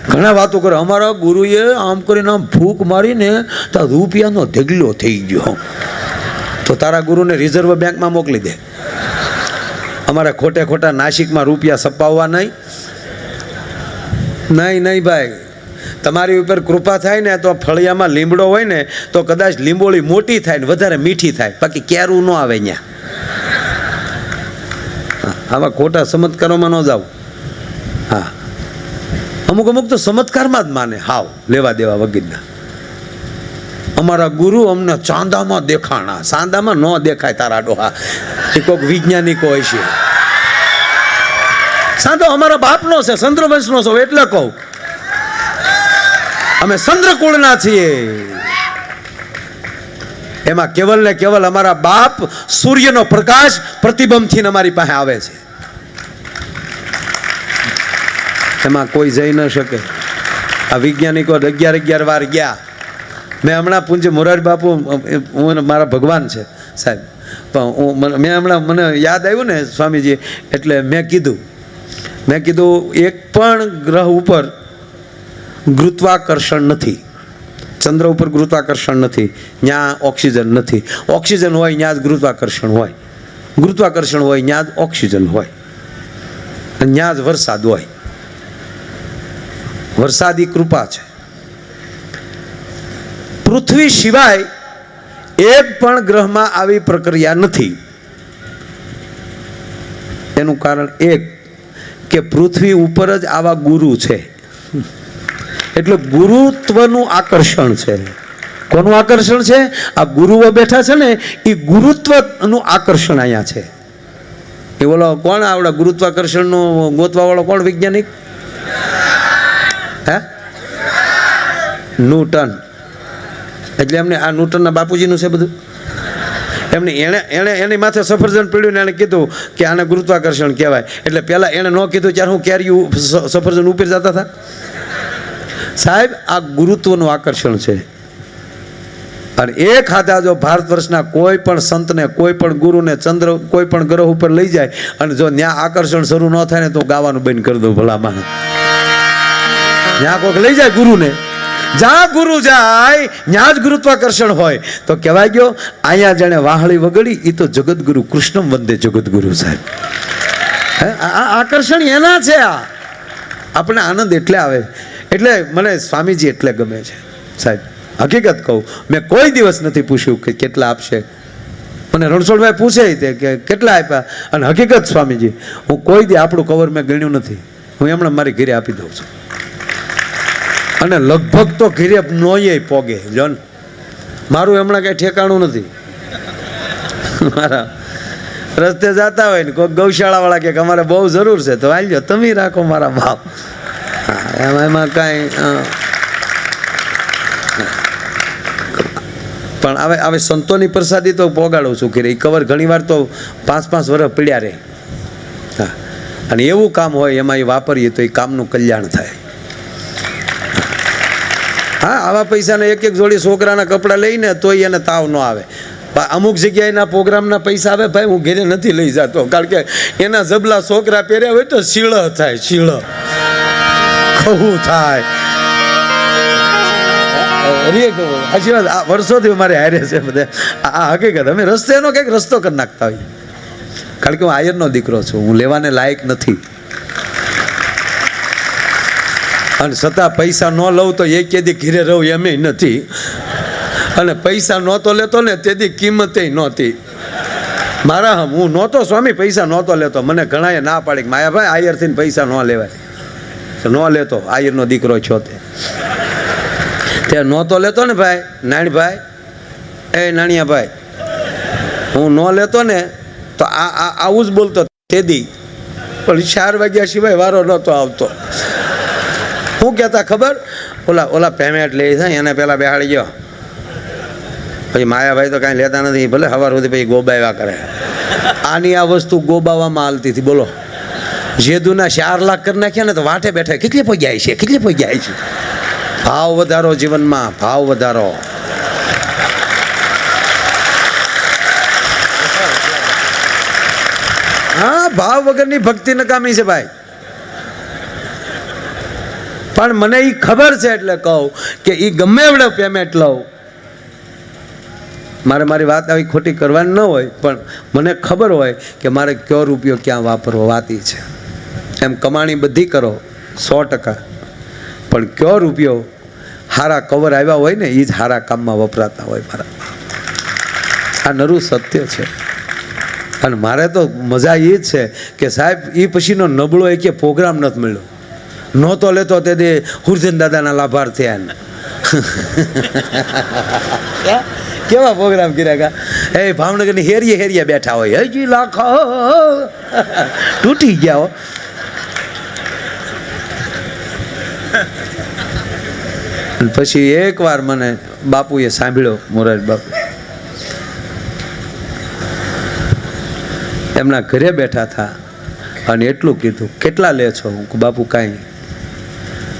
ઘણા વાતો કરે, અમારા ગુરુએ આમ કરીને આમ ફૂંક મારીને તો રૂપિયાનો ઢગલો થઈ ગયો. તો તારા ગુરુને રિઝર્વ બેંકમાં મોકલી દે. અમારા ખોટે ખોટા નાસિકમાં રૂપિયા સપાવવા નહીં. નહીં ભાઈ, તમારી ઉપર કૃપા થાય ને તો ફળિયામાં લીમડો હોય ને તો કદાચ લીંબોળી મોટી થાય ને વધારે મીઠી થાય, બાકી કેરું ન આવે ત્યાં. આવા ખોટા ચમત્કારોમાં ન જાવ. હા, અમુક તો ચમત્કારમાં જ માને, હાવ લેવા દેવા વગરના. અમારા ગુરુ અમને ચાંદામાં દેખાણા. ચાંદામાં ન દેખાય તારા ડોહા, એ કોઈક વૈજ્ઞાનિકો હોય છે. સાંધો અમારા બાપનો છે, ચંદ્રવંશનો છો એટલે કહું. અમે ચંદ્રકુળના છીએ. એમાં કેવલ ને કેવલ અમારા બાપ સૂર્યનો પ્રકાશ પ્રતિબંધથી અમારી પાસે આવે છે. એમાં કોઈ જઈ ન શકે. આ વૈજ્ઞાનિકો 11 વાર ગયા. મેં હમણાં પૂજ્ય મોરારી બાપુ, હું મારા ભગવાન છે સાહેબ, પણ મેં હમણાં મને યાદ આવ્યું ને સ્વામીજી, એટલે મેં કીધું એક પણ ગ્રહ ઉપર ગુરુત્વાકર્ષણ નથી. ચંદ્ર ઉપર ગુરુત્વાકર્ષણ નથી, ત્યાં ઓક્સિજન નથી. ઓક્સિજન હોય ત્યાં જ ગુરુત્વાકર્ષણ હોય, ગુરુત્વાકર્ષણ હોય ત્યાં જ ઓક્સિજન હોય, અને ત્યાં જ વરસાદ હોય. વરસાદી કૃપા છે. પૃથ્વી સિવાય એક પણ ગ્રહમાં આવી પ્રક્રિયા નથી. એનું કારણ એક કે પૃથ્વી ઉપર જ આવા ગુરુ છે. એટલે ગુરુત્વનું આકર્ષણ છે. કોનું આકર્ષણ છે? આ ગુરુઓ બેઠા છે ને, એ ગુરુત્વનું આકર્ષણ અહીંયા છે. એ બોલો કોણ આવડે ગુરુત્વાકર્ષણનો ગોતવા વાળો? કોણ વૈજ્ઞાનિક? હે, ન્યૂટન. એટલે એમને આ ન્યૂટનના બાપુજીનું છે બધું. એમને એની માથે સફરજન પીડ્યું ને એણે કીધું કે આને ગુરુત્વાકર્ષણ કહેવાય. એટલે પહેલાં એણે ન કીધું ત્યારે હું કેરીયું સફરજન ઉપર જતા હતા. સાહેબ, આ ગુરુત્વનું આકર્ષણ છે. અને એક હાથા જો ભારત વર્ષના કોઈ પણ સંતને, કોઈ પણ ગુરુને ચંદ્ર કોઈ પણ ગ્રહ ઉપર લઈ જાય અને જો ત્યાં આકર્ષણ શરૂ ન થાય ને તો ગાવાનું બંધ કરી દો ભલામાં. ત્યાં કોઈક લઈ જાય ગુરુને, જ્યાં ગુરુ જાય ત્યાં જ ગુરુત્વાકર્ષણ હોય તો કહેવાય ગયો અહીંયા જેણે વાહળી વગડી એ તો જગતગુરુ કૃષ્ણમ વંદે જગતગુરુ. સાહેબ, આ આકર્ષણ એના છે. આપણે આનંદ એટલે આવે. એટલે મને સ્વામીજી એટલે ગમે છે સાહેબ. હકીકત કહું, મેં કોઈ દિવસ નથી પૂછ્યું કે કેટલા આપશે. મને રણછોડભાઈ પૂછે કે કેટલા આપ્યા, અને હકીકત સ્વામીજી, હું કોઈ દી આપણું કવર મેં ગણ્યું નથી. હું એમણે મારી ઘરે આપી દઉં છું. અને લગભગ તો ઘરે નોય પોગે. જોન મારું હમણાં કંઈ ઠેકાણું નથી. મારા રસ્તે જતા હોય ને કોઈ ગૌશાળાવાળા કે અમારે બહુ જરૂર છે તો આવજો, તમે રાખો મારા બાપ. એમાં કાંઈ પણ હવે સંતોની પ્રસાદી તો પોગાડું છું કે એ કવર ઘણીવાર તો 5-5 વર્ષ પીડ્યા રહે. હા, અને એવું કામ હોય એમાં એ વાપરીએ તો એ કામનું કલ્યાણ થાય. હા, આવા પૈસાને એક જોડી છોકરાના કપડાં લઈને તોય એને તાવ ન આવે. અમુક જગ્યાએના પ્રોગ્રામના પૈસા આવે ભાઈ, હું ઘરે નથી લઈ જતો, કારણ કે એના જબલા છોકરા પહેર્યા હોય તો શીળ થાય, શીળ ખવું થાય. સાચી વાત, આ વર્ષોથી અમારે હારે છે બધા. આ હકીકત. અમે રસ્તેનો કંઈક રસ્તો કરી નાખતા હોઈએ, કારણ કે હું આયરનો દીકરો છું, હું લેવાને લાયક નથી. અને છતાં પૈસા ન લઉં તો એક કેદી ઘીરે રહું એમ નથી. અને પૈસા નહોતો લેતો ને તેથી કિંમતે નહોતી મારા. હું નહોતો સ્વામી પૈસા નહોતો લેતો. મને ઘણાએ ના પાડી કે માયાભાઈ આયરથી પૈસા ન લેવાય. ન લેતો, આયરનો દીકરો છો તે નહોતો લેતો ને ભાઈ. નાણીભાઈ, એ નાણિયાભાઈ, હું ન લેતો ને તો આવું જ બોલતો તેદી. પણ 4 વાગ્યા સિવાય વારો નહોતો આવતો. શું કહેતા ખબર? ઓલા પેમેન્ટ લે છે એને પહેલાં બેહાડી ગયો. પછી માયાભાઈ તો કાંઈ લેતા નથી, ભલે સવાર સુધી પછી ગોબાવ્યા કરે. આની આ વસ્તુ ગોબાવામાં હાલતી હતી. બોલો, જેદુના 4 લાખ કરી નાખ્યા ને તો વાટે બેઠા કેટલી પગ્યા છે, કેટલી પગ્યા છે. ભાવ વધારો જીવનમાં, ભાવ વધારો. હા, ભાવ વગરની ભક્તિ નકામી છે ભાઈ. પણ મને એ ખબર છે એટલે કહું કે એ ગમે એવડે પેમેન્ટ લઉં, મારે મારી વાત આવી ખોટી કરવાની ન હોય, પણ મને ખબર હોય કે મારે કયો રૂપિયો ક્યાં વાપરવો. વાત એ છે. એમ કમાણી બધી કરો 100%, પણ કયો રૂપિયો સારા કવર આવ્યા હોય ને એ જ સારા કામમાં વપરાતા હોય. મારા આ નરું સત્ય છે. અને મારે તો મજા એ જ છે કે સાહેબ એ પછીનો નબળો એ કે પ્રોગ્રામ નથી મળ્યો. નહોતો લેતો તે દે હુરજન દાદાના લાભાર્થી આને કેવા પ્રોગ્રામ કર્યા કા. એ ભાવનગરની હેરીએ હેરીએ બેઠા હોય, હજી લાખો તૂટી ગયા હો. પછી એકવાર મને બાપુએ સાંભળ્યો, મોરારી બાપુ એમના ઘરે બેઠા હતા અને એટલું કીધું, કેટલા લે છો? હું બાપુ કાંઈ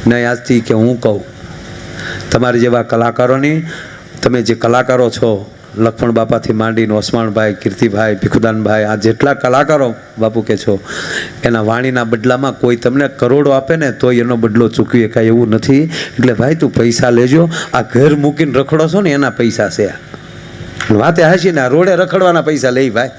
નહીં, આજથી કે હું કહું તમારી જેવા કલાકારોની, તમે જે કલાકારો છો લક્ષ્મણ બાપાથી માંડીને ઓસમાણભાઈ, કીર્તિભાઈ, ભીખુદાનભાઈ, આ જેટલા કલાકારો બાપુ કે છો એના વાણીના બદલામાં કોઈ તમને કરોડો આપે ને તો એનો બદલો ચૂકવી શકાય એવું નથી. એટલે ભાઈ તું પૈસા લેજો, આ ઘર મૂકીને રખડો છો ને એના પૈસા છે. વાતે હાશી ને આ રોડે રખડવાના પૈસા લઈ ભાઈ.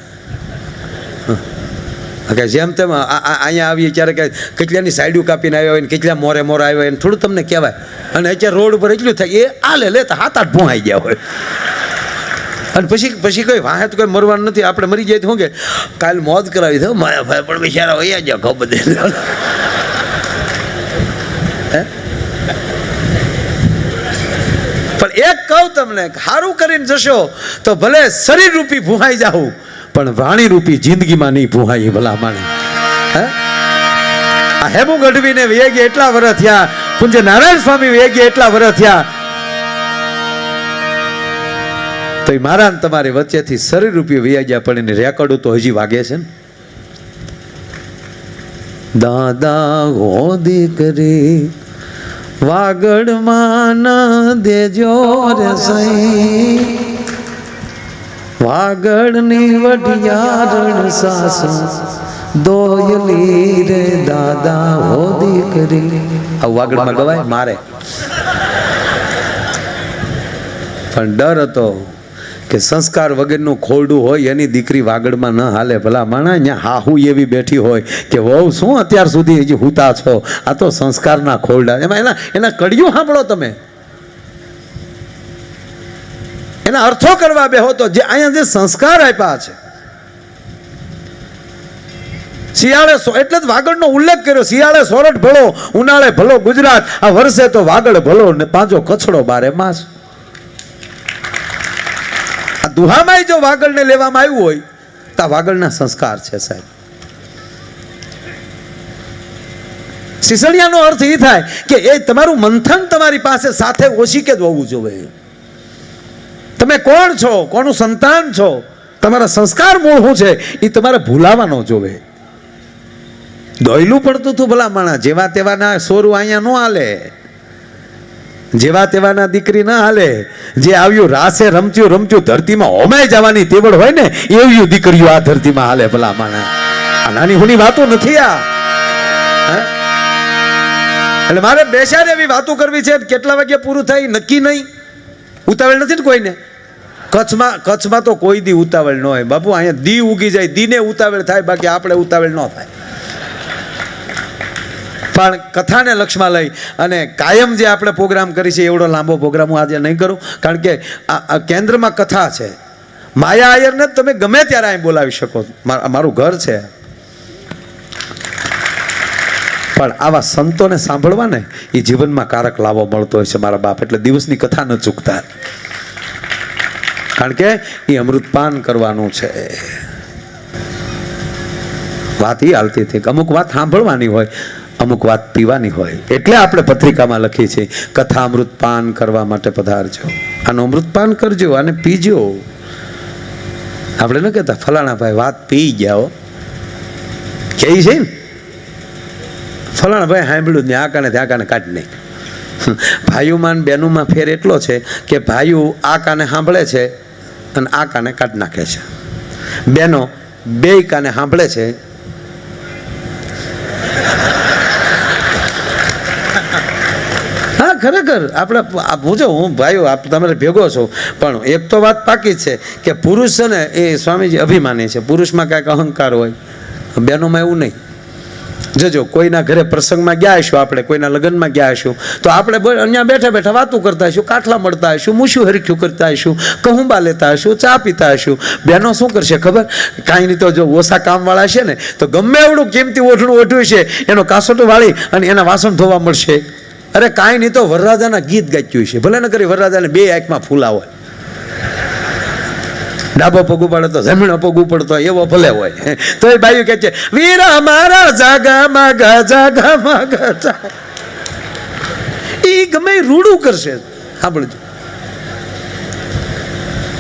કે જેમ તેમ અહીંયા આવીએ ત્યારે કે કેટલાની સાઈડું કાપીને આવ્યા હોય ને કેટલા મોરે મોરા આવ્યા હોય ને થોડું તમને કહેવાય. અને અત્યારે રોડ ઉપર એટલું થાય એ આલે લેતા 7-8 ભૂંહાઈ ગયા હોય. અને પછી કોઈ વાહે તો કોઈ મરવાનું નથી. આપણે મરી જાય તો શું કે કાલ મોજ કરાવી દો મારા ભાઈ, પણ બિચારા વૈયા ગયા ખબર પણ એક કહું તમને, સારું કરીને જશો તો ભલે શરીર રૂપી ભૂહાઈ જાઉં પણ વાણી રૂપી જિંદગીમાં નહીં ભૂહાઈ. ભલા માણી આ હેમુ ગઢવીને વેગી એટલા વર્ષ થયા, પૂજ્ય નારાયણ સ્વામી વેગી એટલા વર્ષ થયા, તો એ મારા તમારી વચ્ચેથી શરીર રૂપી વૈયા ગયા પણ એની રેકોર્ડ તો હજી વાગે છે ને. દાદા હો દીકરી વાગડમાં ન દેજો રે સઈ, વાગડની વઢિયારણ સાસુ દોયલી રે દાદા હો દીકરી. આ વાગડમાં ગવાય મારે, પણ ડર હતો કે સંસ્કાર વગરનું ખોરડું હોય એની દીકરી વાગડમાં ન હાલે. ભલા માણા અહીંયા હાહુ એવી બેઠી હોય કે વહુ શું અત્યાર સુધી હજી હુતા છો, આ તો સંસ્કારના ખોરડા. એમાં એના કડિયું સાંભળો તમે, એના અર્થો કરવા બેહો તો જે અહીંયા જે સંસ્કાર આપ્યા છે. શિયાળે એટલે જ વાગડનો ઉલ્લેખ કર્યો, શિયાળે સોરઠ ભલો, ઉનાળે ભલો ગુજરાત, આ વર્ષે તો વાગડ ભલો ને પાંચો કચડો બારે માસ. આ દુહામાં જો વાગડને લેવામાં આવ્યું હોય તો વાગડના સંસ્કાર છે સાહેબ. શિસણિયાનો અર્થ એ થાય કે એ તમારું મંથન તમારી પાસે સાથે ઓછી કે જ હોવું જોઈએ. તમે કોણ છો, કોનું સંતાન છો, તમારા સંસ્કાર મૂળ શું છે એ તમારે ભૂલાવા ન જોવે. દોયલું પડતું હતું ભલા માણા, જેવા તેવાના સોરું અહીંયા ન હાલે, જેવા તેવાના દીકરી ના હાલે. જે આવ્યું રાસે રમચ્યું રમચ્યું ધરતીમાં હોમાઈ જવાની તેવડ હોય ને એવી દીકરીઓ આ ધરતીમાં હાલે. ભલા માણા આ નાની હુની વાતો નથી આ. એટલે મારે બેસાડે એવી વાતો કરવી છે. કેટલા વાગે પૂરું થાય નક્કી નહીં, ઉતાવળ નથી ને કોઈને. કચ્છમાં તો કોઈ દી ઉતાવળ ન હોય બાપુ, અહીંયા દી ઉગી જાય, દીને ઉતાવળ થાય, બાકી આપણે ઉતાવળ ન થાય. પણ કથાને લક્ષમાં લઈ અને કાયમ જે આપણે પ્રોગ્રામ કરી છે એવડો લાંબો પ્રોગ્રામ હું આજે નહીં કરું, કારણ કે આ કેન્દ્રમાં કથા છે. માયા આયરને તમે ગમે ત્યારે અહીં બોલાવી શકો, મારું ઘર છે. પણ આવા સંતોને સાંભળવા ને એ જીવનમાં કારક લાવો મળતો હોય છે મારા બાપ. એટલે દિવસની કથા ન ચૂકતા, કારણ કે એ અમૃતપાન કરવાનું છે. વાત એ હાલતી હતી, અમુક વાત સાંભળવાની હોય, અમુક વાત પીવાની હોય. એટલે આપણે પત્રિકામાં લખી છે કથા અમૃતપાન કરવા માટે પધારજો. આનું અમૃતપાન કરજો અને પીજો. આપણે ન કહેતા ફલાણા ભાઈ વાત પી ગયા હો, કે છે ને ફલાણા ભાઈ સાંભળ્યું ને આ કાને ત્યાં કાને કાઢી નહીં. ભાઈઓમાં બહેનોમાં ફેર એટલો છે કે ભાઈઓ આ કાને સાંભળે છે અને આ કાને કાઢી નાખે છે. બહેનો બે કાને સાંભળે છે ખરેખર આપણે પૂછો, હું ભાઈઓ આપ તમારે ભેગો છો, પણ એક તો વાત પાકી છે કે પુરુષ છે ને એ સ્વામીજી અભિમાની છે. પુરુષમાં કાંઈક અહંકાર હોય, બહેનોમાં એવું નહીં. જજો કોઈના ઘરે પ્રસંગમાં ગયા હશું, આપણે કોઈના લગ્નમાં ગયા હશું, તો આપણે અહીંયા બેઠા બેઠા વાતો કરતા હશું, કાઠલા મળતા હશું, મૂછું હરખ્યું કરતા હશું, કહુંબા લેતા હશું, ચા પીતા હશું. બહેનો શું કરશે ખબર? કાંઈ નહીં તો જો ઓછા કામવાળા છે ને તો ગમે એવડું કિંમતી ઓઢણું ઓઢ્યું છે એનો કાસોટો વાળી અને એના વાસણ ધોવા મળશે. અરે કાંઈ નહીં તો વરરાજાના ગીત ગાચ્યું છે, ભલે ન કરી વરરાજાને બે આંખમાં ફૂલા હોય, ડાબો પગ ઉપાડે તો જમણો પગ ઉપડતો એવો ભલે હોય, તો એ બાયું કે છે વીરા મારા જાગા માગા જાગા માગા. એ ગમે રૂડું કરશે. સાંભળજો,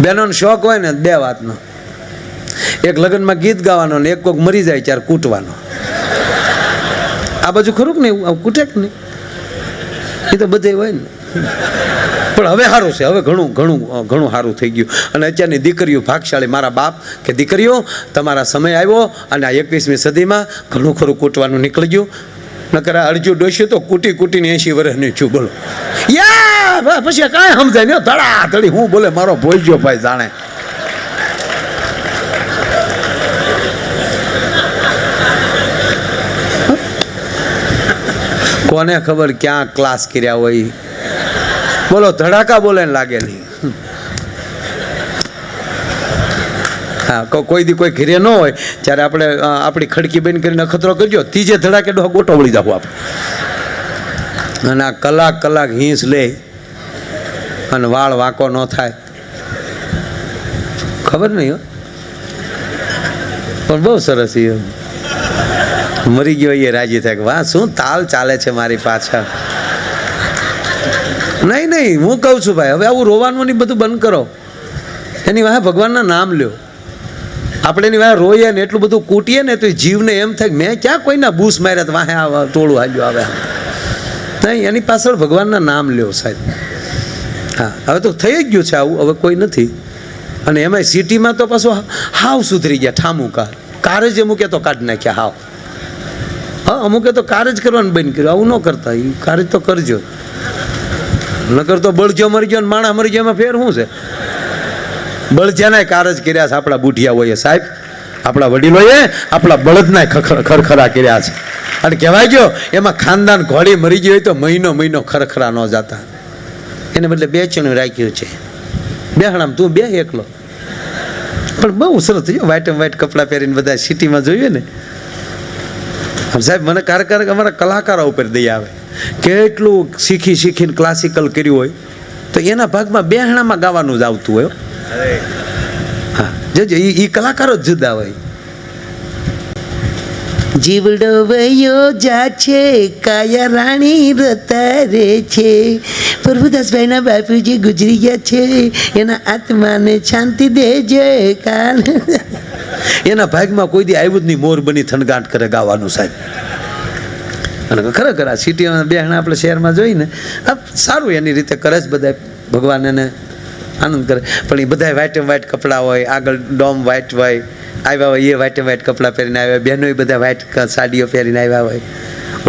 બહેનોનો શોખ હોય ને બે વાતનો, એક લગ્નમાં ગીત ગાવાનો ને એક કોઈક મરી જાય ત્યારે કૂટવાનો. આ બાજુ ખરું કે નહીં? કૂટે કે નહીં? એ તો બધે હોય ને. પણ હવે સારું છે, હવે ઘણું ઘણું ઘણું સારું થઈ ગયું. અને અત્યારની દીકરીઓ ભાગશાળી. મારા બાપ કે દીકરીઓ તમારા સમય આવ્યો અને આ 21મી સદીમાં ઘણું ખરું કૂટવાનું નીકળી ગયું. નકર અરજુ ડોસ્યું તો કૂટી કૂટીને 80 વર્ષની છું. બોલો યા પછી કાંઈ સમજાય ને ધડા ધડી હું બોલે મારો ભોજ્યો ભાઈ જાણે. કોને ખબર ક્યાં ક્લાસ કર્યા હોય. બોલો ધડાકા બોલે ને લાગે નહીં. હા, કોઈ દી કોઈ ઘરે ન હોય ત્યારે આપણે આપણી ખડકી બંધ કરીને અખતરો કરજો, ત્રીજે ધડાકે ગોટો વળી જાવ આપણે. અને આ કલાક કલાક હિંસ લે અને વાળ વાંકો ન થાય, ખબર નહીં. પણ બહુ સરસ. એ મરી ગયો એ રાજી થાય કે વાહ શું તાલ ચાલે છે મારી પાછળ. નહીં હું કહું છું ભાઈ, હવે આવું રોવાનું નહીં, બધું બંધ કરો. એની વાહે ભગવાનના નામ લ્યો. આપણે એની વાહે રોઈએ ને એટલું બધું કૂટીએ ને તો જીવને એમ થાય મેં ક્યાં કોઈના બૂસ માર્યા તો વાહે આ ટોળું હાલ્યું આવે. નહીં, એની પાછળ ભગવાનના નામ લ્યો સાહેબ. હા, હવે તો થઈ જ ગયું છે આવું, હવે કોઈ નથી. અને એમાંય સિટીમાં તો પાછું હાવ સુધરી ગયા. ઠામું કાર જ અમુકે તો કાઢી નાખ્યા હાવ. હા, અમુકે તો કાર જ કરવાનું બંધ કર્યું. આવું ન કરતા, એ કાર જ તો કરજો. નકર તો બળજો મરી ગયો ને માણા મરી ગયો, એમાં ફેર શું છે? બળજાના કાર જ કર્યા છે આપણા બુઢિયા હોય સાહેબ. આપણા વડીલોએ આપણા બળદના ખરખરા કર્યા છે. અને કહેવાય ગયો એમાં ખાનદાન ઘોડી મરી ગઈ હોય તો મહિનો ખરખરા ન જતા. એને બદલે બે ચણું રાખ્યું છે. બેહણામ તું બે એકલો. પણ બહુ સરસ થયો. વ્હાઈટ કપડાં પહેરીને બધા સિટીમાં જોઈએ ને સાહેબ. મને ક્યારેક અમારા કલાકારો ઉપર દઈ આવે. કેટલું શીખીને ક્લાસિકલ કર્યું હોય તો એના ભાગમાં બેહણામાં ગાવાનું જ આવતું હોય. હા, જોજો એ કલાકારો જ જુદા હોય. જીવડો વયો જા છે કાયા રાણી રતારે છે, પ્રભુદાસભાઈના બાપુજી ગુજરી ગયા છે, એના આત્માને શાંતિ દેજે કાન. એના ભાગમાં કોઈ દી આવ્યું જ નહીં. મોર બની થનગાંઠ કરે ગાવાનું સાહેબ. અને ખરેખર આ સિટીમાં બેહણા આપણે શહેરમાં જોઈને સારું એની રીતે કરે જ બધા. ભગવાન એને આનંદ કરે. પણ એ બધા વ્હાઈટ કપડાં હોય, આગળ ડોમ વ્હાઈટ હોય, આવ્યા હોય એ વ્હાઈટ કપડાં પહેરીને આવ્યા. બહેનોય બધા વ્હાઈટ સાડીઓ પહેરીને આવ્યા હોય.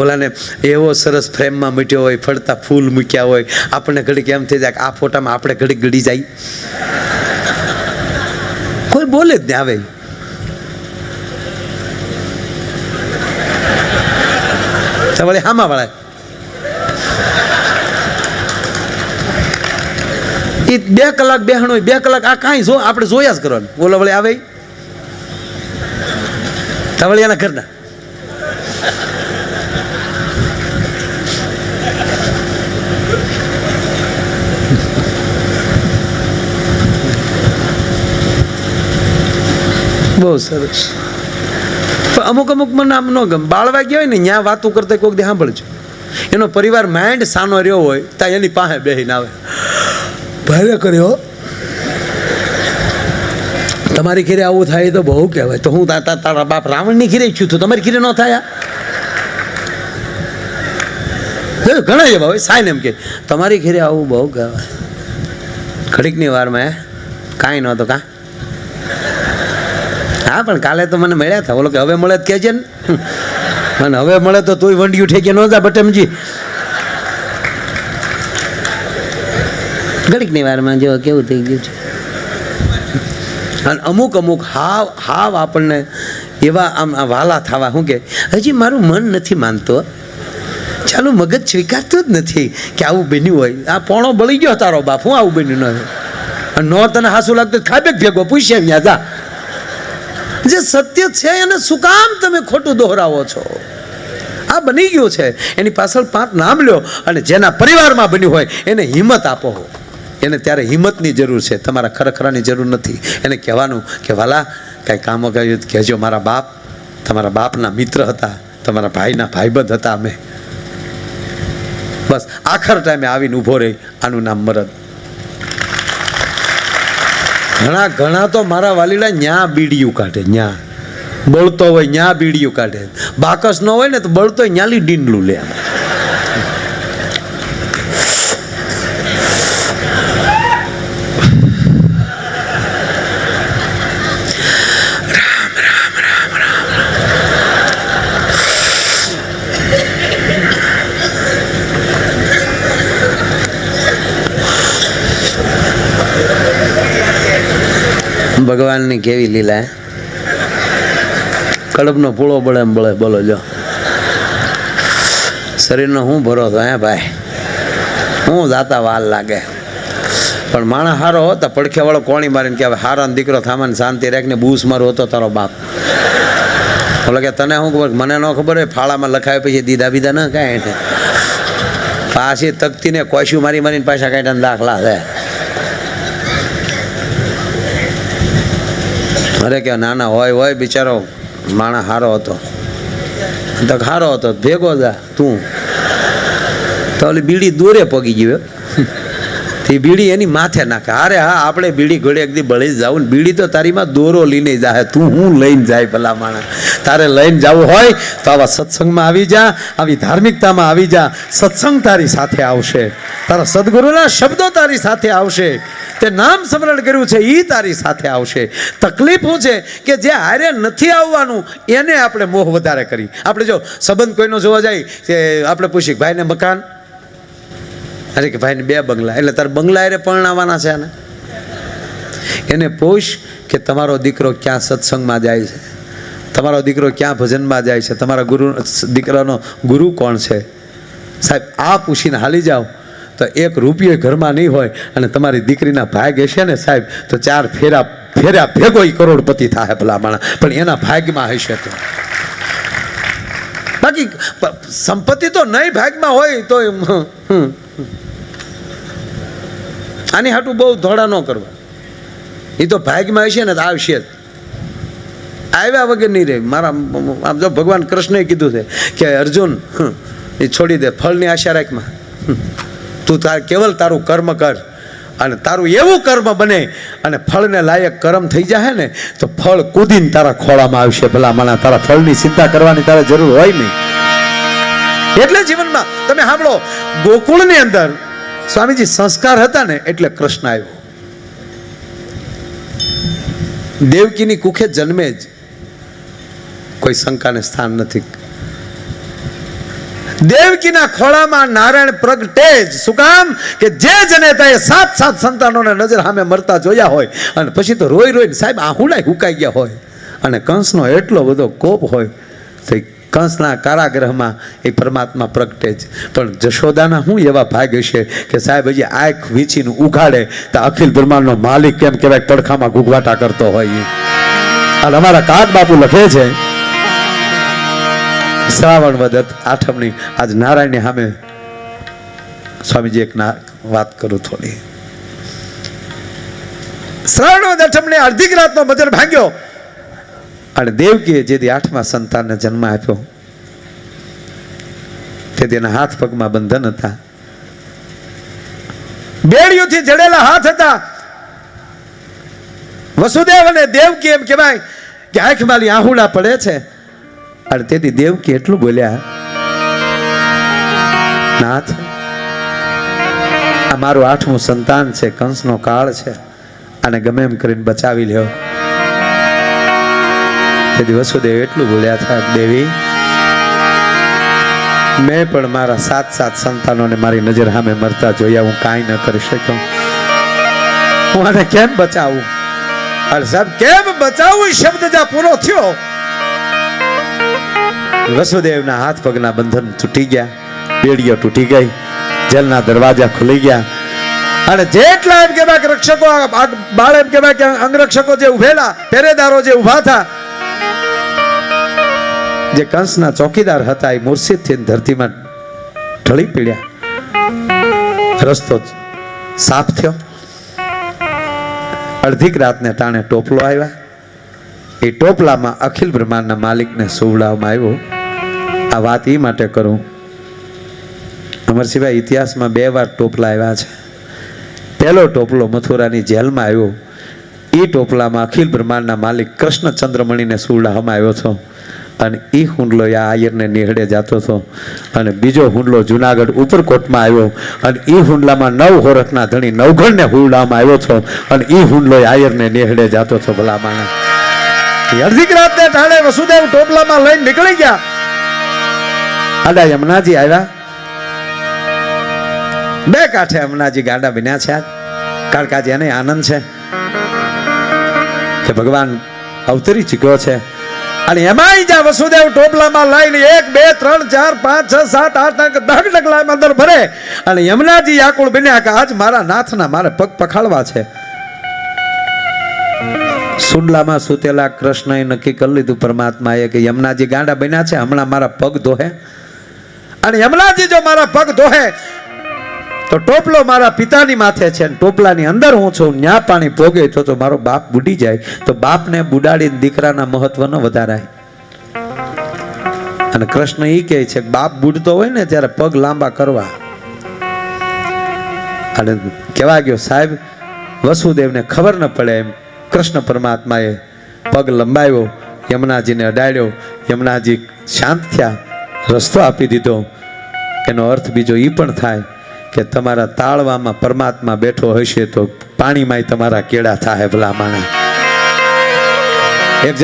ઓલાને એવો સરસ ફ્રેમમાં મૂક્યો હોય, ફરતા ફૂલ મૂક્યા હોય. આપણને ઘડીક એમ થઈ જાય કે આ ફોટામાં આપણે ઘડીક ગળી જાય. કોઈ બોલે જ નહીં આવે. વળી હામા વાળા એ 2 કલાક બેહણો 2 કલાક આ કાંઈ જો આપણે જોયા જ કરવાનું. બોલો વળી આવે વળી એના ઘરના બહુ સરસ. પણ અમુક મને આમ ન ગમે. બાળવા ગયા હોય ને ત્યાં વાતો કરતા કોઈક દે સાંભળજો. એનો પરિવાર માઇન્ડ સાનો રહ્યો હોય ત્યાં એની પાસે બેહીને આવે ભારે કર્યો. તમારી ઘરે આવું થાય તો બહુ કહેવાય. તો હું તારા બાપ રાવણની ઘરે છું તો તમારી ઘરે ન થાય? ઘણા એવા હોય સાઈન એમ કે તમારી ઘરે આવું બહુ કહેવાય. ઘડીકની વારમાં કાંઈ નહોતું કાં. હા, પણ કાલે તો મને મળ્યા હતા. બોલો કે હવે મળે જ કહેજે ને. અને હવે મળે તો તોય વંડિયું ઠેકે ન જા બટમજી. ઘડીકની વારમાં જો કેવું થઈ ગયું છે. અને અમુક અમુક હાવ હાવ આપણને એવા આમ વાલા થવા શું કે હજી મારું મન નથી માનતો, ચાલુ મગજ સ્વીકારતું જ નથી કે આવું બન્યું હોય. આ પોણો બળી ગયો તારો બાપ, હું આવું બન્યું ન હોય. ન તને હાસું લાગતું ખાબેક ભેગો પૂછે ત્યાં જા. જે સત્ય છે એને શું કામ તમે ખોટું દોહરાવો છો? આ બની ગયું છે, એની પાછળ 5 નામ લ્યો અને જેના પરિવારમાં બન્યું હોય એને હિંમત આપો. એને ત્યારે હિંમતની જરૂર છે, તમારા ખરેખરાની જરૂર નથી. એને કહેવાનું કે વાલા કાંઈ કામ કર્યું કહેજો. મારા બાપ તમારા બાપના મિત્ર હતા, તમારા ભાઈના ભાઈબંધ હતા અમે. બસ આખર ટાઈમે આવીને ઊભો રહી. આનું નામ મરદ. ઘણા ઘણા તો મારા વાલીલા ન્યા બીડીયું કાઢે, ન્યા બળતો હોય ન્યા બીડીયું કાઢે. બાકસ ન હોય ને તો બળતો ન્યાલી ડીંડલું લે. ભગવાનની કેવી લીલા. કડબનો પૂળો બળે એમ બળે. બોલો જો શરીરનો શું ભરોસો હે ભાઈ? હું જાતા વાલ લાગે. પણ માણસ હારો હોતા પડખે વાળો કોણી મારીને કે હવે હારાનો દીકરો થામાને શાંતિ રાખીને બૂસ મારો હતો તારો બાપ. બોલે કે તને શું ખબર? મને ન ખબર હોય. ફાળામાં લખાય પછી દીધા બીધા ન કાંઈ એને પાછી તકતીને કોશ્યું મારી મારીને પાછા કાંઈ દાખલા છે. અરે કે નાના હોય બિચારો માણસ હારો હતો. તો હારો હતો ભેગો જા તું તો ઓલી બીડી દોરે પગી ગયો. તે બીડી એની માથે નાખે. અરે હા આપણે બીડી ઘોડે એકદી બળી જાવ ને બીડી તો તારીમાં દોરો લઈને જાય. તું હું લઈને જાય ભલા માણસ? તારે લઈને જવું હોય તો આવા સત્સંગમાં આવી જા, આવી ધાર્મિકતામાં આવી જા. સત્સંગ તારી સાથે આવશે, તારા સદગુરુના શબ્દો તારી સાથે આવશે, તે નામ સ્મરણ કર્યું છે એ તારી સાથે આવશે. તકલીફ શું છે કે જે હારે નથી આવવાનું એને આપણે મોહ વધારે કરી. આપણે જો સંબંધ કોઈનો જોવા જાય કે આપણે પૂછીએ ભાઈને મકાન, અરે કે ભાઈને 2 બંગલા, એટલે તારે બંગલા હારે પરણાવવાના છે આને. એને પૂછ કે તમારો દીકરો ક્યાં સત્સંગમાં જાય છે, તમારો દીકરો ક્યાં ભજનમાં જાય છે, તમારા દીકરાનો ગુરુ કોણ છે. સાહેબ આ પૂછીને હાલી જાઓ તો 1 રૂપિયો ઘરમાં નહીં હોય અને તમારી દીકરીના ભાગ હશે ને સાહેબ તો 4 ફેરા ભેગો કરોડપતિ થાય ભલા માણસ. પણ એના ભાગમાં હશે તો. બાકી સંપત્તિ તો નહીં ભાગમાં હોય તો આની હાટું બહુ ધોળા ન કરવા. એ તો ભાગમાં હશે ને તો આવશે જ. આવ્યા વગર નહીં રહે. મારા આમ જો ભગવાન કૃષ્ણએ કીધું છે કે અર્જુન એ છોડી દે, ફળની આશા રાખમાં. તું કેવલ તારું કર્મ કર અને તારું એવું કર્મ બને અને ફળને લાયક કર્મ થઈ જાય ને તો ફળ કૂદીને તારા ખોળામાં આવશે ભલા માણા. તારા ફળની ચિંતા કરવાની તારે જરૂર હોય નહીં. એટલે જીવનમાં તમે સાંભળો, ગોકુળની અંદર સ્વામીજી સંસ્કાર હતા ને એટલે કૃષ્ણ આવ્યો. દેવકીની કુખે જન્મે જ કોઈ શંકાને સ્થાન નથી. દેવકીના ખોળામાં નારાયણ પ્રગટે જ. શું કામ? કે જે જનેતાએ 7 સંતાનોને નજર સામે મરતા જોયા હોય અને પછી તો રોઈને સાહેબ આહુડાય હુકાઈ ગયા હોય અને કંસનો એટલો બધો કોપ હોય તો કંસના કારાગૃહમાં એ પરમાત્મા પ્રગટે જ. પણ જશોદાના શું એવા ભાગ હશે કે સાહેબ હજી આંખ વીંચીને ઉઘાડે તો અખિલ બ્રહ્માંડનો માલિક કેમ કહેવાય પડખામાં ગુગવાટા કરતો હોય. અને અમારા કાક બાપુ લખે છે શ્રાવણ વદ 8મની આજ નારાયણની સામે સ્વામીજી એક વાત કરું થોડી. શ્રાવણ વદ 8મની અડધી રાતનો બજર ભાગ્યો અને દેવકીએ જેથી 8મા સંતાનને જન્મ આપ્યો તે તેના હાથ પગમાં બંધન હતા, બેડીઓથી જડેલા હાથ હતા. વસુદેવ અને દેવકી એમ કહેવાય કે આંખમાંથી આહુડા પડે છે. અને તેથી દેવકી એટલું બોલ્યા, નાથ આ મારું 8મું સંતાન છે, કંસનો કાળ છે, આને ગમે એમ કરીને બચાવી લ્યો. તેથી વસુદેવ એટલું બોલ્યા હતા, દેવી મેં પણ મારા 7 સંતાનોને મારી નજર સામે મરતા જોયા, હું કાંઈ ન કરી શક્યો. હું આને કેમ બચાવું? અરે સાહેબ કેમ બચાવું એ શબ્દ જ્યાં પૂરો થયો, વસુદેવના હાથ પગના બંધન તૂટી ગયા, બેડીઓ તૂટી ગઈ, જેલના દરવાજા ખુલી ગયા. અને જેટલા એમ કહેવાય કે રક્ષકો, બાળ એમ કહેવાય કે અંગરક્ષકો જે ઉભેલા, પહેરેદારો જે ઉભા હતા, જે કંસના ચોકીદાર હતા, એ મુર્શિદથી ધરતીમાં ઢળી પીડ્યા. રસ્તો સાફ થયો. અડધીક રાતને ટાણે ટોપલો આવ્યા. એ ટોપલામાં અખિલ બ્રહ્માંડના માલિકને સુવડાવવામાં આવ્યો. આ વાત એ માટે કરું, અમરસિંહભાઈ ઇતિહાસમાં 2 વાર ટોપલા આવ્યા છે. પહેલો ટોપલો મથુરાની જેલમાં આવ્યો. એ ટોપલામાં અખિલ બ્રહ્માંડના માલિક કૃષ્ણ ચંદ્રમણીને સુવડાવવામાં આવ્યો હતો. અને એ હુંડલો આ આયરને નિહળે જતો હતો. અને બીજો હુંડલો જુનાગઢ ઉપરકોટમાં આવ્યો. અને એ હુંડલામાં 9 હોરઠના ધણી નવઘણને હુવડાવવામાં આવ્યો હતો. અને એ હુંડલો આયરને નિહળે જતો હતો. ભલા માણસ, અડધીક રાતને ટાણે વસુદેવ ટોપલામાં લઈને નીકળી ગયા. આડા યમુનાજી આવ્યા. 2 કાંઠે યમુનાજી ગાડા બન્યા છે. કાળકાજી એને આનંદ છે કે ભગવાન અવતરી ચૂક્યો છે. અને એમાંય જ્યાં વસુદેવ ટોપલામાં લઈને 1 2 3 4 5 6 7 8 9 10 ડગલા અંદર ભરે. અને યમુનાજી વ્યાકુળ બન્યા કે આજ મારા નાથના મારે પગ પખાડવા છે. સુંડલામાં સુતેલા કૃષ્ણએ નક્કી કરી લીધું પરમાત્માએ કે યમુનાજી ગાંડા બન્યા છે, હમણાં મારા પગ ધોહે. અને યમુનાજી જો મારા પગ ધોહે તો ટોપલો મારા પિતાની માથે છે, ટોપલાની અંદર હું છું, ન્યા પાણી પોગે તો મારો બાપ બુડી જાય. તો બાપને બુડાડીને દીકરાના મહત્વ ન વધારાય. અને કૃષ્ણ એ કહે છે બાપ બુડતો હોય ને ત્યારે પગ લાંબા કરવા. અને કહેવા ગયો સાહેબ, વસુદેવને ખબર ન પડે એમ કૃષ્ણ પરમાત્માએ પગ લંબાવ્યો, યમુનાજીને અડાડ્યો. યમુનાજી શાંત થયા, રસ્તો આપી દીધો. એનો અર્થ બીજો એ પણ થાય કે તમારા તાળવામાં પરમાત્મા બેઠો હશે તો પાણીમાંય તમારા કેળા થાય. ભલા માણા, એક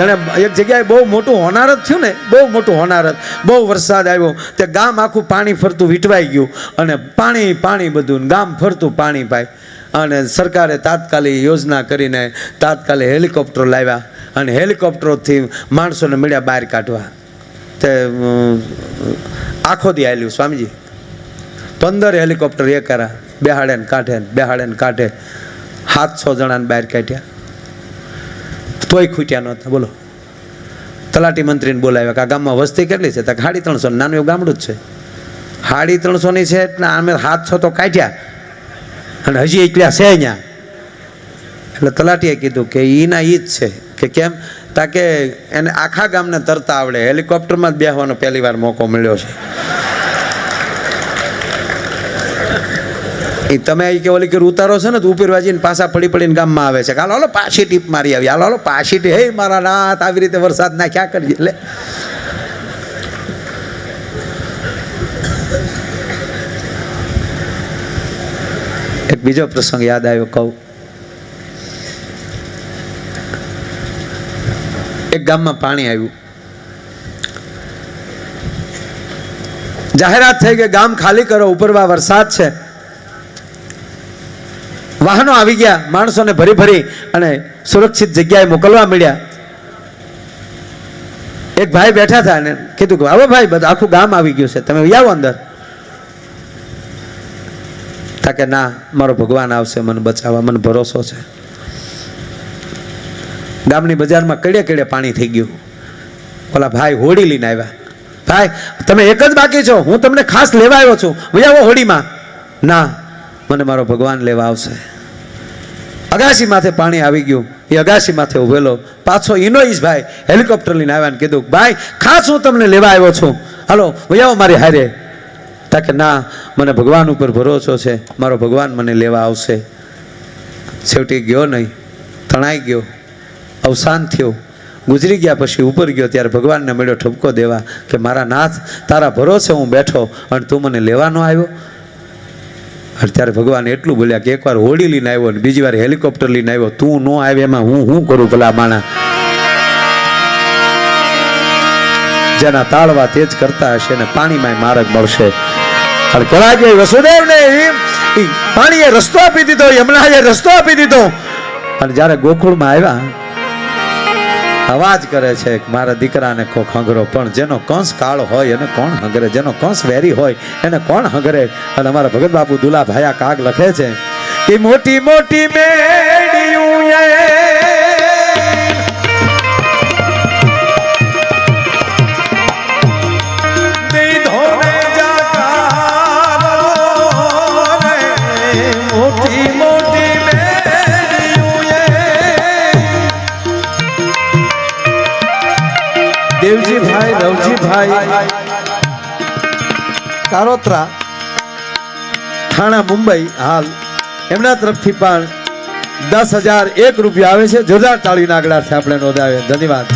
જગ્યાએ બહુ મોટું હોનારત થયું ને, બહુ મોટું હોનારત, બહુ વરસાદ આવ્યો, તે ગામ આખું પાણી ફરતું વીટવાઈ ગયું. અને પાણી બધું ગામ ફરતું પાણી પાય. અને સરકારે તાત્કાલિક યોજના કરીને તાત્કાલિક હેલિકોપ્ટરો લાવ્યા. અને હેલિકોપ્ટરોથી માણસોને મળ્યા બહાર કાઢવા. તે આખો દી આવેલું સ્વામીજી, 15 હેલિકોપ્ટર એ કર્યા, બેહાડે ને કાઢે, બેહાડે ને કાઢે. 700 જણાને બહાર કાઢ્યા, તોય ખૂટ્યા નહોતા. બોલો, તલાટી મંત્રીને બોલાવ્યા કે આ ગામમાં વસ્તી કેટલી છે? 350, નાનું એવું ગામડું જ છે. 350 છે એટલે અમે 700 તો કાઢ્યા અને હજી એટલા છે અહીંયા. એટલે તલાટીએ કીધું કે એના ઈ જ છે. કે કેમ? તાકે એને આખા ગામને તરતા આવડે, હેલિકોપ્ટરમાં જ બેસવાનો પહેલી વાર મોકો મળ્યો છે. એ તમે કે ઓલી કે ઉતારો છે ને તો ઉપરવાજીને પાછા પડીને ગામમાં આવે છે. હાલો પાછી ટીપ મારી આવી, હાલો પાછી ટીપ. હે મારા નાથ, આવી રીતે વરસાદ ના ક્યાં કરીએ. એટલે એક બીજો પ્રસંગ યાદ આવ્યો, કહું. એક ગામમાં પાણી આવ્યું, જાહેરાત થઈ કે ગામ ખાલી કરો, ઉપરવા વરસાદ છે. વાહનો આવી ગયા, માણસોને ભરી અને સુરક્ષિત જગ્યાએ મોકલવા મળ્યા. એક ભાઈ બેઠા હતા અને કીધું કે આવો ભાઈ, બધું આખું ગામ આવી ગયું છે, તમે આવો અંદર. કે ના, મારો ભગવાન આવશે મને બચાવવા, મને ભરોસો છે. ગામની બજારમાં કડે પાણી થઈ ગયું. ઓલા ભાઈ હોડી લઈને આવ્યા. ભાઈ તમે એક જ બાકી છો, હું તમને ખાસ લેવા આવ્યો છું, આવો હોડીમાં. ના, મને મારો ભગવાન લેવા આવશે. અગાસી માથે પાણી આવી ગયું. એ અગાસી માથે ઉભેલો પાછો ઇનોઈશ ભાઈ હેલિકોપ્ટર લઈને આવ્યા ને કીધું ભાઈ ખાસ હું તમને લેવા આવ્યો છું, હાલો આવો મારી હારે. તાકે ના, મને ભગવાન ઉપર ભરોસો છે, મારો ભગવાન મને લેવા આવશે. છેવટી ગયો નહીં, તણાઈ ગયો, અવસાન થયું. ગુજરી ગયા પછી ઉપર ગયો ત્યારે ભગવાનને મળ્યો ઠપકો દેવા કે મારા નાથ, તારા ભરોસે હું બેઠો અને તું મને લેવા ન આવ્યો. ત્યારે ભગવાન એટલું બોલ્યા કે એકવાર હોડી લઈને આવ્યો ને બીજી વાર હેલિકોપ્ટર લઈને આવ્યો, તું ન આવે એમાં હું કરું ભલા માણા. જેના તાળવા તેજ કરતા હશે ને પાણીમાં માર્ગ મળશે. કહેવાય કે વસુદેવને ઈ પાણીએ રસ્તો આપી દીધો, યમુનાએ રસ્તો આપી દીધો. અને જ્યારે ગોકુળમાં આવ્યા અવાજ કરે છે કે મારા દીકરાને કોક હંગરો, પણ જેનો કંસ કાળ હોય એને કોણ હંગરે, જેનો કંસ વેરી હોય એને કોણ હંગરે. અને અમારા ભગત બાપુ દુલા ભાયા કાગ લખે છે કે મોટી મોટી મેડિયું દેવજીભાઈ રવજીભાઈ કારોત્રા થાણા મુંબઈ હાલ એમના તરફથી પણ 10,001 રૂપિયા આવે છે. જોરદાર તાળીના આગળથી આપણે નોંધાવે. ધન્યવાદ.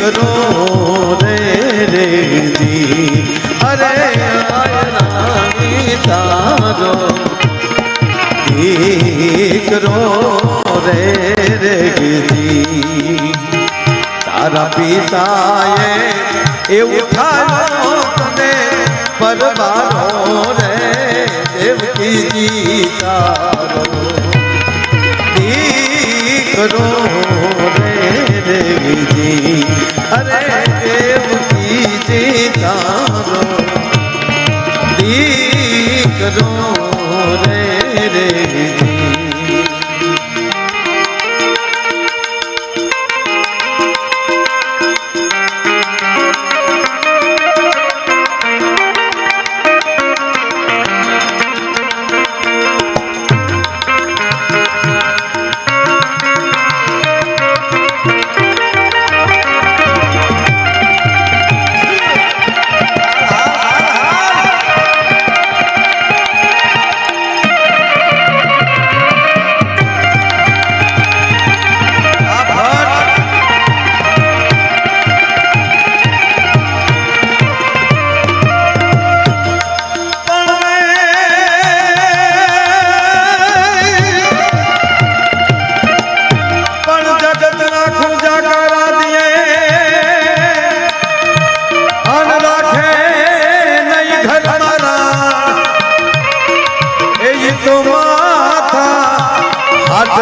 દીકરો રે રે જી અરે આયરાની તારો દીકરો રે રે જી તારા પિતાએ એવું થાયો તને પરબારો રે દેવકીજી તારો દીકરો રે દેવજી અરે દેવકીજી તારો દીકરો રે દેવજી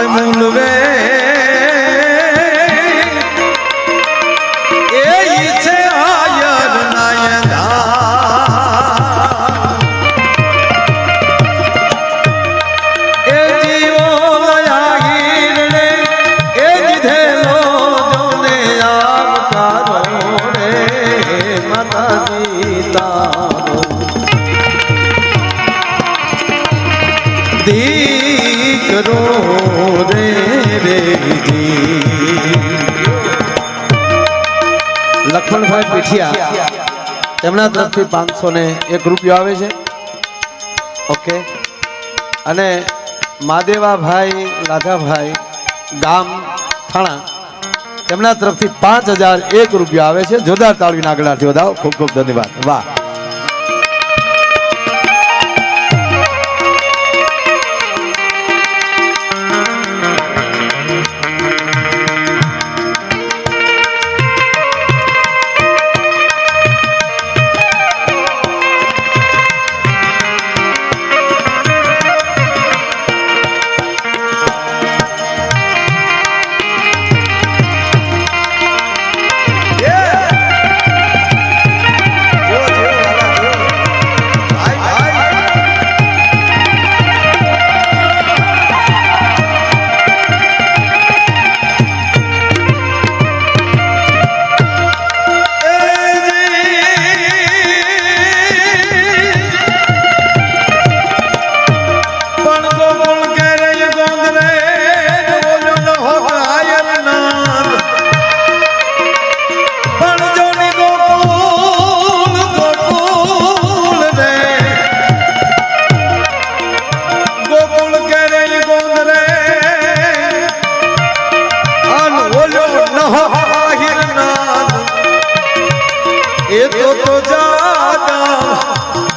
મૂલવે એ છે આયર નાયના એ જીવો લાગીને એ દીધેલો જોને આવકારો રે માતાજી તારો દીકરો રે લક્ષ્મણભાઈ પીઠિયા તેમના તરફથી 501 રૂપિયો આવે છે. ઓકે. અને માદેવાભાઈ લાધાભાઈ ગામ થાણા તેમના તરફથી 5001 રૂપિયા આવે છે. જોરદાર તાળીના આગળથી વધાવો. ખૂબ ખૂબ ધન્યવાદ. વાહ.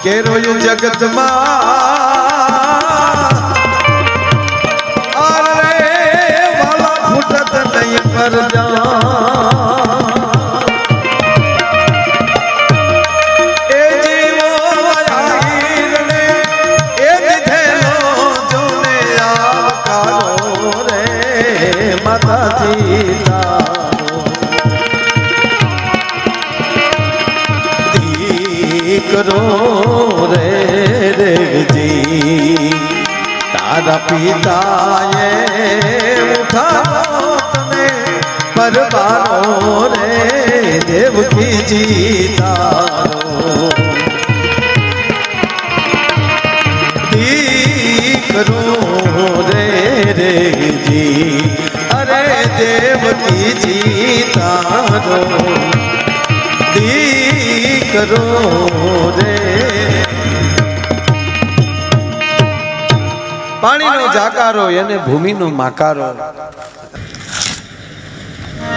કેરોયું જગતમાં અરે વાલા ફૂટત નહીં પર એ જીવો આહીરને એ દીધેલો જોને આવકારો રે માતાજી તારો દીકરો રે દેવજી તારા પિતાએ ઉઠાવો તને પરબારો રે દેવકીજી તારો દીકરો રે દેવજી અરે દેવકીજી તારો દીકરો રે. પાણીનો જાકારો એને ભૂમિનો માકારો.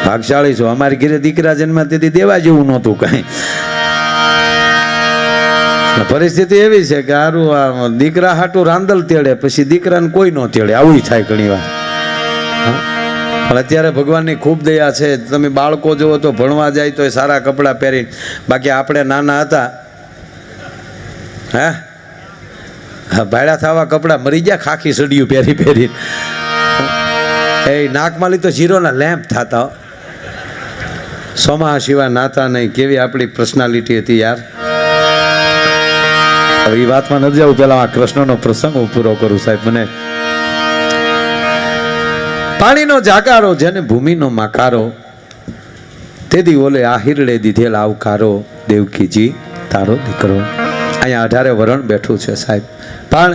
ભાગશાળી છો. અમારી ઘરે દીકરા જન્મ્યા તેથી દેવા જેવું નહોતું કઈ. પરિસ્થિતિ એવી છે કે હારું આ દીકરા હાટું રાંદલ તેડે, પછી દીકરાને કોઈ ન તેડે, આવું થાય ઘણી વાર. પણ અત્યારે ભગવાનની ખૂબ દયા છે. તમે બાળકો જુઓ તો ભણવા જાય તો એ સારા કપડાં પહેરીને, બાકી આપણે નાના હતા હા ભાડા થવા કપડાં મરી ગયા, ખાખી સડિયું પહેરી પહેરીને. એ નાકમાલી તો જીરોના લેમ્પ થતા, સોમા સિવાય નાતા નહીં. કેવી આપણી પર્સનાલિટી હતી યાર. હવે એ વાતમાં નથી જવું, પેલા આ કૃષ્ણનો પ્રસંગ હું પૂરો કરું સાહેબ. મને પાણીનો જાકારો જેને ભૂમિનો માકારો, તેદી ઓલે આહિરડે દીધેલ આવકારો, દેવકીજી તારો દીકરો. અહીંયા 18 વરણ બેઠું છે સાહેબ. પણ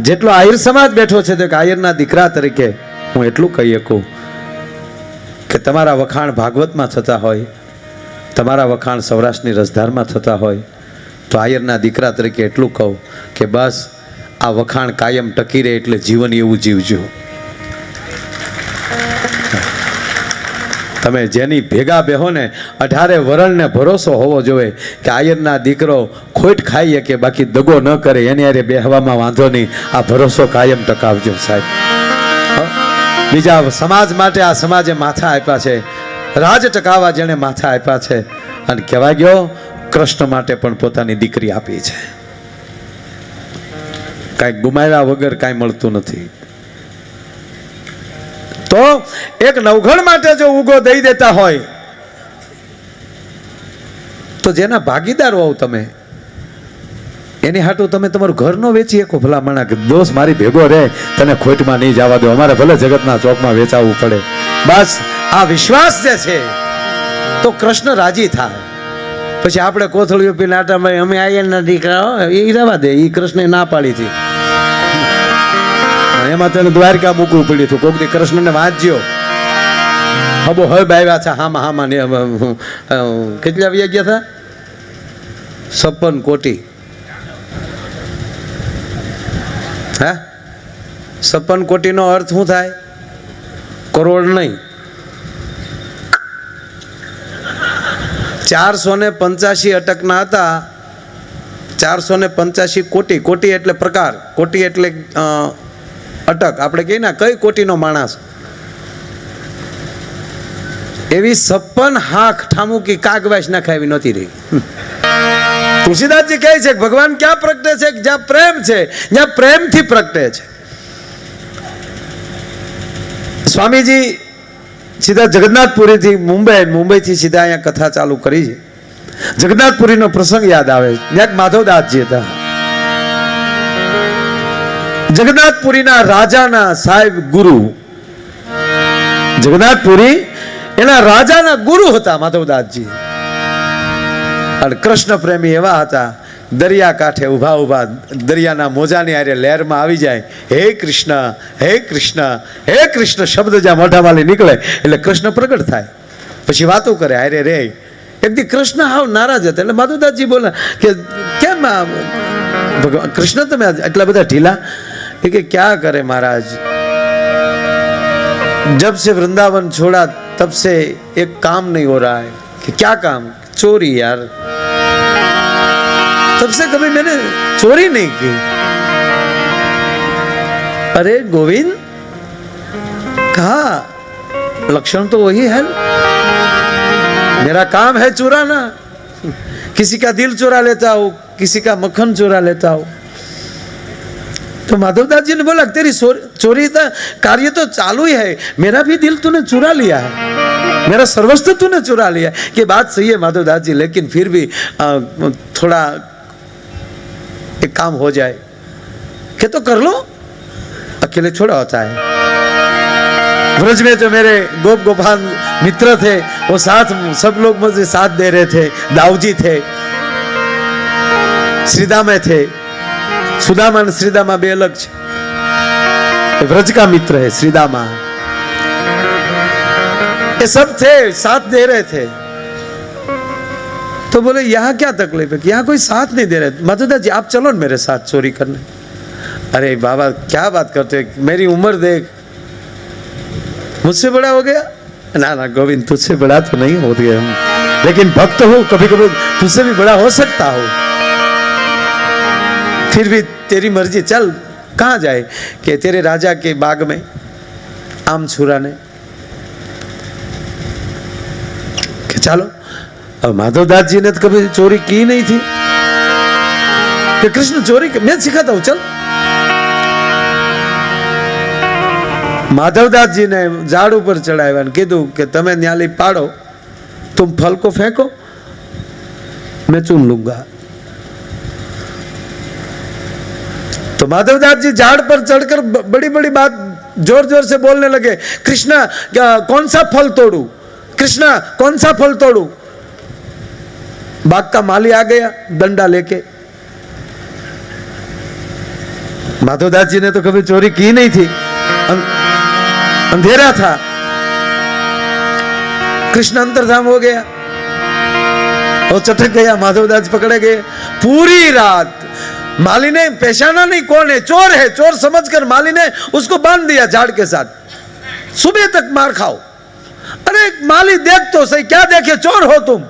જેટલો આહિર સમાજ બેઠો છે તો આહિરના દીકરા તરીકે હું એટલું કહી શકું કે તમારા વખાણ ભાગવતમાં થતા હોય, તમારા વખાણ સૌરાષ્ટ્રની રસધારમાં થતા હોય, તો આયરના દીકરા તરીકે એટલું કહું કે બસ આ વખાણ કાયમ ટકી રહે એટલે જીવન એવું જીવજો. તમે જેની ભેગા બેહો ને 18 વરણને ભરોસો હોવો જોઈએ કે આયરના દીકરો ખોટ ખાઈ શકે બાકી દગો ન કરે, એની હારે બેહવામાં વાંધો નહીં. આ ભરોસો કાયમ ટકાવજો સાહેબ. બીજા સમાજ માટે આ સમાજે માથા આપ્યા છે, રાજ ટકાવવા જેણે માથા આપ્યા છે. અને કહેવાય ગયો કૃષ્ણ માટે પણ પોતાની દીકરી આપી છે. કાંઈ ગુમાવ્યા વગર કાંઈ મળતું નથી. તો એક નવઘણ માટે જો ઉગો દઈ દેતા હોય તો જેના ભાગીદાર હોવ તમે, એની હાટું તમે તમારું ઘર નો વેચી શકો. ભલા મણા કે દોસ્ત મારી ભેગો રહે, તને ખોટમાં નહીં જવા દો, અમારે ભલે જગતના ચોકમાં વેચાવવું પડે. બસ આ વિશ્વાસ જે છે તો કૃષ્ણ રાજી થાય. પછી આપણે કોથળીઓ પીને આટામાં અમે આયરના દીકરાઓ એ રહેવા દે, એ કૃષ્ણે ના પાડી હતી. એમાં તને દ્વારકા મૂકવું પડ્યું હતું. કોક દી કૃષ્ણને વાંચજો, હબો હબ આવ્યા છે હામાં કેટલા વ્યા ગયા હતા? 56 કોટી. હા 56 કોટીનો અર્થ શું થાય? કરોડ નહીં, 485 અટકના હતા. 485 કોટી. કોટી એટલે પ્રકાર, કોટી એટલે અટક. આપણે કહીએ ને કઈ કોટીનો માણસ, એવી 56 હાથ ઠામુકી કાગવાસ નાખાવી નહોતી રહી. તુલસીદાસજી કહે છે કે ભગવાન ક્યાં પ્રગટે છે? જ્યાં પ્રેમ છે, જ્યાં પ્રેમથી પ્રગટે છે. સ્વામીજી સીધા જગન્નાથપુરીથી મુંબઈથી સીધા અહીંયા કથા ચાલુ કરી છે. જગન્નાથપુરીનો પ્રસંગ યાદ આવે. ત્યાં માધવદાસજી હતા, જગન્નાથપુરીના રાજાના સાહેબ ગુરુ. જગન્નાથપુરી એના રાજાના ગુરુ હતા માધવદાસજી. અને કૃષ્ણ પ્રેમી એવા હતા, દરિયા કાંઠે ઊભા ઊભા દરિયાના મોજાની હારે લહેરમાં આવી જાય, હે કૃષ્ણ હે કૃષ્ણ હે કૃષ્ણ શબ્દ જ્યાં મોઢામાંથી નીકળે એટલે કૃષ્ણ પ્રગટ થાય. પછી વાતો કરે હારે રે. એક દી કૃષ્ણ હાવ નારાજ હતા. એટલે માધવદાસજી બોલે કે કેમ ભગવાન કૃષ્ણ તમે એટલા બધા ઢીલા? એ કે ક્યાં કરે महाराज, जब से वृंदावन छोड़ा तब से एक काम नहीं हो रहा है. कि क्या काम? चोरी यार. तब से कभी मैंने चोरी नहीं की. अरे गोविंद कहा लक्षण तो वही है. मेरा काम है चुराना. किसी का दिल चुरा लेता हूं, किसी का मक्खन चुरा लेता हूं. तो माधवदास जी ने बोला तेरी चोरी का कार्य तो चालू ही है, मेरा भी दिल तूने चुरा लिया है, मेरा सर्वस्व तूने चुरा लिया. कि बात सही है माधवदास जी, लेकिन फिर भी थोड़ा एक काम हो जाए. कि तो कर लो, अकेले थोड़ा होता है. ब्रज में जो मेरे गोप गोपाल मित्र थे वो साथ, सब लोग मुझे साथ दे रहे थे. दाऊजी थे, श्रीदामा थे. सुदामा और श्रीदामा बे अलग है. ब्रज का मित्र है श्रीदामा. ये सब थे, साथ दे रहे थे. तो बोले यहाँ क्या तकलीफ है? कि यहाँ कोई साथ नहीं दे रहे. माधवदास जी आप चलो ना मेरे साथ चोरी करने. अरे बाबा क्या बात करते हो, मेरी उम्र देख, मुझसे बड़ा हो गया. ना ना गोविंद, तुझसे बड़ा तो नहीं हो गया हम, लेकिन भक्त हो, कभी कभी तुझसे भी बड़ा हो सकता हो, फिर भी तेरी मर्जी, चल कहाँ जाए कि तेरे राजा के बाग में आम छुराने कि चलो। अब माधवदास जी ने तो कभी चोरी की नहीं थी कि कृष्ण चोरी, मैं सिखाता हूं, चल। माधवदास जी ने झाड़ू पर चढ़ाया, कीधु कि तमे न्याली पाड़ो, तुम फल को फेंको, मैं चुन लूंगा। तो माधवदास जी झाड़ पर चढ़कर बड़ी बड़ी बात जोर जोर से बोलने लगे, कृष्णा कौन सा फल तोड़ू, कृष्णा कौन सा फल तोड़ू। बाग का माली आ गया डंडा लेके। माधवदास जी ने तो कभी चोरी की नहीं थी, अंधेरा था, कृष्ण अंतर्धाम हो गया, वो चटक गया, माधवदास पकड़े गए। पूरी रात माली ने पहचाना नहीं कौन है, चोर है, चोर समझकर माली ने उसको बांध दिया झाड़ के साथ। सुबह तक मार खाओ। अरे माली देख तो सही, क्या देखे, चोर हो तुम।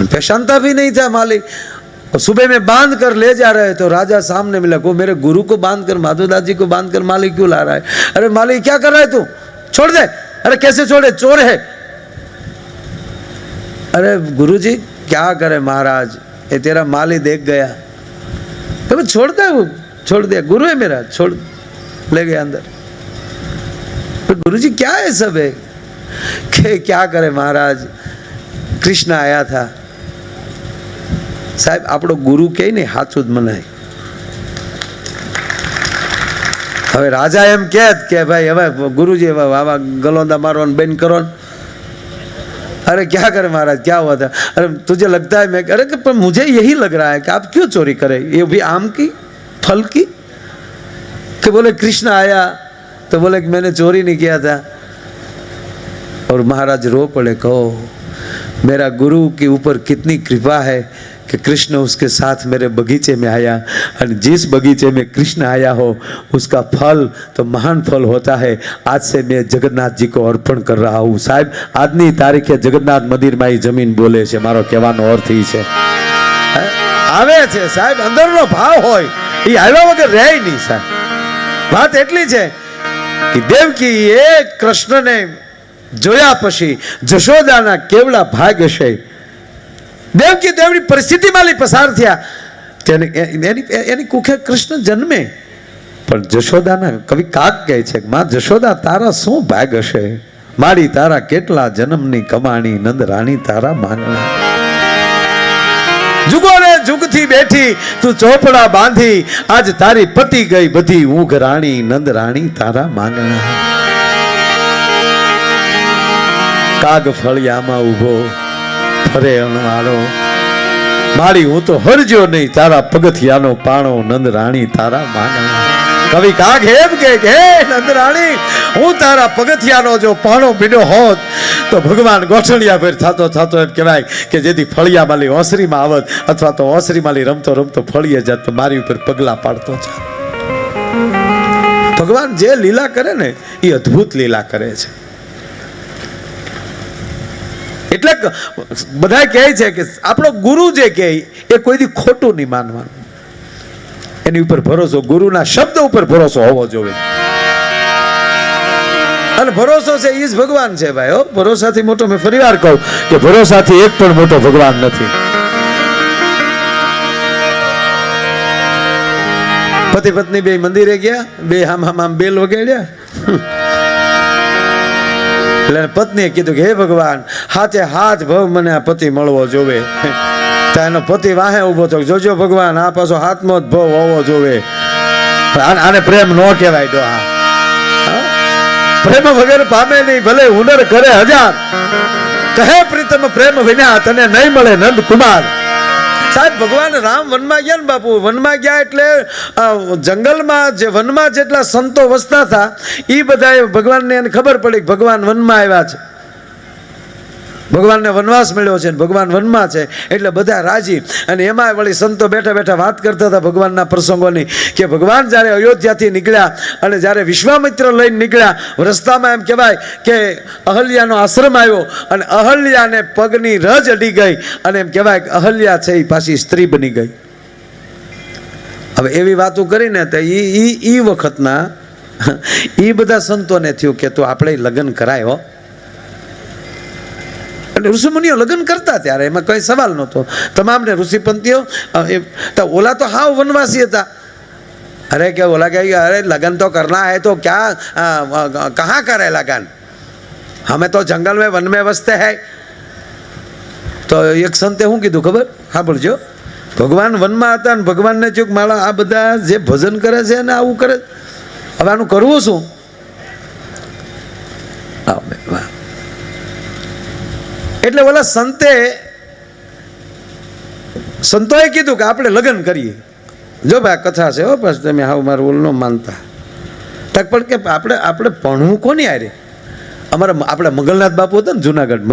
पहचानता भी नहीं था माली। और सुबह में बांध कर ले जा रहे तो राजा सामने मिला, को मेरे गुरु को बांध कर, माधवदास जी को बांध कर माली क्यों ला रहा है। अरे माली क्या कर रहा है तू, छोड़ दे। अरे कैसे छोड़े, चोर है। अरे गुरुजी क्या करे महाराज, ये तेरा माली देख गया। तो छोड़ दे, वो छोड़ दिया, गुरु है मेरा, छोड़, ले गया अंदर। तो गुरुजी क्या है सब है कि क्या करे महाराज, कृष्ण आया था। साहब આપણો ગુરુ કે ને હાચું જ મનાય। હવે રાજા એમ કહે કે ભાઈ હવે ગુરુજી આવા ગલોંદા મારો બેન કરો। अरे क्या करे महाराज, क्या हुआ था। अरे तुझे लगता है मैं, अरे पर मुझे यही लग रहा है कि आप क्यों चोरी करें, ये भी आम की, फल की। कि बोले कृष्ण आया तो बोले कि मैंने चोरी नहीं किया था। और महाराज रो पड़े, कहो मेरा गुरु के ऊपर कितनी कृपा है कि कृष्ण उसके साथ मेरे बगीचे में आया, और जिस बगीचे में कृष्ण आया हो उसका फल तो महान फल होता है। आज से मैं जगन्नाथ जी को अर्पण कर रहा हूँ। साहब આજની તારીખે જગન્નાથ મંદિરમાં એ જમીન બોલે છે, મારો કહેવાનો અર્થ એ છે। આવે છે સાહેબ, અંદરનો ભાવ હોય એ આવ્યા વગર રહે નહીં સાહેબ। વાત એટલી છે કે દેવકી એ કૃષ્ણને જોયા પછી જશોદાના કેવડા ભાગ હશે। દેવકી દેવની પરિસ્થિતિમાંથી પસાર થયા, એની કુખે કૃષ્ણ જન્મે। પણ જશોદાના કવિ કાક કહે છે કે માં જશોદા તારા શું ભાગ હશે, મારી તારા કેટલા જન્મની કમાણી, નંદ રાણી તારા માંગણા। જુગો રે જુગથી બેઠી તું ચોપડા બાંધી, આજ તારી પતિ ગઈ બધી ઊંઘ રાણી, નંદ રાણી તારા માંગણા। કાગ ફળિયામાં ઊભો ફરે અણવારો, મારી હું તો હરજો નહીં તારા પગથિયાનો પાણો, નંદ રાણી તારા માંગણા। કવિ કાગ એમ કે હે નંદ રાણી, હું તારા પગથિયાનો જો પાણો બીડો હોત તો ભગવાન ગોઠણિયા ભેર થાતો થાતો એમ કહેવાય કે જેથી ફળિયામાલી ઓસરીમાં આવત, અથવા તો ઓસરીમાલી રમતો રમતો ફળિયે જાત તો મારી ઉપર પગલા પાડતો જાત। ભગવાન જે લીલા કરે ને એ અદ્ભુત લીલા કરે છે। એટલે બધા કહે છે કે આપણો ગુરુ જે કહે એ કોઈ દી ખોટું નહીં માનવાનું, એની ઉપર ભરોસો, ગુરુના શબ્દ ઉપર ભરોસો હોવો જોઈએ। અને ભરોસો છે એ જ ભગવાન છે ભાઈ। ભરોસાથી મોટો, મેં ફરીવાર કહું કે ભરોસાથી એક પણ મોટો ભગવાન નથી। પતિ પત્ની બે મંદિરે ગયા, બે આમ બેલ વગાડ્યા। એટલે પત્નીએ કીધું કે હે ભગવાન, હાથે હાથ ભવ મને આ પતિ મળવો જોવે। તો એનો પતિ વાહે ઉભો થયો, જોજો ભગવાન આ પાછો હાથમાં જ ભવ હોવો જોવે। આને પ્રેમ ન કહેવાય ડોહા। પ્રેમ વગર પામે નહીં, ભલે હુનર કરે હજાર, કહે પ્રીતમ પ્રેમ વિના તને નહીં મળે નંદ કુમાર। સાહેબ ભગવાન રામ વનમાં ગયા ને બાપુ, વનમાં ગયા એટલે જંગલમાં જે વનમાં જેટલા સંતો વસતા હતા એ બધા ભગવાનને એને ખબર પડી કે ભગવાન વનમાં આવ્યા છે। ભગવાનને વનવાસ મળ્યો છે, ભગવાન વનમાં છે એટલે બધા રાજી. અને એમાં વળી સંતો બેઠા બેઠા વાત કરતા હતા ભગવાનના પ્રસંગોની, કે ભગવાન જ્યારે અયોધ્યાથી નીકળ્યા અને જ્યારે વિશ્વામિત્ર લઈને નીકળ્યા, રસ્તામાં એમ કહેવાય કે અહલ્યાનો આશ્રમ આવ્યો અને અહલ્યાને પગની રજ અડી ગઈ અને એમ કહેવાય કે અહલ્યા છે એ પાછી સ્ત્રી બની ગઈ. હવે એવી વાતો કરીને તો એ વખતના એ બધા સંતોને થયું કે તો આપણે લગ્ન કરાય હો. અને ઋષિમુનિઓ લગ્ન કરતા ત્યારે એમાં કઈ સવાલ નહોતો. તમામને ઋષિપંથીઓ ઓલા તો હાવ વનવાસી હતા. અરે કે ઓલા કહે અરે लगन तो करना है तो क्या कहाँ करे लगन, हमें तो जंगल में वन में बसते हैं. તો એક સંતે શું કીધું ખબર? હા બોલજો. ભગવાન વનમાં હતા ને ભગવાનને ચૂક માળા આ બધા જે ભજન કરે છે ને આવું કરે, હવે આનું કરવું શું? એટલે ઓલા સંતોએ કીધું કે આપણે લગ્ન કરીએ. જો ભાઈ કથા છે હો, બસ તમે હાવ મારું ઓલ ન માનતા. તક પણ કે આપણે ભણવું કોની આરે? આપણે મંગલનાથ બાપુ હતા ને જુનાગઢ,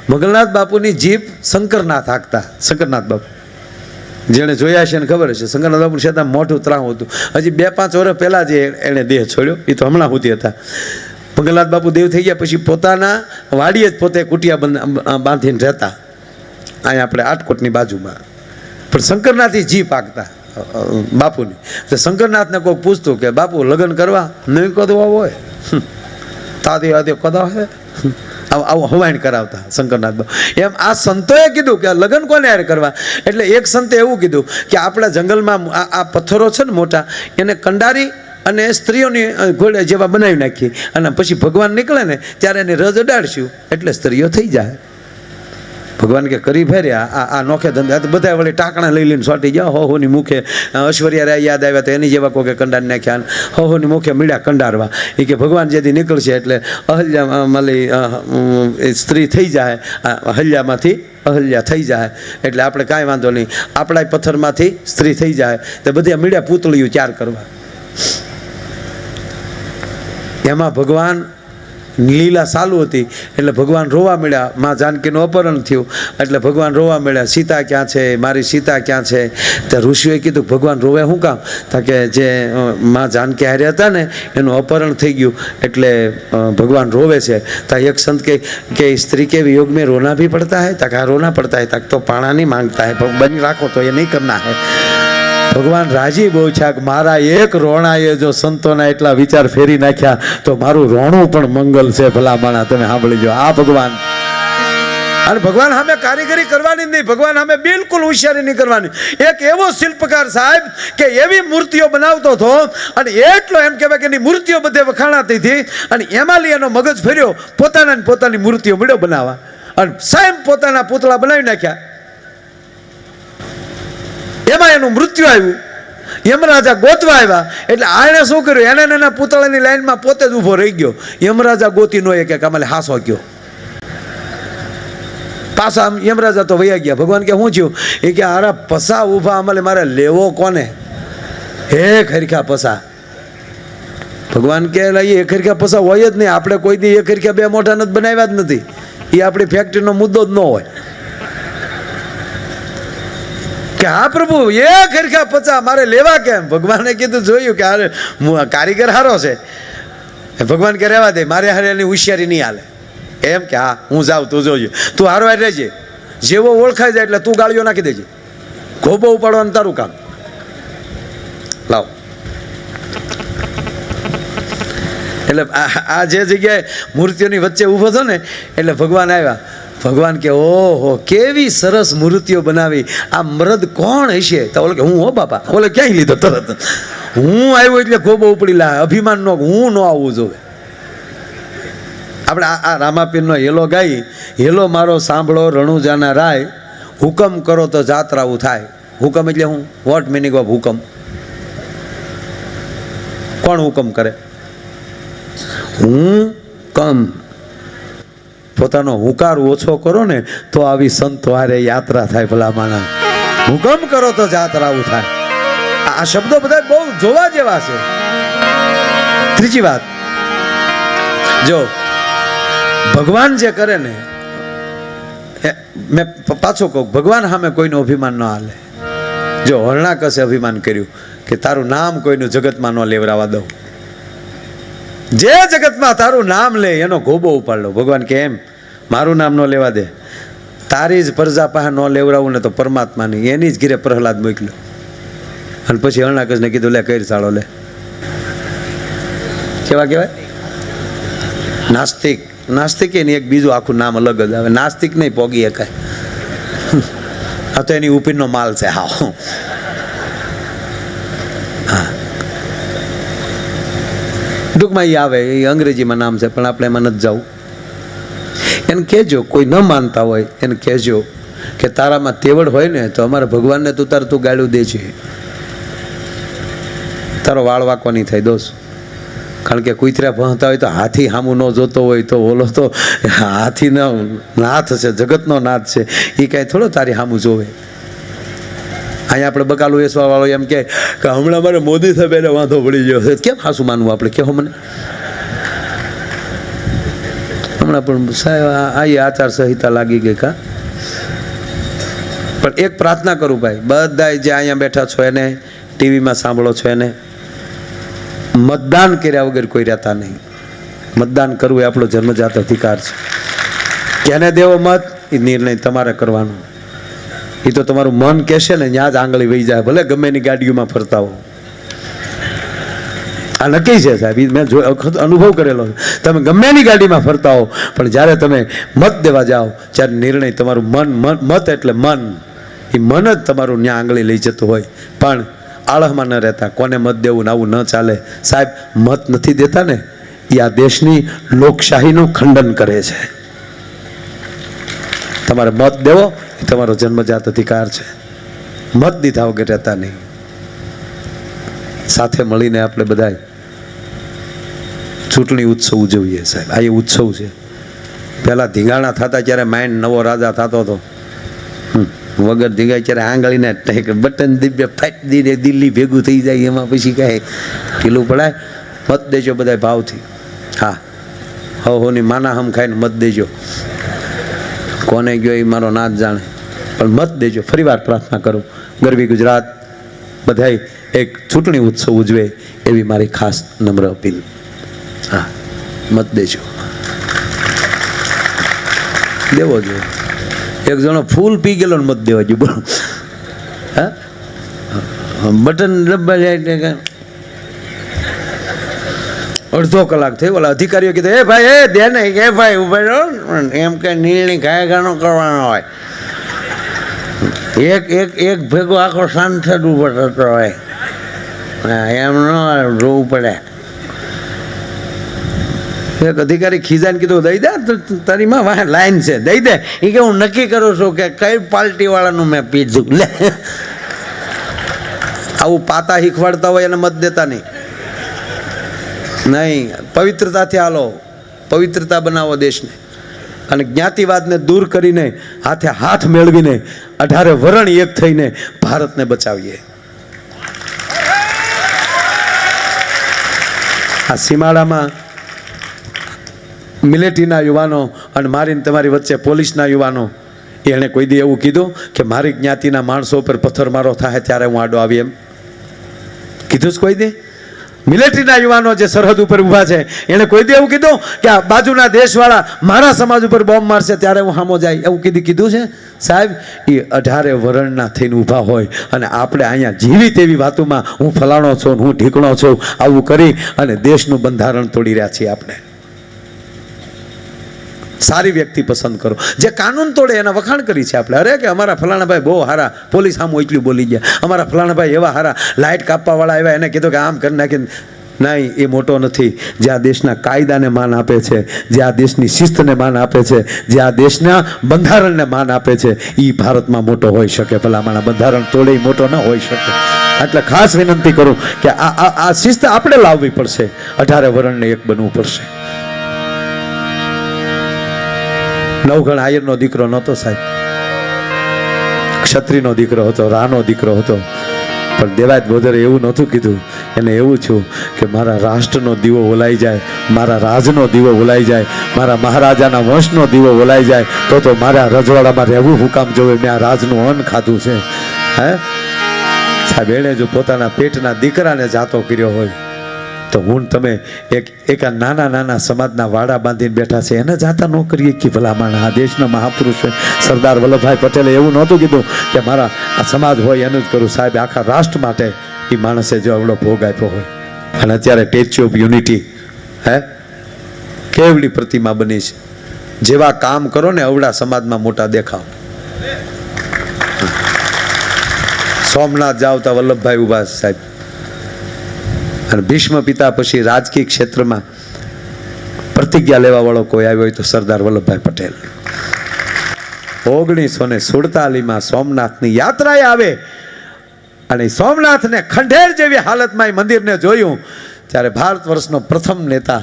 મંગલનાથ બાપુની જીભ શંકરનાથ હાંકતા. શંકરનાથ બાપુ જેણે જોયા છે ને ખબર છે, શંકરનાથ બાપુ છતાં મોટું ત્રાહું હતું. હજી 2-5 વર્ષ પહેલાં જે એણે દેહ છોડ્યો, એ તો હમણાં સુધી હતા. મંગલનાથ બાપુ દેવ થઈ ગયા પછી પોતાના વાડીએ જ પોતે કુટિયા બાંધીને રહેતા, અહીંયા આપણે આટકોટની બાજુમાં. પણ શંકરનાથની જીભ હાંકતા બાપુની. તો શંકરનાથને કોઈક પૂછતું કે બાપુ લગ્ન કરવા નહીં કદવા હોય તાદી આદે કદા હે, આવું હવાઈણ કરાવતા શંકરનાથ બાપુ. એમ આ સંતોએ કીધું કે લગ્ન કોને યાર કરવા? એટલે એક સંતે એવું કીધું કે આપણા જંગલમાં આ પથ્થરો છે ને મોટા, એને કંડારી અને સ્ત્રીઓની ઘોડે જેવા બનાવી નાખીએ અને પછી ભગવાન નીકળે ને ત્યારે એને રજ અડાડશું એટલે સ્ત્રીઓ થઈ જાય. ભગવાન કે કરી ફેર્યા આ નોખે ધંધા તો બધા વળી ટાંકણા લઈ લઈને સોટી ગયા. હોની મુખે ઐશ્વર્યા રાય યાદ આવ્યા તો એની જેવા કોઈ કંડાર નાખ્યા, હોની મુખે મીડ્યા કંડારવા. એ કે ભગવાન જેથી નીકળશે એટલે અહલ્યામાં સ્ત્રી થઈ જાય, અહલ્યામાંથી અહલ્યા થઈ જાય એટલે આપણે કાંઈ વાંધો નહીં, આપણા પથ્થરમાંથી સ્ત્રી થઈ જાય. તો બધા મીડ્યા પૂતળીઓ 4 કરવા. એમાં ભગવાન લીલા ચાલુ હતી એટલે ભગવાન રોવા મળ્યા. માં જાનકીનું અપહરણ થયું એટલે ભગવાન રોવા મળ્યા, સીતા ક્યાં છે, મારી સીતા ક્યાં છે? તો ઋષિઓએ કીધું ભગવાન રોવે શું કામ? તો કે જે માં જાનકી હારે હતા ને એનું અપહરણ થઈ ગયું એટલે ભગવાન રોવે છે. તો એક સંત કે સ્ત્રી के वियोग में रोना भी पड़ता है? तक रोना पड़ता है, तक तो पाना नहीं मांगता है, बनी રાખો तो ये नहीं करना है. ભગવાન રાજી બહુ છે કે મારા એક રોણાએ જો સંતોના એટલા વિચાર ફેરી નાખ્યા તો મારું રોણું પણ મંગલ છે. ભલા માણા તમે સાંભળી આ ભગવાન. અને ભગવાન સામે કારીગરી કરવાની નહીં, ભગવાન સામે બિલકુલ હોશિયારી નહીં કરવાની. એક એવો શિલ્પકાર સાહેબ કે એવી મૂર્તિઓ બનાવતો હતો અને એટલો એમ કહેવાય કે એની મૂર્તિઓ બધે વખાણાતી હતી અને એમાં લઈ એનો મગજ ફેર્યો, પોતાની મૂર્તિઓ મળ્યો બનાવવા અને સાહેબ પોતાના પૂતળા બનાવી નાખ્યા. એમાં એનું મૃત્યુ આવ્યું. યમરાજા ગોતવા આવ્યા એટલે આણે શું કર્યું, એને એના પૂતળાની લાઈનમાં પોતે જ ઊભો રહી ગયો. યમરાજા ગોતી નો એ કે અમારે હાસો ગયો. પાછા યમરાજા તો વયા ગયા. ભગવાન કે શું થયું? એ કે આરા પસા ઊભા અમારે મારે લેવો કોને? હે ખરખા પસા. ભગવાન કે એ ખરખા પસા હોય જ નહીં. આપણે કોઈ દી એ ખરખા 2 મોઢા નથી બનાવ્યા જ નથી. એ આપણી ફેક્ટરીનો મુદ્દો જ ન હોય કે હા પ્રભુ એ ખરખા પચા મારે લેવા કેમ? ભગવાને કીધું જોયું કે હારે કારીગર હારો છે. ભગવાન કે રહેવા દે, મારે હારે એની હોશિયારી નહીં હાલે. એમ કે હા હું જાઉં, તું જોજો, તું હારો હારે રહેજે. જેવો ઓળખાઈ જાય એટલે તું ગાળીઓ નાખી દેજે. ખોબો ઉપાડવાનું તારું કામ. લાવ. એટલે આ જે જગ્યાએ મૂર્તિઓની વચ્ચે ઊભો હતો ને એટલે ભગવાન આવ્યા. ભગવાન કે ઓહો કેવી સરસ મૂર્તિઓ બનાવી, આ મરદ કોણ હશે? તો ઓલે કે હું હો બાપા. ઓલે ક્યાંય લીધો તરત હું આવ્યો એટલે ખોબો ઉપડી લા. અભિમાન નો હું ન આવવું જોવે. આપણે આ રામાપીરનો હેલો ગાઈ, હેલો મારો સાંભળો રણુજાના રાય, હુકમ કરો તો જાત્રાવું થાય. હુકમ એટલે હું? વોટ મિનિંગ ઓફ હુકમ? કોણ હુકમ કરે? હું કમ. પોતાનો હુંકાર ઓછો કરો ને તો આવી સંતો હારે યાત્રા થાય. ભલા માણસ હુકમ કરો તો જાત્રાવું થાય. આ શબ્દો બધા બહુ જોવા જેવા છે. ત્રીજી વાત, જો ભગવાન જે કરે ને મેં પાછો કહું, ભગવાન સામે કોઈનું અભિમાન ન હાલે. જો હરણાકશે અભિમાન કર્યું કે તારું નામ કોઈનું જગતમાં ન લેવરાવા દઉં, જે જગતમાં તારું નામ લે એનો ગોબો ઉપાડ લો. ભગવાન કે એમ મારું નામ ન લેવા દે, તારી જ પ્રજા પાસે ન લેવરાવું ને તો પરમાત્માની એની જ ઘીરે પ્રહલાદ મોકલ્યો. અને પછી હરણાકશને કીધું લે કઈ સાળો લે. કેવા કહેવાય? નાસ્તિક. નાસ્તિક એની એક બીજું આખું નામ અલગ જ આવે. નાસ્તિક નહીં પોગી એકાય. આ તો એની ઉપીરનો માલ છે. હા ટૂંકમાં એ આવે, એ અંગ્રેજીમાં નામ છે પણ આપણે એમાં નથી જવું. એને કહેજો, કોઈ ન માનતા હોય એને કહેજો કે તારામાં તેવડ હોય ને તો અમારા ભગવાનને તું ગાળું દે છે, તારો વાળ વાંકો નહીં થાય દોસ્ત. કારણ કે કુતરા ભણતા હોય તો હાથી સામું ન જોતો હોય તો ઓલો તો હાથીનો નાથ છે, જગતનો નાથ છે, એ કાંઈ થોડો તારી સામું જોવે. અહીંયા આપણે બકાલું વેસવા વાળો એમ કે હમણાં મારે મોદી સાહેબ એને વાંધો પડી ગયો છે. કેમ હાસું માનવું આપણે? કહો મને. હમણાં પણ સાહેબ આ આચાર સંહિતા લાગી ગઈ કા. પણ એક પ્રાર્થના કરું ભાઈ, બધા જે અહીંયા બેઠા છો એને, ટીવીમાં સાંભળો છો એને, મતદાન કર્યા વગર કોઈ રહેતા નહીં. મતદાન કરવું એ આપણો જન્મજાત અધિકાર છે. કેને દેવો મત એ નિર્ણય તમારે કરવાનો. એ તો તમારું મન કહેશે ને ત્યાં જ આંગળી વહી જાય, ભલે ગમે એની ગાડીઓમાં ફરતા હો. આ નક્કી છે સાહેબ, મેં અનુભવ કરેલો છે. તમે ગમે એની ગાડીમાં ફરતા હો પણ જ્યારે તમે મત દેવા જાઓ ત્યારે નિર્ણય તમારું મત એટલે મન, એ મન જ તમારું ત્યાં આંગળી લઈ જતું હોય. પણ આળહમાં ન રહેતા, કોને મત દેવું ને આવું ન ચાલે સાહેબ. મત નથી દેતા ને એ આ દેશની લોકશાહીનું ખંડન કરે છે. તમારે મત દેવો એ તમારો જન્મજાત અધિકાર છે. મત દીધા વગર રહેતા નહીં. સાથે મળીને આપણે બધાય ચૂંટણી ઉત્સવ ઉજવીએ સાહેબ. આ એ ઉત્સવ છે. પહેલાં ધીંગાણા થતા ત્યારે માઇન્ડ નવો રાજા થતો હતો. વગર ધીંગાય ત્યારે આંગળીને બટન દિવ્ય ફાટ દીને દિલ્હી ભેગું થઈ જાય, એમાં પછી કાંઈ ઢીલું પડાય. મત દેજો બધા ભાવથી. હા, હોની માના હમ ખાઈને મત દેજો. કોને ગયો એ મારો નાથ જાણે, પણ મત દેજો. ફરીવાર પ્રાર્થના કરું, ગરવી ગુજરાત બધાય એક ચૂંટણી ઉત્સવ ઉજવે એવી મારી ખાસ નમ્ર અપીલ. હા, મત દેજો. દેવો જોઈએ. એક જણો ફૂલ પી ગયેલો ને મત દેવા જોઈએ. બોલો હા, બટન ડબ્બા જાય અડધો કલાક થઈ. ઓલા અધિકારીઓ કીધું એ ભાઈ એ દે ને કે ભાઈ ઉભા રહો એમ કે નિર્ણય ઘાય ઘાનો કરવાનો હોય. એક ભેગો આખો સાંસદ ઉભો થતો હોય. એમ ન જોવું પડે. એક અધિકારી ખીજાને કીધું દઈ દે તારી માં વાહ લાઈન છે દઈ દે. એ કે હું નક્કી કરું છું કે કઈ પાર્ટી વાળાનું મેં પીધું. લે આવું પાતા શીખવાડતા હોય એને મત દેતા નહીં. પવિત્રતાથી હાલો, પવિત્રતા બનાવો દેશને, અને જ્ઞાતિવાદને દૂર કરીને હાથે હાથ મેળવીને 18 વરણ એક થઈને ભારતને બચાવીએ. આ સીમાડામાં મિલિટરીના યુવાનો અને મારીને તમારી વચ્ચે પોલીસના યુવાનો, એણે કોઈ દી એવું કીધું કે મારી જ્ઞાતિના માણસો ઉપર પથ્થરમારો થાય ત્યારે હું આડો આવી? એમ કીધું જ કોઈ દી? મિલિટરીના યુવાનો જે સરહદ ઉપર ઊભા છે એણે કોઈ દી એવું કીધું કે આ બાજુના દેશવાળા મારા સમાજ ઉપર બોમ્બ મારશે ત્યારે હું સામો જાય? એવું કીધું છે સાહેબ? એ 18 વરણના થઈને ઊભા હોય અને આપણે અહીંયા જીવી તેવી વાતોમાં હું ફલાણો છું, હું ઢીકણો છું, આવું કરી અને દેશનું બંધારણ તોડી રહ્યા છીએ. આપણે સારી વ્યક્તિ પસંદ કરો. જે કાનૂન તોડે એના વખાણ કરી છે આપણે. અરે કે અમારા ફલાણાભાઈ બહુ સારા, પોલીસ આમ એટલું બોલી ગયા, અમારા ફલાણાભાઈ એવા સારા, લાઇટ કાપવાવાળા એવા, એને કીધું કે આમ કરી નાખીને. નહીં, એ મોટો નથી. જે આ દેશના કાયદાને માન આપે છે, જે આ દેશની શિસ્તને માન આપે છે, જે આ દેશના બંધારણને માન આપે છે, એ ભારતમાં મોટો હોઈ શકે. ભલામણા બંધારણ તોડે મોટો ન હોઈ શકે. એટલે ખાસ વિનંતી કરું કે આ શિસ્ત આપણે લાવવી પડશે. 18 વરણને એક બનવું પડશે. નવઘણ આયરનો દીકરો નહોતો સાહેબ, ક્ષત્રિયનો દીકરો હતો, રાનો દીકરો હતો. પણ દેવાયત બોદરે એવું નહોતું કીધું. એને એવું છું કે મારા રાષ્ટ્રનો દીવો ઓલાઈ જાય મારા રાજનો દીવો ઓલાઈ જાય, મારા મહારાજાના વંશનો દીવો ઓલાઈ જાય તો મારા રજવાડામાં રહેવું હું કામ જોવે? મેં આ રાજનું અન્ન ખાધું છે. હે સાહેબ, એણે જો પોતાના પેટના દીકરાને જાતો કર્યો હોય તો હું તમે એક આ નાના સમાજના વાડા બાંધીને બેઠા છે એને જાતા ન કરીએ કે ભલામણ? આ દેશના મહાપુરુષ સરદાર વલ્લભભાઈ પટેલે એવું નહોતું કીધું કે મારા આ સમાજ હોય એનું જ કરું. સાહેબ, આખા રાષ્ટ્ર માટે એ માણસે જો એવડો ભોગ આપ્યો હોય. અને અત્યારે સ્ટેચ્યુ ઓફ યુનિટી કેવડી પ્રતિમા બની છે. જેવા કામ કરો ને અવડા સમાજમાં મોટા દેખાવ. સોમનાથ જાવતા વલ્લભભાઈ ઉભા સાહેબ. અને ભીષ્મ પિતા પછી રાજકીય ક્ષેત્રમાં પ્રતિજ્ઞા લેવા વાળો કોઈ આવ્યો હોય તો સરદાર વલ્લભભાઈ પટેલ. 1947માં સોમનાથની યાત્રાએ આવે અને સોમનાથને ખંડેર જેવી હાલતમાં એ મંદિરને જોયું ત્યારે ભારત વર્ષનો પ્રથમ નેતા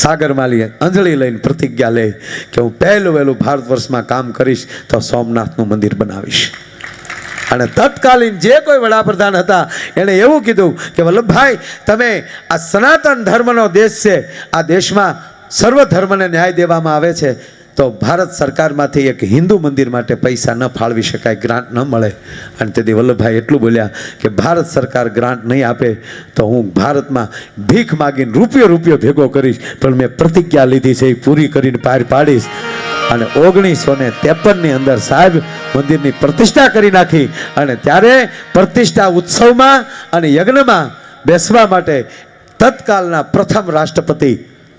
સાગરમાલીએ અંજલિ લઈને પ્રતિજ્ઞા લે કે હું વહેલું ભારત વર્ષમાં કામ કરીશ તો સોમનાથનું મંદિર બનાવીશ. અને તત્કાલીન જે કોઈ વડાપ્રધાન હતા એણે એવું કીધું કે વલ્લભભાઈ, તમે આ સનાતન ધર્મનો દેશ છે, આ દેશમાં સર્વ ધર્મને ન્યાય દેવામાં આવે છે, તો ભારત સરકારમાંથી એક હિન્દુ મંદિર માટે પૈસા ન ફાળવી શકાય, ગ્રાન્ટ ન મળે. અને તેથી વલ્લભભાઈ એટલું બોલ્યા કે ભારત સરકાર ગ્રાન્ટ નહીં આપે તો હું ભારતમાં ભીખ માગીને રૂપિયો ભેગો કરીશ, પણ મેં પ્રતિજ્ઞા લીધી છે એ પૂરી કરીને પાર પાડીશ. અને 1953ની અંદર સાહેબ મંદિરની પ્રતિષ્ઠા કરી નાખી. અને ત્યારે પ્રતિષ્ઠા ઉત્સવમાં અને યજ્ઞમાં બેસવા માટે તત્કાલના પ્રથમ રાષ્ટ્રપતિ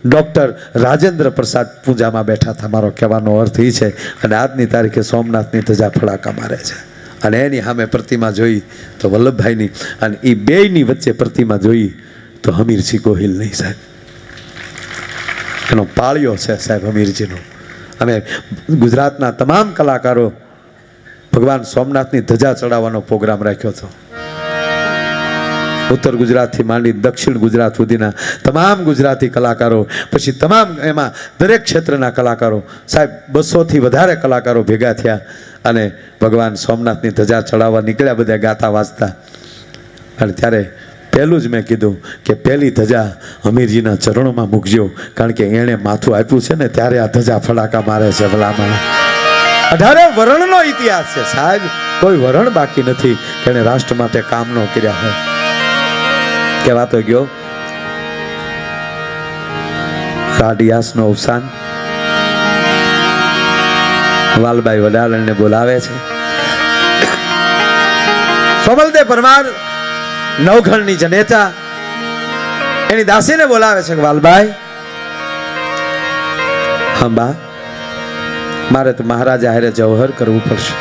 ડૉક્ટર રાજેન્દ્ર પ્રસાદ પૂજામાં બેઠા હતા. મારો કહેવાનો અર્થ એ છે. અને આજની તારીખે સોમનાથની ધજા ફડાકા મારે છે. અને એની સામે પ્રતિમા જોઈ તો વલ્લભભાઈની, અને એ બેયની વચ્ચે પ્રતિમા જોઈ તો હમીરજી ગોહિલ નહીં સાહેબ, એનો પાળ્યો છે સાહેબ હમીરજીનો. અમે ગુજરાતના તમામ કલાકારો ભગવાન સોમનાથની ધજા ચડાવવાનો પ્રોગ્રામ રાખ્યો હતો. ઉત્તર ગુજરાતથી માંડી દક્ષિણ ગુજરાત સુધીના તમામ ગુજરાતી કલાકારો, પછી તમામ એમાં દરેક ક્ષેત્રના કલાકારો સાહેબ 200થી વધારે કલાકારો ભેગા થયા અને ભગવાન સોમનાથની ધજા ચડાવવા નીકળ્યા, બધા ગાતા વાંચતા. અને ત્યારે પહેલું જ મેં કીધું કે પહેલી ધજા હમીરજીના ચરણોમાં મૂકજો, કારણ કે એણે માથું આપ્યું છે ને ત્યારે આ ધજા ફડાકા મારે છે. ભલામણ 18 વર્ણનો ઇતિહાસ છે સાહેબ, કોઈ વરણ બાકી નથી કે એણે રાષ્ટ્ર માટે કામ ન કર્યા હોય. કહેવાતો ગયો રાડિયાસનો અવસાન. વાલભાઈ વડાલણને બોલાવે છે. સોમલદેવ પરમાર નવઘણની જનેતા એની દાસીને બોલાવે છે કે વાલભાઈ, હા બા, મારે તો મહારાજા હારે જવહર કરવું પડશે.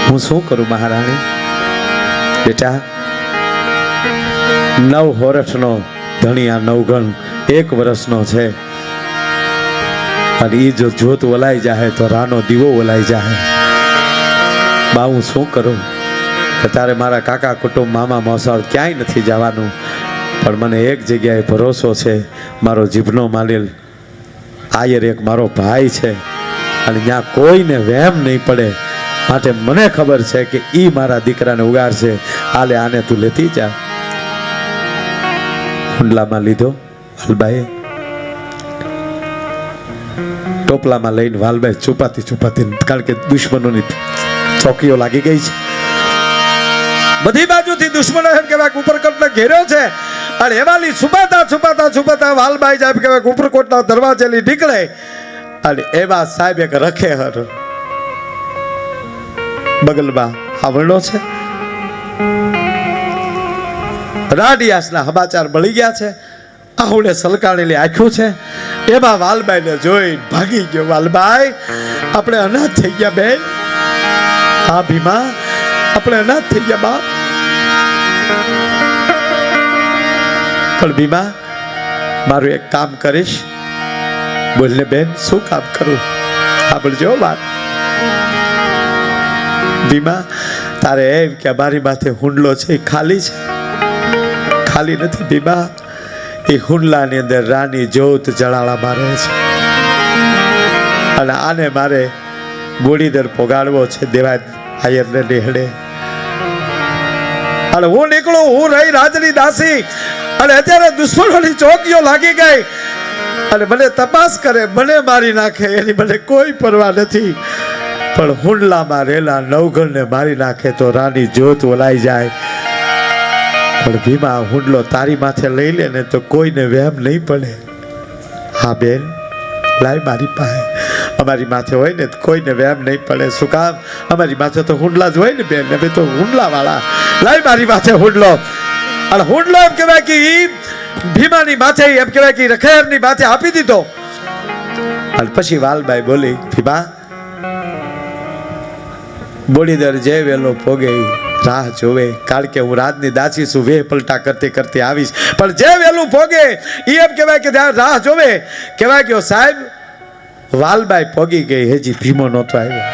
હું શું કરું મહારાણી? બેટા, 9 વર્ષનો ધણી આ નવઘણ 1 વર્ષનો છે, અને એ જો જોત ઓલાઈ જાય તો રાનો દીવો ઓલાઈ જાય. બા, હું શું કરું? કે તારે મારા કાકા કુટુંબ મામા મોસાળ ક્યાંય નથી જવાનું, પણ મને એક જગ્યાએ ભરોસો છે, મારો જીભનો માલેલ આયર એક મારો ભાઈ છે, અને ત્યાં કોઈને વહેમ નહીં પડે, માટે મને ખબર છે કે એ મારા દીકરાને ઉગાડશે. આલે આને તું લેતી જા. હુંડલામાં લીધો વાલભાઈ, ટોપલામાં લઈને વાલભાઈ છુપાતી, કારણ કે દુશ્મનોની ચોકીઓ લાગી ગઈ છે, બધી બાજુથી દુશ્મનો એમ કહેવાય ઉપરકોટને ઘેર્યો છે. અને એવાલી છુપાતા વાલભાઈ સાહેબ કહેવાય ઉપરકોટના દરવાજેલી નીકળે. અને એવા સાહેબ એક રખે હર બગલમાં આવરણો છે, રાડિયાસના સમાચાર મળી ગયા છે, આહુડે સલકાણેલી આંખો છે. એમાં વાલબાઈને જોઈ ભાગી ગયો. વાલબાઈ, આપણે અનાથ થઈ ગયા બેન. હા ભીમા, આપણે અનાથ થઈ ગયા બાપ. પણ ભીમા, મારું એક કામ કરીશ? બોલને બેન, શું કામ કરું? સાંભળજો વાત. ભીમા, તારે એમ કે મારી માથે હુંડલો છે એ ખાલી છે? ખાલી નથી ભીમા, એ હુંડલાની અંદર રાની જોત જળાળા મારે છે, અને આને મારે ગોળીદર પોગાડવો છે દેવા આયરને નેહડે. અને હું નીકળું, હું રહી રાજની દાસી, અને અત્યારે દુશ્મનોની ચોકીઓ લાગી ગઈ અને મને તપાસ કરે, મને મારી નાખે એની મને કોઈ પરવા નથી, પણ હુંડલામાં રહેલા નવઘણને મારી નાખે તો રાની જોત ઓલાઈ જાય. પણ ભીમા, હુંડલો તારી માથે લઈ લે ને તો કોઈને વહેમ નહીં પડે. હા બેન, લાય મારી પાસે. અમારી માથે હોય ને કોઈને વહેમ નહીં પડે. શું કામ? અમારી માથે તો હુંડલા જ હોય ને બેન, અમે તો હુંડલા વાળા. લાય મારી માથે હુંડલો. અને હુંડલો એમ કહેવાય કે ઈ ભીમાની માથે, એમ કહેવાય કે રખેરની માથે આપી દીધો. અને પછી વાલબાઈ બોલી, ભીમા, બોડીદર જે વેલો પોગે રાહ જોવે, કારણ કે હું રાજની દાસી છું, વેહ પલટા કરતી કરતી આવીશ, પણ જે વેલું પોગે ઈ એમ કહેવાય કે રાહ જોવે. કહેવાય કે સાહેબ, વાલબાઈ પોગી ગઈ, હજી ભીમો નહોતો આવ્યો.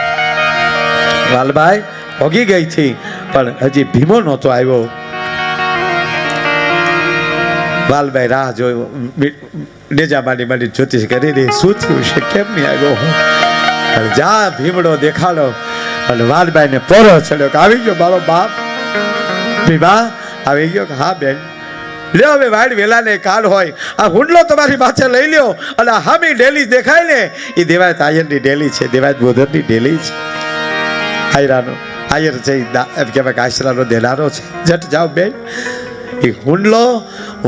વાલબાઈ પોગી ગઈ હતી, પણ હજી ભીમો નહોતો આવ્યો. વાલબાઈ રાહ જોયો, નેજા માંડી માંડી જ્યોતિષ કરી રહી, શું થયું છે, કેમ નહીં આવ્યો? જા ભીમડો દેખાડો. અને વાલબાઈને પોરો ચડ્યો કે આવી ગયો મારો બાપ. ભીમા આવી ગયો કે હા બેન, લ્યો હવે વાડ વેલા ને કાલ હોય, આ હુંડલો તમારી માથે લઈ લ્યો. અને આ હામી ડેલી દેખાય ને, એ દેવાયત આયરની ડેલી છે, દેવાયત બોધરની ડેલી છે. આયરાનો આયર છે, એમ કહેવાય કે આશરાનો દેનારો છે. જટ જાઓ બેન. એ હુંડલો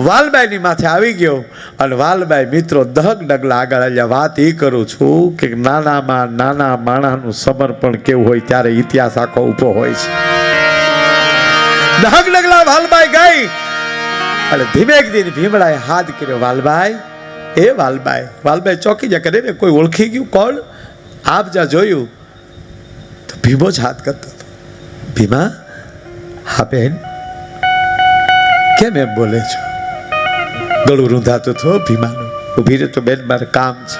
વાલબાઈની માથે આવી ગયો. અને વાલબાઈ મિત્રો દહક ડગલા આગળ આવ્યા. વાત એ કરું છું કે નાનામાં નાના માણાનું સમર્પણ કેવું હોય ત્યારે ઇતિહાસ આખો ઊભો હોય છે. દહક ડગલા વાલબાઈ ગઈ અને ધીમેક દીને ભીમડાએ હાથ કર્યો. વાલબાઈ, એ વાલબાઈ. વાલબાઈ ચોકી જા કરે ને, કોઈ ઓળખી ગયું કોણ? આપ જા જોયું તો ભીમો જ હાથ કરતો હતો. ભીમા, હા બેન, કેમ એમ બોલે છો? ગળું રૂંધાતું થો ભીમાનું. ઉભી રહે તો બેન, મારે કામ છે.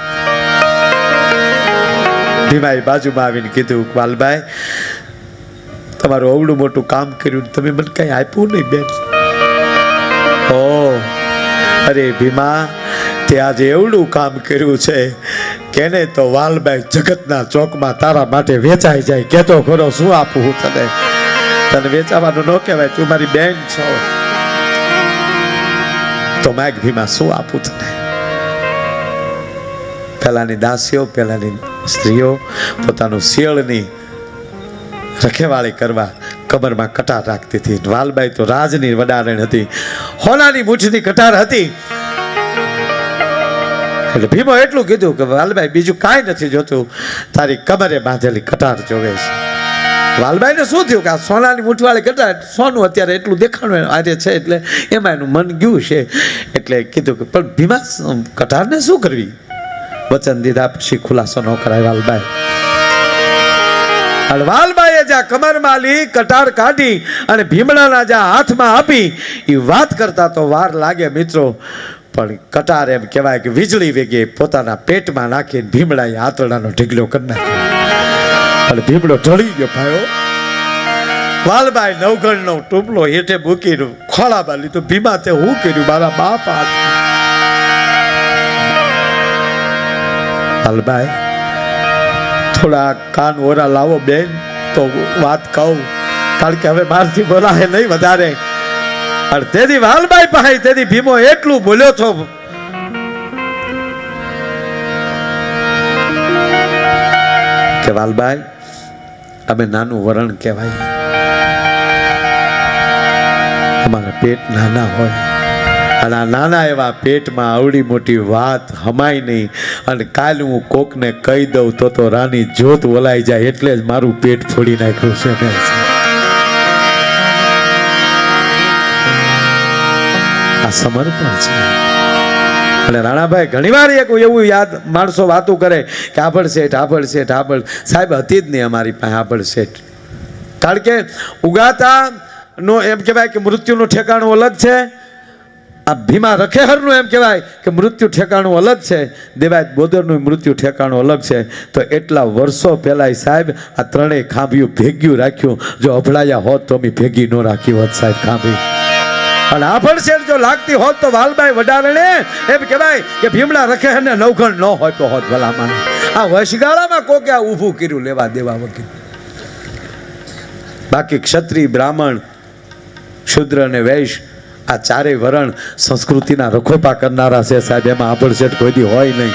ભીમાએ બાજુમાં આવીને કીધું, વાલબાઈ, તમારું અવડું મોટું કામ કર્યું, તમે મને કઈ આપ્યું નહીં બેન. ઓ અરે ભીમા, તે આજે એવડું કામ કર્યું છે કેને તો વાલબાઈ જગતના ચોકમાં તારા માટે વેચાઈ જાય. કેતો ખરો, શું આપું હું તને? તને વેચાવાનું ન કહેવાય, તું મારી બેન છો. તો માગ ભીમા, શું આપું તને? પહેલાની દાસીઓ, પહેલાની સ્ત્રીઓ પોતાનું શિયળની રખેવાળી કરવા કમરમાં કટાર રાખતી હતી. વાલબાઈ તો રાજની વડારણ હતી, હોનાની મુઠ્ઠીની કટાર હતી. એટલે ભીમો એટલું કીધું કે વાલબાઈ, બીજું કાંઈ નથી જોતું, તારી કમરે બાંધેલી કટાર જોવે છે. વાલબાઈને શું થયું કે આ સોનાની મુઠ્ઠીવાળી કટાર, સોનું અત્યારે એટલું દેખાણું આજે છે એટલે એમાં એનું મન ગયું છે. એટલે કીધું કે પણ ભીમા, કટારને શું કરવી? વચન દીધા પછી ખુલાસો ન કરાય વાલબાઈ. અને વાલબાઈએ જ્યાં કમરમાં લી કટાર કાઢી અને ભીમડાના જ્યાં હાથમાં આપી, એ વાત કરતા તો વાર લાગે મિત્રો, પણ કટાર એમ કહેવાય કે વીજળી વેગે પોતાના પેટમાં નાખીને ભીમડાએ આંતરડાનો ઢીગલો કરી નાખ્યો. અને ભીમડો ઢળી ગયો ભાઈઓ. વાલબાઈ નવઘણનો ટૂપલો હેઠે મૂકીને ખોળામાં લીધો. ભીમા, તે હું કર્યું મારા બાપ? વાલબાઈ, થોડા કાન ઓરા લાવો બેન તો વાત કહું, કારણ કે હવે મારથી બોલાય નહીં વધારે. અને તેથી વાલબાઈ પાસે તેથી ભીમો એટલું બોલ્યો છો કે વાલબાઈ, અમે નાનું વરણ કહેવાય, અમારા પેટ નાના હોય, અને આ નાના એવા પેટમાં આવડી મોટી વાત હમાય નહીં. અને કાલ હું કોકને કહી દઉં તો રાની જોત ઓલાઈ જાય, એટલે જ મારું પેટ ફોડી નાખ્યું છે. આ સમર્પણ છે. અને રાણાભાઈ ઘણીવાર એક એવું યાદ માણસો વાતો કરે કે આભળ શેઠ, આભળ શેઠ, આભળ. સાહેબ હતી જ નહીં અમારી પાસે આભળ શેઠ, કારણ કે ઉગાતા નો એમ કહેવાય કે મૃત્યુનું ઠેકાણું અલગ છે. આ ભીમા રખેહરનું એમ કહેવાય કે મૃત્યુ ઠેકાણું અલગ છે, દેવાયત બોદરનું મૃત્યુ ઠેકાણું અલગ છે. તો એટલા વર્ષો પહેલાં સાહેબ આ ત્રણેય ખાંભિયું ભેગ્યું રાખ્યું. જો અભળાયા હોત તો અમે ભેગી ન રાખી હોત સાહેબ ખાંભી. અને આભળ શેઠ જો લાગતી હોત તો વાલબાઈ વડારણે એમ કહેવાય કે ભીમડા રખેહરને નવઘણ ન હોય તો હોત ભલામાં. આ વશગાળામાં કોકે આ ઊભું કર્યું લેવા દેવા વગર. બાકી ક્ષત્રિય બ્રાહ્મણ શુદ્ર અને વૈશ્ય આ ચારેય વરણ સંસ્કૃતિના રખોપા કરનારા છે સાહેબ, એમાં આભડછેટ કોઈ દી હોય નહીં.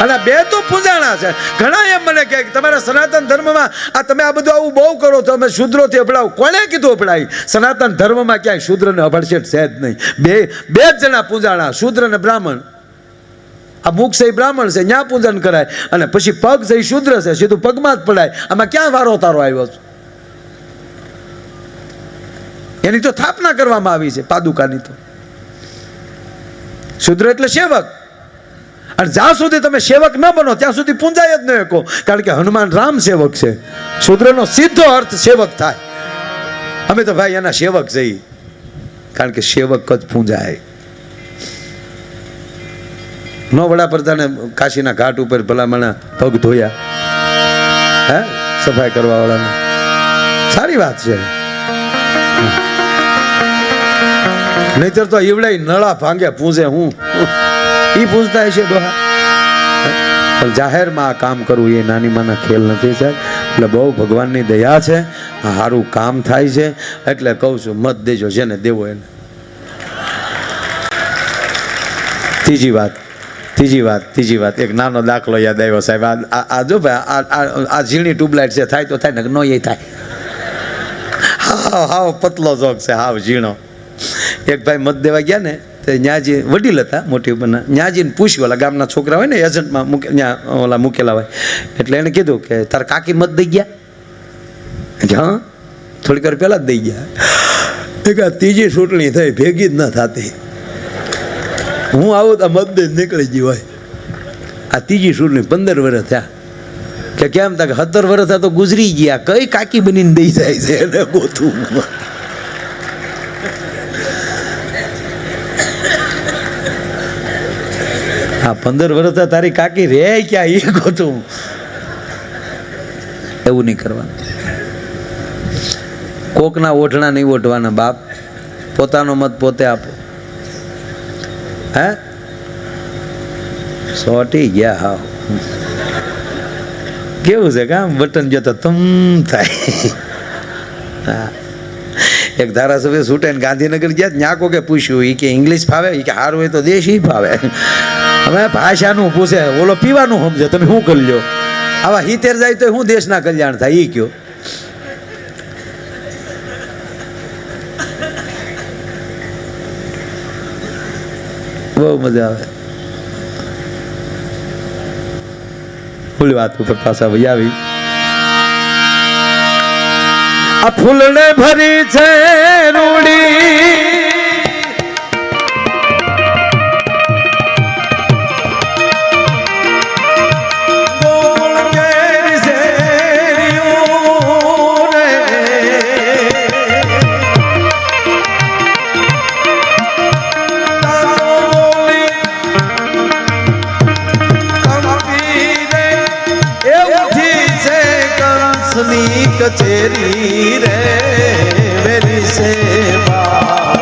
અને બે તો પૂજાણા છે. ઘણા એમ મને કહે કે તમારા સનાતન ધર્મમાં આ તમે આ બધું આવું બહુ કરો છો, અમે શુદ્રોથી અપડાવ. કોણે કીધું અપડાય? સનાતન ધર્મમાં ક્યાંય શુદ્રને અભડછેટ છે જ નહીં. બે જ જણા પૂજાણા, શુદ્ર અને બ્રાહ્મણ. આ મુખ છે બ્રાહ્મણ છે, ન્યા પૂજન કરાય, અને પછી પગ છે શુદ્ર છે, સીધું પગમાં જ પડાય. આમાં ક્યાં વારો તારો આવ્યો છે? એની તો સ્થાપના કરવામાં આવી છે પાદુકાની. તો શુદ્ર એટલે સેવક, અને જ્યાં સુધી તમે સેવક ન બનો ત્યાં સુધી પૂંજાય જ ન શકો. કારણ કે હનુમાન રામ સેવક છે. શુદ્રનો સીધો અર્થ સેવક થાય. અમે તો ભાઈ એના સેવક છીએ, કારણ કે સેવક જ પૂંજાય. નો વડાપ્રધાને કાશીના ઘાટ ઉપર ભલામણા પગ ધોયા, હે સફાઈ કરવા વાળાને, સારી વાત છે. નહીતર તો ઈવડાઈ નળા ભાંગે પૂજે. હું ઈ પૂજતા હશે ડોહા. પણ જાહેરમાં આ કામ કરવું એ નાની માના ખેલ નથી સાહેબ. એટલે બહુ ભગવાનની દયા છે, સારું કામ થાય છે. એટલે કહું છું, મત દેજો જેને દેવો એને. ત્રીજી વાત એક નાનો દાખલો યાદ આવ્યો સાહેબ. આ જો ભાઈ આ ઝીણી ટ્યુબલાઇટ છે, થાય તો થાય ને નો એ થાય. હાવ પતલો જોક છે, હાવ ઝીણો. એક ભાઈ મત દેવા ગયા ને, તો ન્યાજી વડીલ હતા મોટી ઉંમરના, ન્યાજીને પૂછ્યું, ઓલા ગામના છોકરા હોય ને એજન્ટમાં ઓલા મૂકેલા હોય, એટલે એને કીધું કે તાર કાકી મત દઈ ગયા? હા, થોડીક વાર પહેલાં જ દઈ ગયા. એક આ ત્રીજી ચૂંટણી થઈ, ભેગી જ ન થતી. હું આવું તો મત દઈ નીકળી ગયું હોય. આ ત્રીજી ચૂંટણી 15 વર્ષ થયા. કે કેમ તા 17 વર્ષ તો ગુજરી ગયા, કઈ કાકી બનીને દઈ જાય છે એને ગોતું. હા, 15 વર્ષ તારી કાકી રે ક્યાં એ ગોતું. એવું નહીં કરવાનું. કોકના ઓઢણા નહીં ઓઢવાના બાપ. પોતાનો મત પોતે આપો. હે સોટી ગયા. હા, કેવું છે કામ બટન જોતા તમ થાય. હા, એક ધારાસભ્ય છૂટાઈને ગાંધીનગર ગયા, ત્યાં કોકે પૂછ્યું, એ કે ઇંગ્લિશ ફાવે? એ કે સારું હોય તો દેશી ફાવે. હવે ભાષાનું પૂછે, ઓલો પીવાનું સમજે, તમે શું કરી લ્યો? આવા 70 જાય તો શું દેશના કલ્યાણ થાય? એ કયો. બહુ મજા આવે. ફૂલ વાત ઉપર પાછા ભાઈ આવી. આ ફૂલને ભરી છે રૂડી, કચેરી રે મેરી સેવા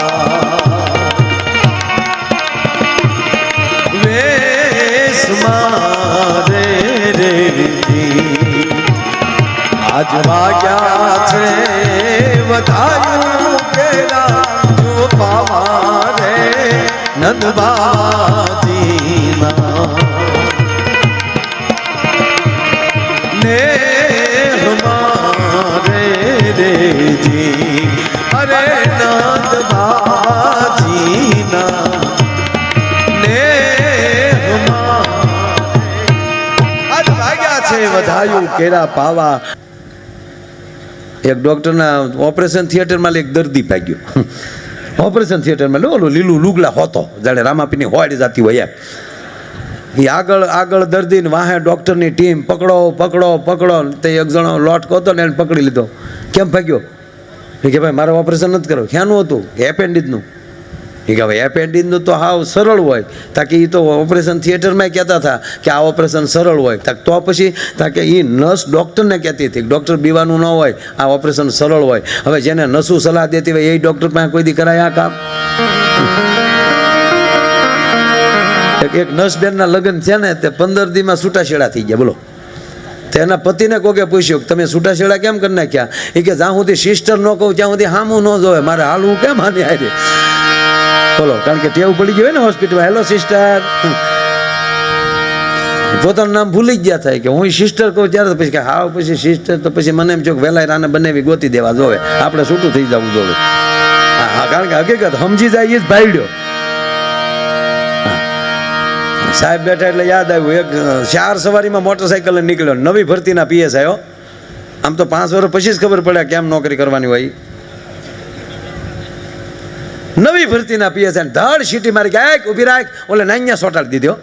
વેશ મારે રે. આજ વાગ્યા છે વધાયું કેલા જો પાવા રે નંદબાજીના ને અરે નંદ બાજીના ને આજ વાગ્યા છે વધાયું કેરા પાવા. એક ડોક્ટરના ઓપરેશન થિયેટરમાં એક દર્દી ભાગ્યો. ઓપરેશન થિયેટરમાં ઓલું લીલું લુગડા હોતો, જાણે રામાપીની હોડી જાતી હોય એમ. એ આગળ દર્દીને વાહે ડૉક્ટરની ટીમ પકડો. તે એક જણો લોટકો હતો ને એને પકડી લીધો. કેમ ભાગ્યો? એ કે ભાઈ મારે ઓપરેશન નથી કરવું. ક્યાંનું હતું? એપેન્ડિસનું. એ કે ભાઈ એપેન્ડિસનું તો હાવ સરળ હોય. તાકે એ તો ઓપરેશન થિયેટરમાં કહેતા હતા કે આ ઓપરેશન સરળ હોય. તો પછી તાકે એ નર્સ ડૉક્ટરને કહેતી હતી ડૉક્ટર બીવાનું ન હોય, આ ઓપરેશન સરળ હોય. હવે જેને નસું સલાહ દેતી હોય એ ડૉક્ટર પાસે કોઈ દી કરાય આ કામ? એક નર્સબેનના લગ્ન થયા ને તે 15 દીમાં છૂટાછેડા થઈ ગયા. બોલો, તો એના પતિને કોકે પૂછ્યું કે તમે છૂટાછેડા કેમ કરી નાખ્યા? એ કે જ્યાં સુધી સિસ્ટર ન કહું ત્યાં સુધી હામું ન જોવે, મારે હાલવું કેમ આની હારે? બોલો, કારણ કે ટેવ પડી ગયું હોય ને હોસ્પિટલમાં, હેલો સિસ્ટર, પોતાનું નામ ભૂલી જ ગયા થાય કે હું સિસ્ટર કહું ત્યારે તો પછી કે હાવ પછી સિસ્ટર તો પછી મને એમ જો વેલાય રાને બનાવી ગોતી દેવા જોવે, આપણે છૂટું થઈ જવું જોવે. હા, કારણ કે હકીકત સમજી જાય એ જ ભાઈડ્યો. સાહેબ બેઠા એટલે યાદ આવ્યું, એક 4 સવારીમાં મોટરસાઇકલ નીકળ્યો, નવી ભરતીના પીએસ આવ્યો. આમ તો 5 વર્ષ પછી જ ખબર પડે કેમ નોકરી કરવાની હોય. નવી ભરતીના પીએસ ધડ સીટી મારી ગયા, ઊભી રાખ, ઓલે નાન્યા સોટાડી દીધો.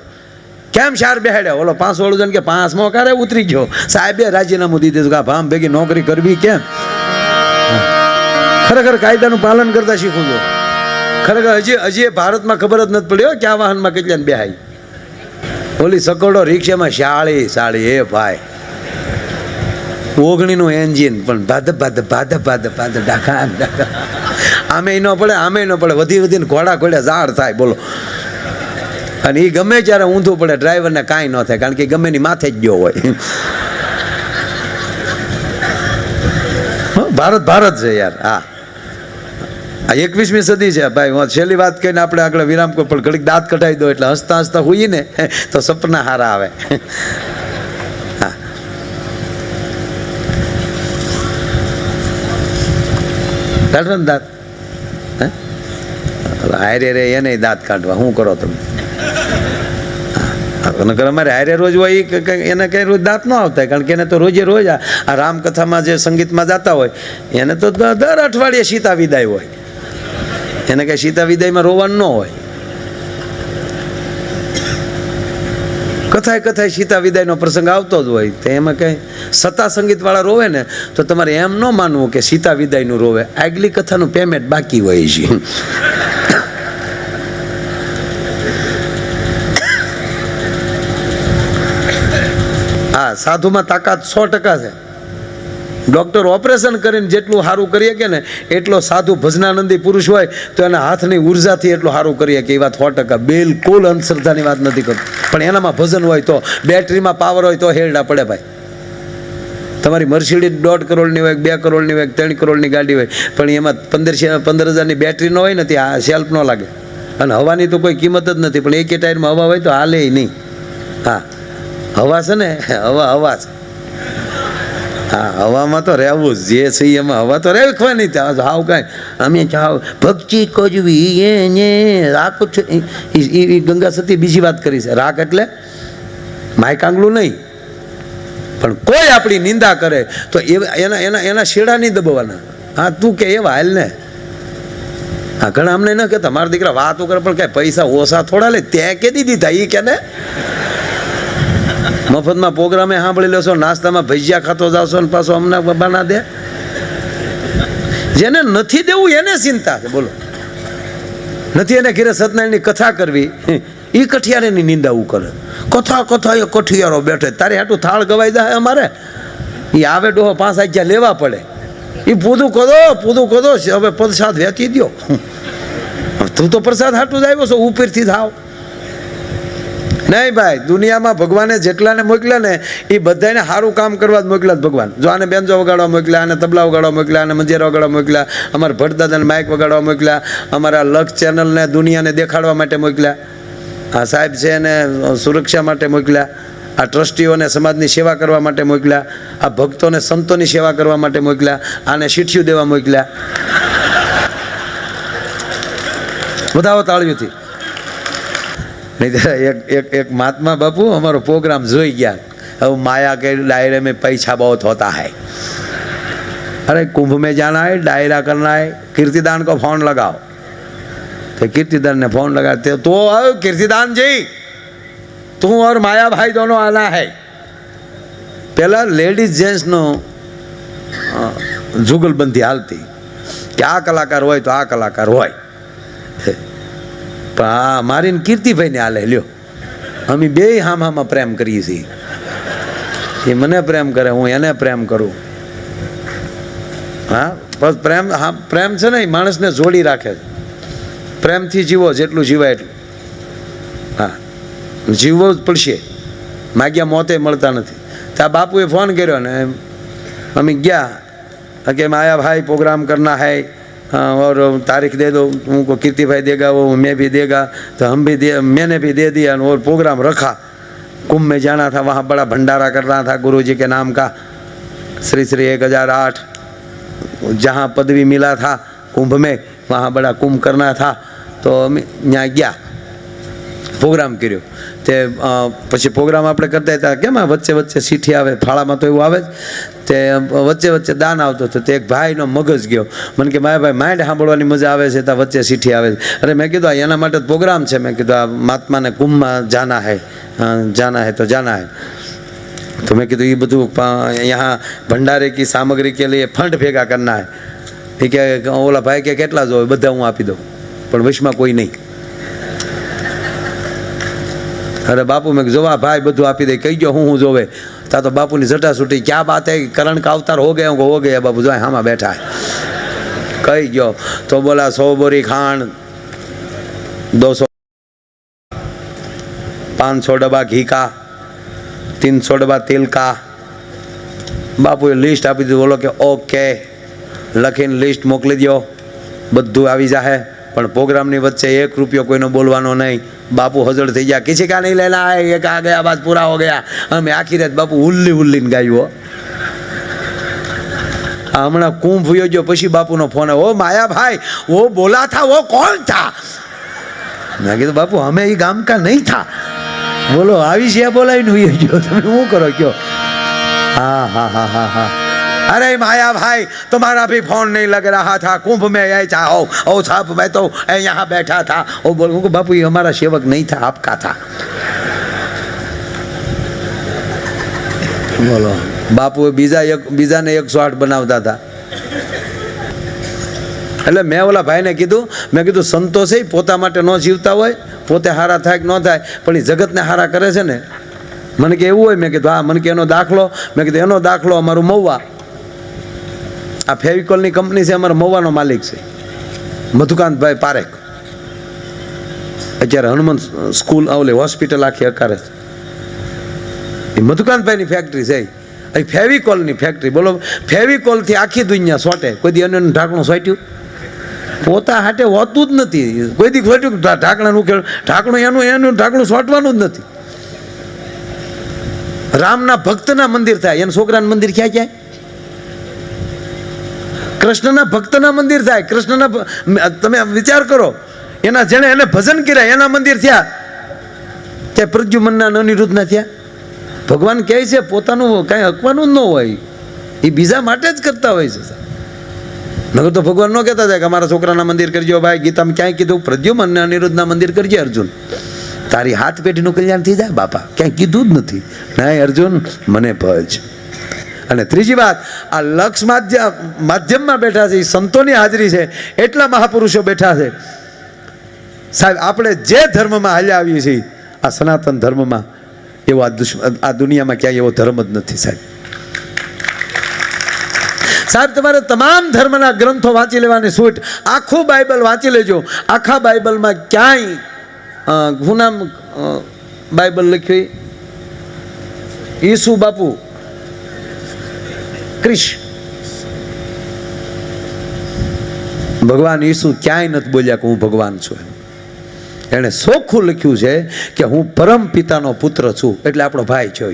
કેમ 4 બેહાડ્યા? ઓલો 5 વાળું જણ કે 5માં ક્યારે ઉતરી ગયો? સાહેબે રાજીનામું દીધું કે આ ભામ ભેગી નોકરી કરવી કેમ? ખરેખર કાયદાનું પાલન કરતા શીખવું જો. ખરેખર હજી ભારતમાં ખબર જ નથી પડ્યો કે આ વાહનમાં કેટલાને બેહાય. ઓલી સકડો રિક્ષામાં શાળી એ ભાઈ, 19નું એન્જિન પણ ભાદ ડાકા આમે ન પડે વધીને ઘોડા ઝાડ થાય. બોલો, અને એ ગમે ત્યારે ઊંધું પડે ડ્રાઈવરને કાંઈ ન થાય, કારણ કે ગમે ની માથે જ ગયો હોય. ભારત છે યાર. હા, આ 21મી સદી છે ભાઈ. હું છેલ્લી વાત કહીને આપણે આગળ વિરામ કોઈ પણ ઘડીક દાંત કઢાવી દો એટલે હસતા હસતા હોઈએ ને તો સપના હારા આવે. હા, કાઢો ને દાંત. હારે રે એને દાંત કાઢવા શું કરો તમે? નકર અમારે હારે રોજ હોય એને કઈ રોજ દાંત ન આવતા, કારણ કે એને તો રોજે રોજ આ રામકથામાં જે સંગીતમાં જતા હોય એને તો દર અઠવાડિયે સીતા વિદાય હોય. એને કઈ સીતા વિદાયમાં રોવાનું ન હોય. કથાય સીતા વિદાયનો પ્રસંગ આવતો જ હોય. તો એમાં કઈ સતા સંગીતવાળા રોવે ને તો તમારે એમ ન માનવું કે સીતા વિદાયનું રોવે, આગલી કથાનું પેમેન્ટ બાકી હોય છે. હા, સાધુમાં તાકાત 100% છે. ડૉક્ટર ઓપરેશન કરીને જેટલું સારું કરીએ કે ને એટલો સાધુ ભજનાનંદી પુરુષ હોય તો એના હાથની ઉર્જાથી એટલું સારું કરીએ કે એ વાત 100%. બિલકુલ અંધશ્રદ્ધાની વાત નથી કરતો, પણ એનામાં ભજન હોય તો, બેટરીમાં પાવર હોય તો હેરડા પડે ભાઈ. તમારી મર્સિડીઝ 1.5 કરોડની હોય, 2 કરોડની હોય, 3 કરોડની ગાડી હોય, પણ એમાં 15,000ની બેટરી ન હોય ને ત્યાં સેલ્ફ ન લાગે. અને હવાની તો કોઈ કિંમત જ નથી, પણ એક ટાયરમાં હવા હોય તો હાલે નહીં. હા, હવા છે ને, હવા છે. હા, હવામાં તો રહેવું જ જે છે એમાં હવા તો રહેવાની. હાવ કાંઈ અમે ચાવ ભક્તિ કોજવી એને રાખ છે. એ ગંગા સતી બીજી વાત કરી છે. રાખ એટલે માયકાંગલું નહીં, પણ કોઈ આપણી નિંદા કરે તો એના શેડા નહીં દબાવવાના. હા, તું કે એવા હાલ ને. હા, ઘણા અમને ન કહેતા મારા દીકરા વાતો કરે પણ કાંઈ પૈસા ઓછા થોડા લે, ત્યાં કેદી દીધા એ કે ને. મફતમાં પ્રોગ્રામે સાંભળી લેશો, નાસ્તામાં ભજીયા ખાતો જાવશો ને પાછો અમને બના દે. જેને નથી દેવું એને ચિંતા છે. બોલો, નથી એને ઘેરે સત્યનારાયણની કથા કરવી, એ કઠિયારેની નિંદાવું કરે. કથા એ કઠિયારો બેઠે, તારે હાટું થાળ ગવાઈ જાય અમારે. એ આવે ડોહો 5 આજ્યા લેવા પડે. એ પૂધું કદો હવે પ્રસાદ વેચી દો. તું તો પ્રસાદ હાટું જ આવ્યો છો, ઉપરથી જ આવ. નહીં ભાઈ, દુનિયામાં ભગવાને જેટલાને મોકલ્યા ને એ બધાને સારું કામ કરવા જ મોકલ્યા ભગવાન. જો આને બેન્જો વગાડવા મોકલ્યા, આને તબલા વગાડવા મોકલ્યા, આને મંજીરા વગાડવા મોકલ્યા, અમારા ભટદાદાને માઇક વગાડવા મોકલ્યા, અમારા લક્ષ ચેનલને દુનિયાને દેખાડવા માટે મોકલ્યા, આ સાહેબ છે એને સુરક્ષા માટે મોકલ્યા, આ ટ્રસ્ટીઓને સમાજની સેવા કરવા માટે મોકલ્યા, આ ભક્તોને સંતોની સેવા કરવા માટે મોકલ્યા, આને શીઠિયું દેવા મોકલ્યા. વધાવો તાળીઓથી. एक महात्मा बापू हमारो प्रोग्राम जोई गया. अब माया के दायरे में पैसा बहुत होता है. अरे कुंभ में जाना है, डायरा करना है, कीर्तिदान को फोन लगाओ. तो कीर्तिदान ने फोन लगाते तो कीर्तिदान जी तू और माया भाई दोनों आना है. पहला लेडीज जेंट्स नो जुगलबंधी हालती कि आ कलाकार होय तो आ कलाकार होय. પણ હા મારીને કીર્તિભાઈને હાલે લ્યો. અમે બે હામાં પ્રેમ કરીએ છીએ. એ મને પ્રેમ કરે, હું એને પ્રેમ કરું. હા, બસ પ્રેમ. હા, પ્રેમ છે ને એ માણસને જોડી રાખે. પ્રેમથી જીવો જેટલું જીવાય એટલું. હા, જીવવું જ પડશે. માગ્યા મોતે મળતા નથી. ત્યાં બાપુએ ફોન કર્યો ને અમે ગયા कि माया भाई प्रोग्राम करना है और तारीख दे दो, उनको कीर्ति भाई देगा, वो मैं भी देगा, तो हम भी मैंने भी दे दिया और प्रोग्राम रखा। कुंभ में जाना था, वहाँ बड़ा भंडारा करना था गुरुजी के नाम का, श्री श्री 1008 जहाँ पदवी मिला था कुंभ में, वहाँ बड़ा कुंभ करना था। तो यहाँ गया प्रोग्राम કર્યો તે પછી પ્રોગ્રામ આપણે કરતા હતા કેમ આ વચ્ચે વચ્ચે સીઠી આવે ફાળામાં તો એવું આવે જ તે વચ્ચે વચ્ચે દાન આવતો હતો તે એક ભાઈનો મગજ ગયો મને કે મારા ભાઈ માંડ સાંભળવાની મજા આવે છે ત્યાં વચ્ચે સીઠી આવે છે અરે મેં કીધું એના માટે પ્રોગ્રામ છે મેં કીધું આ મહાત્માને કુંભમાં જાના હૈ તો જાના હૈ तो मैं कहा ये બધું यहाँ भंडारे की सामग्री के लिए फंड भेगा करना है ये क्या ओला भाई के કેટલા જોવે બધા હું આપી દઉં પણ વશમાં કોઈ નહીં अरे बापू मैं जोवा भाई બધું આપી દે કઈ ગયો હું જોવે તા તો બાપુની જટા છૂટી क्या बात है करण का अवतार हो गया बापू जो हामा बैठा है कही गयो तो बोला 100 बोरी खांड 200 500 डब्बा घी का 300 डब्बा तेल का बापूए लिस्ट आपी दी बोलो कि ओके लखीने लिस्ट मोकली दो बधुं आवी जाए पण प्रोग्रामनी वच्चे 1 रुपयो कोईनो बोलवानो नहीं। बापू हजर थी गया किसी का नहीं लेना है ये कहा गया बात पूरा हो गया हमें आखी रात बापू हुल्ली हुल्ली गायो हमणा कुंभ हुयो जो पछी बापू नो फोन ओ माया भाई वो बोला था वो कौन था मैं कीधुं बापू हमें ये गाम का नहीं था बोलो आविष्या बोला हुई जो तुम शू करो क्यों हाँ हाँ हाँ हाँ हाँ अरे माया भाई तुम्हारा भी फोन नहीं लग रहा था कुंभ में यही चाहो ओ साहब मैं तो यहाँ बैठा था ओ बोल बापू ये हमारा सेवक नहीं था आपका था बोलो बापू बीजा ने 108 बनावता था એટલે મેં ઓલા ભાઈને કીધું મેં કીધું સંતોષ પોતા માટે ન જીવતા હોય પોતે હારા થાય કે ન થાય પણ એ જગતને હારા કરે છે ને મને કે એવું હોય મેં કીધું हाँ મને કે એનો દાખલો મેં કીધું એનો દાખલો અમારું મહુવા આ ફેવિકોલની કંપની છે અમારા મહુવાનો માલિક છે મધુકાંતભાઈ પારેખ અત્યારે હનુમાન સ્કૂલ ઓલે હોસ્પિટલ આખી અકારે છે એ મધુકાંતભાઈની ફેક્ટરી છે એ ફેવિકોલની ફેક્ટરી બોલો ફેવિકોલથી આખી દુનિયા સોટે કોઈ દી અન્યનું ઢાંકણું સોટ્યું પોતા હાટે હોતું જ નથી કોઈ દી સોટ્યું ઢાંકણાનું ઢાંકણું એનું ઢાંકણું સોટવાનું જ નથી રામના ભક્તના મંદિર થાય એના છોકરાના મંદિર ક્યાં ક્યાં કૃષ્ણના ભક્તના મંદિર થાય કૃષ્ણના તમે વિચાર કરો એના જેણે એને ભજન કર્યા એના મંદિર થયા કે પ્રદ્યુમનના અનિરુદ્ધના થયા ભગવાન કહે છે પોતાનું કાંઈ હકવાનું જ ન હોય એ બીજા માટે જ કરતા હોય છે નગર તો ભગવાન ન કહેતા હતા કે અમારા છોકરાના મંદિર કરજો ભાઈ ગીતામાં ક્યાંય કીધું પ્રદ્યુમન અનિરુદ્ધના મંદિર કરજે અર્જુન તારી હાથ પેઢીનું કલ્યાણ થઈ જાય બાપા ક્યાંય કીધું જ નથી ના અર્જુન મને ભજ અને ત્રીજી વાત આ લક્ષ માધ્યમમાં બેઠા છે સંતોની હાજરી છે એટલા મહાપુરુષો બેઠા છે સાહેબ આપણે જે ધર્મમાં હાલ્યા આવીએ છીએ આ સનાતન ધર્મમાં એવો આ દુનિયામાં ક્યાંય એવો ધર્મ જ નથી સાહેબ તમારે તમામ ધર્મના ગ્રંથો વાંચી લેવાની છૂટ આખું બાઇબલ વાંચી લેજો આખા બાઇબલમાં ક્યાંય શું નામ બાઇબલ લખ્યું ઈસુ બાપુ ક્રિશ ભગવાન ઈસુ ક્યાંય નથી બોલ્યા કે હું ભગવાન છું એણે ચોખ્ખું લખ્યું છે કે હું પરમ પિતાનો પુત્ર છું એટલે આપણો ભાઈ છે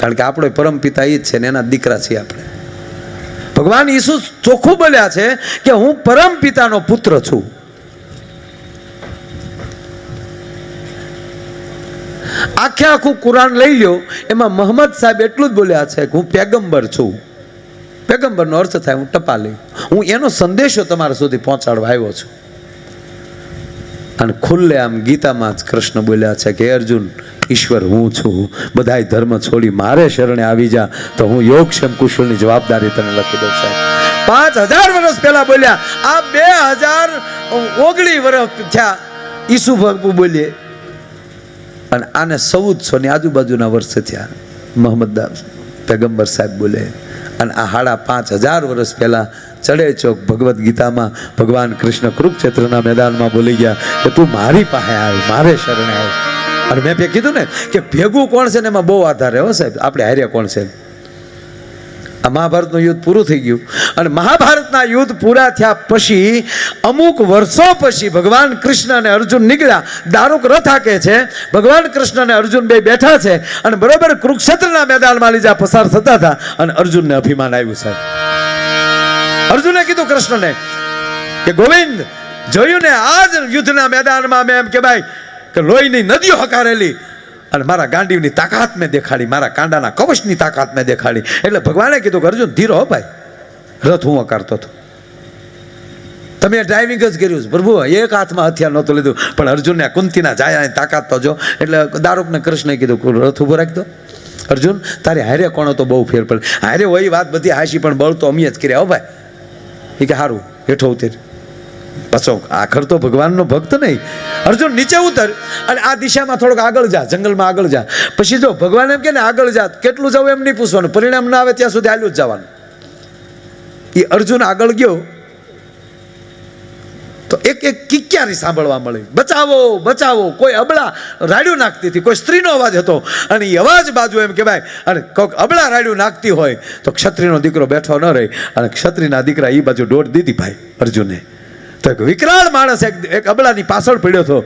કારણ કે આપણો પરમ પિતા એ જ છે ને એના દીકરા છીએ આપણે ભગવાન ઈસુ ચોખ્ખું બોલ્યા છે કે હું પરમ પિતાનો પુત્ર છું આખે આખું કુરાન લઈ લો એમાં મોહમ્મદ સાહેબ એટલું જ બોલ્યા છે કે હું પેગમ્બર છું પેગમ્બરનો અર્થ થાય હું ટપાલી હું એનો સંદેશો તમારા સુધી પહોંચાડવા આવ્યો છું અને ખુલ્લે આમ ગીતામાં જ કૃષ્ણ બોલ્યા છે કે અર્જુન ઈશ્વર હું છું બધાય ધર્મ છોડી મારે શરણે આવી જા તો હું યોગક્ષેમ કુશળની જવાબદારી તને લખી દઉં સાહેબ 5000 વર્ષ પહેલા બોલ્યા આ 2019 વર્ષ થયા ઈસુ ભગવાન બોલીએ અને આને 1400 ની આજુબાજુના વર્ષ થયા મોહમ્મદ પેગમ્બર સાહેબ બોલે અને આ 5500 વર્ષ પહેલા ચડે ચોક ભગવદ્ ગીતામાં ભગવાન કૃષ્ણ કુરુક્ષેત્રના મેદાનમાં બોલી ગયા કે તું મારી પાસે આવ મારે શરણે આવ અને મેં કીધું ને કે ભેગું કોણ છે ને એમાં બહુ આધાર હો સાહેબ, આપણે હાર્યા કોણ છે. આ મહાભારતનું યુદ્ધ પૂરું થઈ ગયું અને મહાભારતના યુદ્ધ પૂરા થયા પછી અમુક વર્ષો પછી ભગવાન કૃષ્ણ અને અર્જુન નીકળ્યા. દારૂક રથ હાકે છે, ભગવાન કૃષ્ણ અને અર્જુન બે બેઠા છે અને બરોબર કુરુક્ષેત્રના મેદાનમાં લીજા પસાર થતા હતા અને અર્જુનને અભિમાન આવ્યું સાહેબ. અર્જુને કીધું કૃષ્ણને કે ગોવિંદ, જોયું ને આજ યુદ્ધના મેદાનમાં મેં એમ કે ભાઈ કે લોહીની નદીઓ હકારેલી અને મારા ગાંડીવની તાકાત મેં દેખાડી, મારા કાંડાના કવચની તાકાત મેં દેખાડી. એટલે ભગવાને કીધું કે અર્જુન ધીરો ભાઈ, રથ હું હકારતો હતો, તમે ડ્રાઇવિંગ જ કર્યું છે પ્રભુ. એક હાથમાં હથિયાર નહોતું લીધું પણ અર્જુનને કુંતીના જાયાની તાકાત તો જો. એટલે દારૂકને કૃષ્ણએ કીધું રથ ઉભો રાખી દો. અર્જુન તારે હારે કોણો તો બહુ ફેર પડે. હારે હોય વાત બધી હાશી પણ બળ તો અમે જ કર્યા હો ભાઈ. એ કે સારું હેઠો ઉતર. પાછો આખર તો ભગવાનનો ભક્ત નહીં. અર્જુન નીચે ઉતર અને આ દિશામાં થોડોક આગળ જા, જંગલમાં આગળ જા. પછી જો ભગવાન એમ કે ને આગળ જા, કેટલું જવું એમ નહીં પૂછવાનું, પરિણામ ના આવે ત્યાં સુધી હાલ્યું જ જવાનું. એ અર્જુન આગળ ગયો તો એક એક કિક્યારી સાંભળવા મળી, બચાવો બચાવો. કોઈ અબળા રાડ્યું નાખતી હતી, કોઈ સ્ત્રીનો અવાજ હતો અને એ અવાજ બાજુ એમ કહેવાય. અને કોઈક અબળા રાડ્યું નાખતી હોય તો ક્ષત્રિયનો દીકરો બેઠો ન રહે અને ક્ષત્રિયના દીકરા એ બાજુ દોડ દીધી ભાઈ અર્જુને. તો એક વિકરાળ માણસ એક અબળાની પાછળ પડ્યો હતો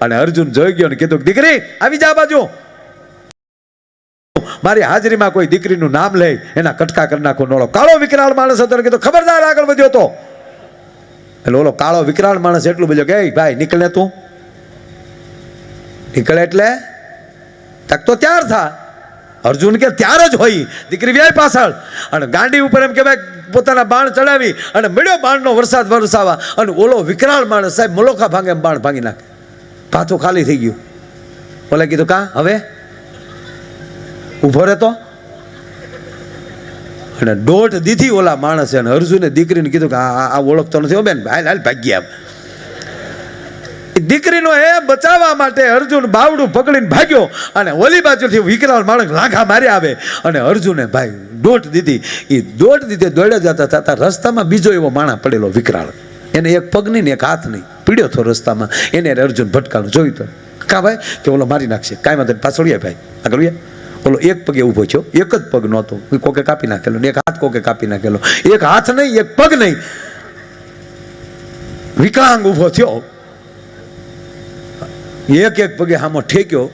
અને અર્જુન જોઈ ગયો ને કીધું દીકરી આવી જા બાજુ, મારી હાજરીમાં કોઈ દીકરીનું નામ લે એના કટકા કરી નાખો. નોળો કાળો વિકરાળ માણસ હતો, કીધું ખબરદાર આગળ વધ્યો તો. એટલે ઓલો કાળો વિકરાળ માણસ એટલું બોલ્યો કે ભાઈ નીકળે, તું નીકળે એટલે તક તો ત્યાર થા. અર્જુન કે ત્યાર જ હોય. દીકરી વ્યાય પાછળ અને ગાંડી ઉપર એમ કે ભાઈ પોતાના બાણ ચડાવી અને મળ્યો બાણનો વરસાદ વરસાવા અને ઓલો વિકરાળ માણસ સાહેબ મલોખા ભાંગે એમ બાણ ભાંગી નાખે. પાછું ખાલી થઈ ગયું. ઓલે કીધું કા હવે ઊભો રહેતો અને દોઢ દીધી ઓલા માણસે. અને અર્જુને દીકરીને કીધું કે આ ઓળખતો નથી હો બેન, હાલ હાલ ભાગી આમ. દીકરીનો એ બચાવવા માટે અર્જુન બાવડું પકડીને ભાગ્યો અને ઓલી બાજુથી વિકરાળ માણસ લાઘા મારી આવે અને અર્જુને ભાઈ દોઢ દીધી. એ દોઢ દીધે દોડ્યા જતા થતા રસ્તામાં બીજો એવો માણસ પડેલો વિકરાળ, એને એક પગ નહીં ને એક હાથ નહીં, પીડ્યો હતો રસ્તામાં. એને અર્જુન ભટકાનું જોયું તો કા ભાઈ કે ઓલો મારી નાખશે, કાંઈ વાંધો પાછળ ભાઈ આગળ. ઓલો એક પગે ઊભો થયો, એક જ પગ નહોતો, કોકે કાપી નાખેલો, એક હાથ કોકે કાપી નાખેલો, એક હાથ નહીં એક પગ નહીં, વિકલાંગ ઊભો થયો. એક એક પગે હામો ઠેક્યો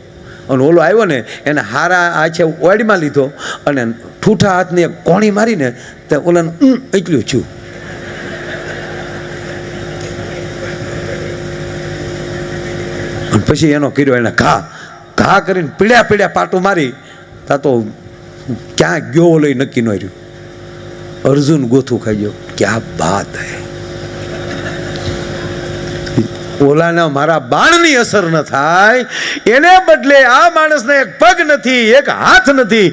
અને ઓલો આવ્યો ને એને હારા આ છે ઓડીમાં લીધો અને ઠૂઠા હાથને એક કોણી મારીને તે ઓલાને એટલું થયું. પછી એનો કર્યો એને ઘા કરીને પીડ્યા પીડ્યા પાટું મારી તા તો ક્યાં ગયો ઓલો નક્કી ન રહ્યું. અર્જુન ગોથું ખાઈ ગયો, ક્યાં બાત હે. ઓલાના મારા બાણની અસર ન થાય એને બદલે આ માણસને એક પગ નથી, એક હાથ નથી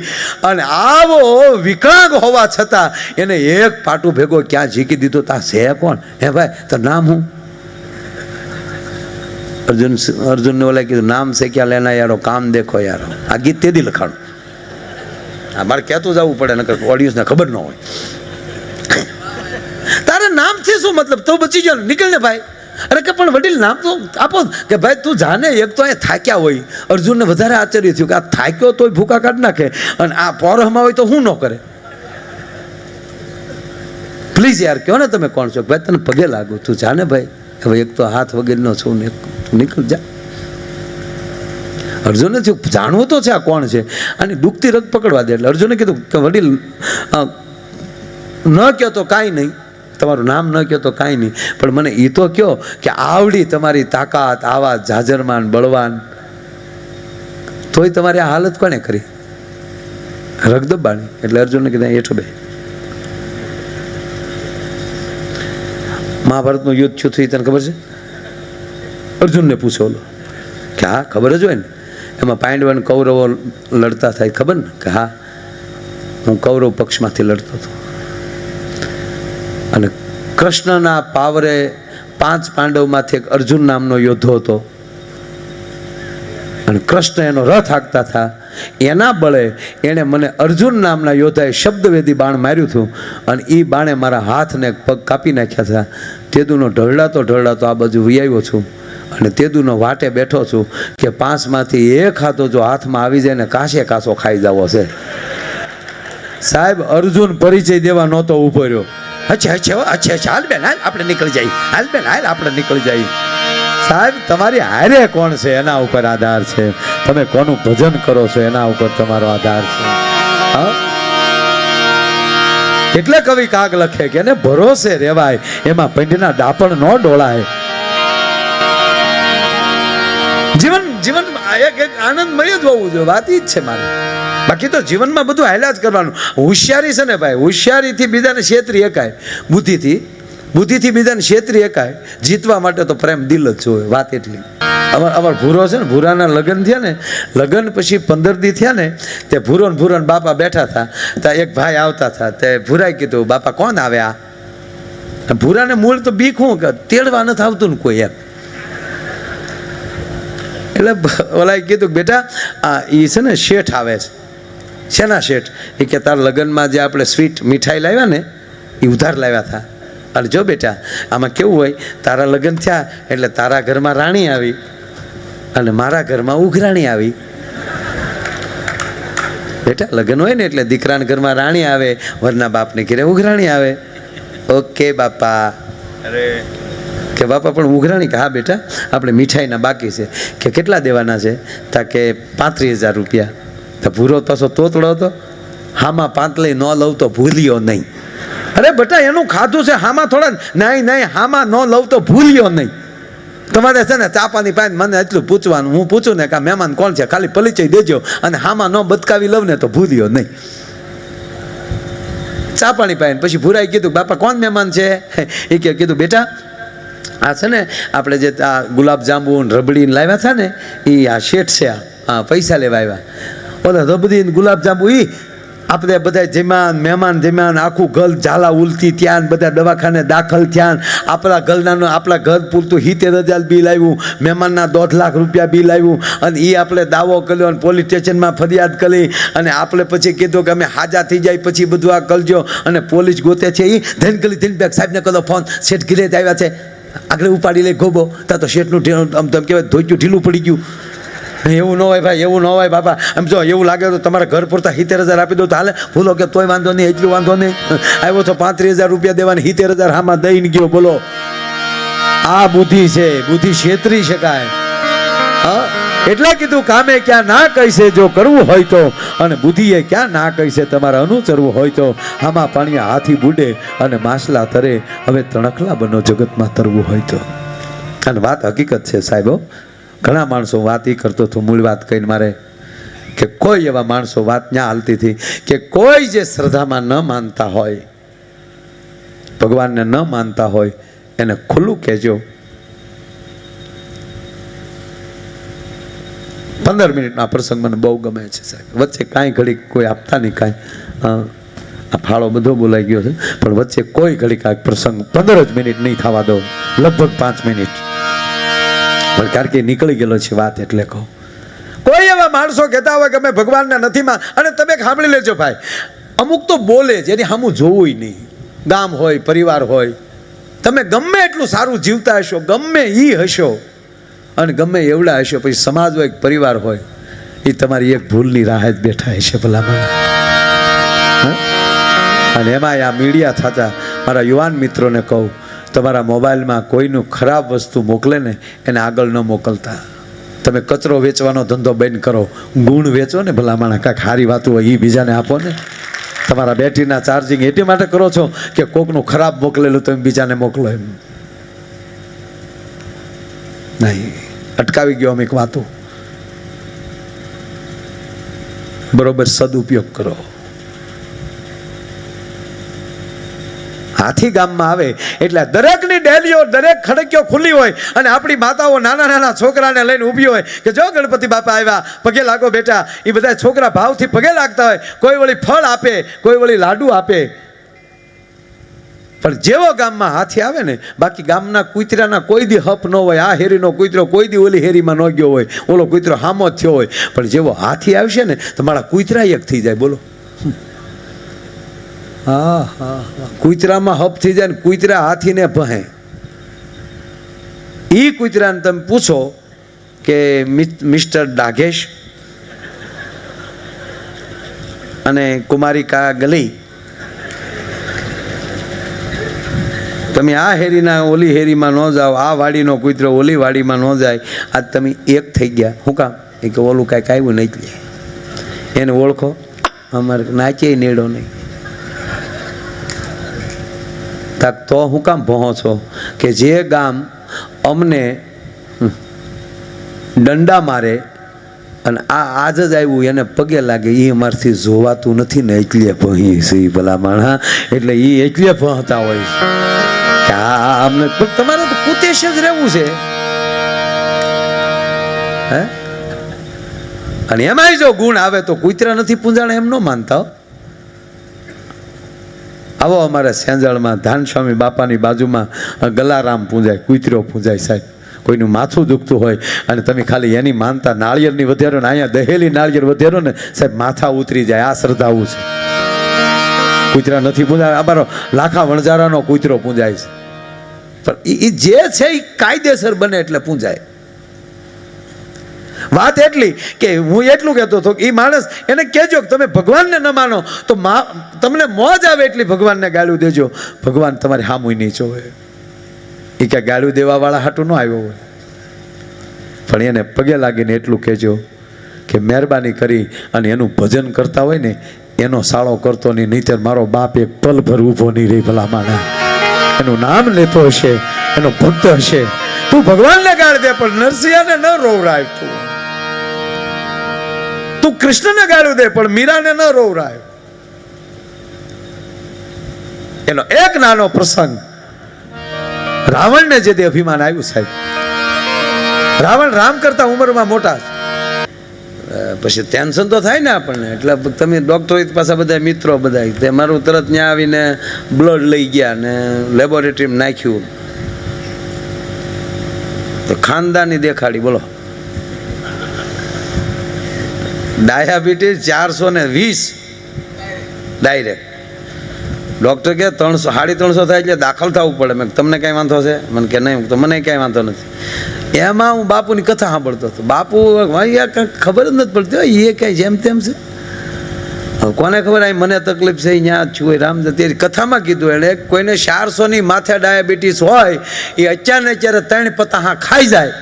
અને આવો વિકલાંગ હોવા છતાં એને એક પાટું ભેગો ક્યાં ઝીકી દીધો. તા છે કોણ હે ભાઈ, તો નામ હું? અર્જુનને ઓલા કીધું નામ છે ક્યાં લેના યારો, કામ દેખો યારો. આ ગીત તેદી લખાણું. આ મારે કહેતું જવું પડે નકર ઓડિયન્સને ખબર ન હોય. તારે નામથી શું મતલબ? તો બચી ગયો, નીકળ ને ભાઈ. અરે કે પણ વડીલ નામ તો આપો કે ભાઈ તું જાને. એક તો અહીંયા થાક્યા હોય. અર્જુનને વધારે આશ્ચર્ય થયું કે આ થાક્યો તોય ભૂકા કાઢી નાખે અને આ પોરહમાં હોય તો હું ન કરે. પ્લીઝ યાર કહો ને તમે કોણ છો? ભાઈ તને પગે લાગુ, તું જાને ભાઈ. હવે એક તો હાથ વગેરેનો છું ને નીકળ જા. અર્જુને થયું જાણવું તો છે આ કોણ છે, અને દુખતી રગ પકડવા દે. એટલે અર્જુને કીધું કે વડીલ ન કહો તો કાંઈ નહીં, તમારું નામ ન કહો તો કાંઈ નહીં, પણ મને એ તો કહો કે આવડી તમારી તાકાત, આવા જાજરમાન બળવાન, તોય તમારી આ હાલત કોને કરી? રગ દબાણી. એટલે અર્જુનને કીધું હેઠો બે. મહાભારતનું યુદ્ધ થયું હતું તને ખબર છે? અર્જુનને પૂછો ઓલો કે હા ખબર જ હોય ને. એમાં પાંડવ અને કૌરવો લડતા થાય ખબર ને? કે હા હું કૌરવ પક્ષમાંથી લડતો હતો અને કૃષ્ણના પાવરે 5 પાંડવમાંથી એક અર્જુન નામનો યોદ્ધો હતો અને કૃષ્ણ એનો રથ હાંકતા હતા. એના બળે એણે મને અર્જુન નામના યોદ્ધાએ શબ્દવેદી બાણ માર્યું હતું અને એ બાણે મારા હાથને પગ કાપી નાખ્યા હતા. તેદુનો ઢળડાતો આ બાજુ વી આવ્યો છું અને તેદુનો વાટે બેઠો છું કે 5માંથી એક હાથો જો હાથમાં આવી જાય ને કાશે કાસો ખાઈ જવો છે. સાહેબ અર્જુન પરિચય દેવા નહોતો ઊભો રહ્યો. અચ્છા હાલ બેન હાલ આપણે નીકળી જઈએ, હાલ બેન હાલ આપણે નીકળી જઈએ. સાહેબ તમારી હારે કોણ છે એના ઉપર આધાર છે, તમે કોનું ભજન કરો છો એના ઉપર તમારો આધાર છે. હા, એટલે કવિ કાગ લખે કે એને ભરોસે રહેવાય, એમાં પંડના ડાપણ ન ડોળાય. જીવન એક આનંદમય જ હોવું જોઈએ, વાત ઈ જ છે મારે. બાકી તો જીવનમાં બધું હાલ્યા જ કરવાનું. હોશિયારી છે ને ભાઈ, હોશિયારીથી બીજાને છેતરી એકાય, બુદ્ધિથી બીજાને છેતરી એકાય. જીતવા માટે તો પ્રેમ દિલ જ જોઈએ, વાત એટલી. અમાર ભૂરો છે ને, ભૂરાના લગ્ન થયા ને, લગ્ન પછી 15 દી થયા ને, તે ભૂરો બાપા બેઠા હતા. ત્યાં એક ભાઈ આવતા હતા, તે ભૂરાએ કીધું બાપા કોણ આવ્યા? ભૂરાને મૂળ તો બીક હું કે તેડવા નથી આવતું ને કોઈ એમ. એટલે ઓલાએ કીધું બેટા એ છે ને શેઠ આવે છે. શેના શેઠ? એ કે તારા લગ્નમાં જે આપણે સ્વીટ મીઠાઈ લાવ્યા ને એ ઉધાર લાવ્યા હતા. અને જો બેટા આમાં કેવું હોય, તારા લગ્ન થયા એટલે તારા ઘરમાં રાણી આવી અને મારા ઘરમાં ઉઘરાણી આવી. બેટા લગ્ન હોય ને એટલે દીકરાના ઘરમાં રાણી આવે, વરના બાપને ઘરે ઉઘરાણી આવે. ઓકે બાપા. અરે કે બાપા પણ ઉઘરાણી? કે હા બેટા આપણે મીઠાઈના બાકી છે. કે કેટલા દેવાના છે? તા કે 35,000 રૂપિયા. તો ભૂરો પાછો તોતડો હતો, હામાં 5 લઈ ન લઉં તો ભૂલ્યો નહીં. અરે બેટા એનું ખાધું છે, હામાં થોડા નહીં હામાં ન લઉં તો ભૂલ્યો નહીં. તમારે છે ને ચાપાની પાન મને એટલું પૂછવાનું, હું પૂછું ને કે આ મહેમાન કોણ છે ખાલી પરિચય દેજો, અને હામાં ન બદકાવી લઉં ને તો ભૂલ્યો નહીં. ચાપાની પાન પછી ભૂરાઈ કીધું બાપા કોણ મહેમાન છે? એ કીધું બેટા આ છે ને આપણે જે આ ગુલાબ જાંબુ રબડી લાવ્યા હતા ને એ આ શેઠ છે, આ પૈસા લેવા આવ્યા. ઓલા રબડી ગુલાબ જાંબુ એ આપણે બધા જમ્યા, મહેમાન જમ્યા, આખું ઘર ઝાલા ઉલટી ત્યાં, બધા દવાખાને દાખલ થયા. આપણા ઘર પૂરતું 70,000 બિલ આવ્યું, મહેમાનના 1.5 લાખ રૂપિયા બિલ આવ્યું. અને એ આપણે દાવો કર્યો અને પોલીસ સ્ટેશનમાં ફરિયાદ કરી. અને આપણે પછી કીધું કે અમે હાજા થઈ જાય પછી બધું આ કરજો. અને પોલીસ ગોતે છે એ ધનબેગ સાહેબને કહો ફોન, શેઠ ઘીરે જ આવ્યા છે, આગળ ઉપાડી લઈ ગોબો. ત્યાં તો શેઠનું આમ તેમ કહેવાય ધોઈયું ઢીલું પડી ગયું. એવું ન હોય ભાઈ, એવું ન હોય બાપા. એમ જો એવું લાગે તો તમારા ઘર પૂરતા 70,000 આપી દો તો હાલે. ભૂલો કે તોય વાંધો નહીં, એટલું વાંધો નહીં. આવ્યો તો 35,000 રૂપિયા દેવાની, 70,000 હામાં દઈને ગયો. બોલો આ બુદ્ધિ છે, બુદ્ધિ છેતરી શકાય. હા એટલે કીધું કામે ક્યાં ના કહી છે જો કરવું હોય તો, અને બુદ્ધિએ ક્યાં ના કહી છે તમારે અનુસરવું હોય તો. આમાં પાણી હાથી બુડે અને માછલા તરે, હવે તણખલા બનો જગતમાં તરવું હોય તો. અને વાત હકીકત છે સાહેબો. ઘણા માણસો વાત એ કરતો હતો, મૂળ વાત કહીને મારે કે કોઈ એવા માણસો વાત ત્યાં હાલતી હતી કે કોઈ જે શ્રદ્ધામાં ન માનતા હોય, ભગવાનને ન માનતા હોય, એને ખુલ્લું કહેજો. 15 મિનિટનો પ્રસંગ મને બહુ ગમે છે સાહેબ. વચ્ચે કાંઈ ઘડી કોઈ આપતા નહીં, કાંઈ આ ફાળો બધો બોલાઈ ગયો છે, પણ વચ્ચે કોઈ ઘડી કાંઈક પ્રસંગ 15 જ મિનિટ નહીં થવા દો, લગભગ 5 મિનિટ. પણ કારણ કે નીકળી ગયેલો છે વાત એટલે કહું. કોઈ એવા માણસો કહેતા હોય કે અમે ભગવાનને નથી માં, અને તમે સાંભળી લેજો ભાઈ, અમુક તો બોલે જ એની સામું જોવું નહીં. ગામ હોય, પરિવાર હોય, તમે ગમે એટલું સારું જીવતા હશો, ગમે એ હશો અને ગમે એવડા હશો, પછી સમાજ હોય, પરિવાર હોય, એ તમારી એક ભૂલની રાહ જ બેઠા હશે ભલામણ. અને એમાં આ મીડિયા થતા મારા યુવાન મિત્રોને કહું, તમારા મોબાઈલમાં કોઈનું ખરાબ વસ્તુ મોકલે ને એને આગળ ન મોકલતા. તમે કચરો વેચવાનો ધંધો બંધ કરો, ગુણ વેચો ને ભલામણ. કાંઈક સારી વાતો હોય એ બીજાને આપો ને. તમારા બેટરીના ચાર્જિંગ એટલી માટે કરો છો કે કોકનું ખરાબ મોકલેલું તમે બીજાને મોકલો એમ નહીં. અટકાવી ગયો અમુક વાતો, બરોબર સદુપયોગ કરો. હાથી ગામમાં આવે એટલે દરેકની ડેલીઓ, દરેક ખડકીઓ ખુલ્લી હોય, અને આપણી માતાઓ નાના નાના છોકરાને લઈને ઊભી હોય કે જો ગણપતિ બાપા આવ્યા, પગે લાગો બેટા. એ બધા છોકરા ભાવથી પગે લાગતા હોય. કોઈ વળી ફળ આપે, કોઈ વળી લાડુ આપે. પણ જેવો ગામમાં હાથી આવે ને, બાકી ગામના કૂતરાના કોઈ દી હપ ન હોય. આ હેરીનો કૂતરો કોઈ દી ઓલી હેરીમાં ન ગયો હોય, ઓલો કૂતરો હામો જ થયો હોય. પણ જેવો હાથી આવશે ને તો મારા કૂતરા એક થઈ જાય. બોલો હા હા, કૂતરામાં હપ થઈ જાય ને કૂતરા હાથીને ભહે. એ કૂતરાને તમે પૂછો કે મિસ્ટર ડાઘેશ અને કુમારિકા ગલી, તમે આ હેરીના ઓલી હેરીમાં ન જાઓ, આ વાડીનો કૂતરો ઓલી વાડીમાં ન જાય, આજ તમે એક થઈ ગયા. શું કામ? એ કે ઓલું કાંઈક આવ્યું નહીં, એને ઓળખો, અમારે નાચે નેડો નહીં. તાક તો હું કામ ભોહો છો કે જે ગામ અમને દંડા મારે અને આ આજ જ આવ્યું એને પગે લાગે, એ અમારથી જોવાતું નથી ને એટલે ભહી છે ભલા માણા, એટલે એ એટલે ભણતા હોય કે આ અમને. તમારે તો કુતેશ જ રહેવું છે હે. અને એમાંય જો ગુણ આવે તો કૂતરા નથી પૂંજાણા એમ ન માનતા હો. આવો અમારે સેંજળમાં ધાનસ્વામી બાપાની બાજુમાં ગલારામ પૂંજાય, કૂતરો પૂંજાય સાહેબ. કોઈનું માથું દુખતું હોય અને તમે ખાલી એની માનતા નાળિયેરની વધેરો ને અહીંયા દહેલી નાળિયેર વધેરો ને સાહેબ માથા ઉતરી જાય. આ શ્રદ્ધાવું છે. કૂતરા નથી પૂંજાય, અમારો લાખા વણજારાનો કૂતરો પૂંજાય છે. પણ એ જે છે એ કાયદેસર બને એટલે પૂંજાય. વાત એટલી કે હું એટલું કહેતો હતો કે એ માણસ એને કહેજો કે તમે ભગવાનને ન માનો તો તમને મોજ આવે એટલી ભગવાનને ગાળું દેજો, ભગવાન તમારી હામુય નહીં જોવે. એ ક્યાં ગાળું દેવાવાળા હાટું ન આવ્યો હોય, પણ એને પગે લાગીને એટલું કહેજો કે મહેરબાની કરી અને એનું ભજન કરતા હોય ને એનો સાળો કરતો નહીં, નહીંતર મારો બાપ એક પલ ભર ઊભો નહીં રહી. ભલા માણા એનું નામ લેતો હશે, એનો ભક્ત હશે. તું ભગવાનને ગાળ દે પણ નરસિંહને ન રોવરાય. તું કૃષ્ણને ગાળું દે પણ મીરાને ન રોવરાય. એનો એક નાનો પ્રસંગ, રાવણને જે તે અભિમાન આવ્યું સાહેબ, રાવણ રામ કરતા ઉંમરમાં મોટા, પછી ટેન્શન તો થાય ને આપણને. એટલે તમે ડોક્ટર પાસે બધા મિત્રો બધા તે મારું તરત ત્યાં આવીને બ્લડ લઈ ગયા ને લેબોરેટરીમાં નાખ્યું તો ખાનદાની દેખાડી. બોલો, ડાયાબિટીસ 420 ડાયરેક્ટ. ડૉક્ટર કે 300 350 થાય એટલે દાખલ થવું પડે. મેં તમને કાંઈ વાંધો છે? મને કે નહીં, તો મને કાંઈ વાંધો નથી. એમાં હું બાપુની કથા સાંભળતો હતો. બાપુ કંઈ ખબર જ નથી પડતી એ કાંઈ જેમ તેમ છે. કોને ખબર આ મને તકલીફ છે અહીંયા છું રામ. તે કથામાં કીધું એણે કોઈને 400ની માથે ડાયાબિટીસ હોય એ અચાનક જ્યારે 3 પતાહા ખાઈ જાય,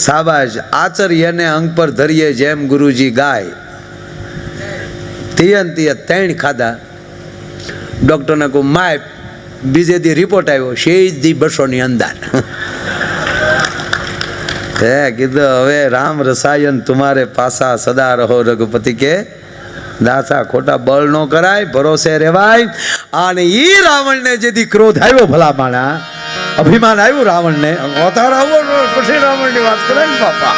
સાબાશ આચર્ય ને અંગ પર ધરીએ જેમ ગુરુજી ગાય. તિયન 3 ખાધા. ડૉક્ટરને કહું માય, બીજે દી રિપોર્ટ આવ્યો સીધી 200ની અંદર. હે કીધું હવે રામ રસાયન તુમારે પાસા સદા રહો રઘુપતિ કે દાસા. ખોટા બળ નો કરાય, ભરોસે રેવાય. અને ઈ રાવણને જેથી ક્રોધ આવ્યો ભલા માણા, અભિમાન આવ્યું રાવણને, અવતાર આવો પછી રાવણની વાત કરે ને બાપા.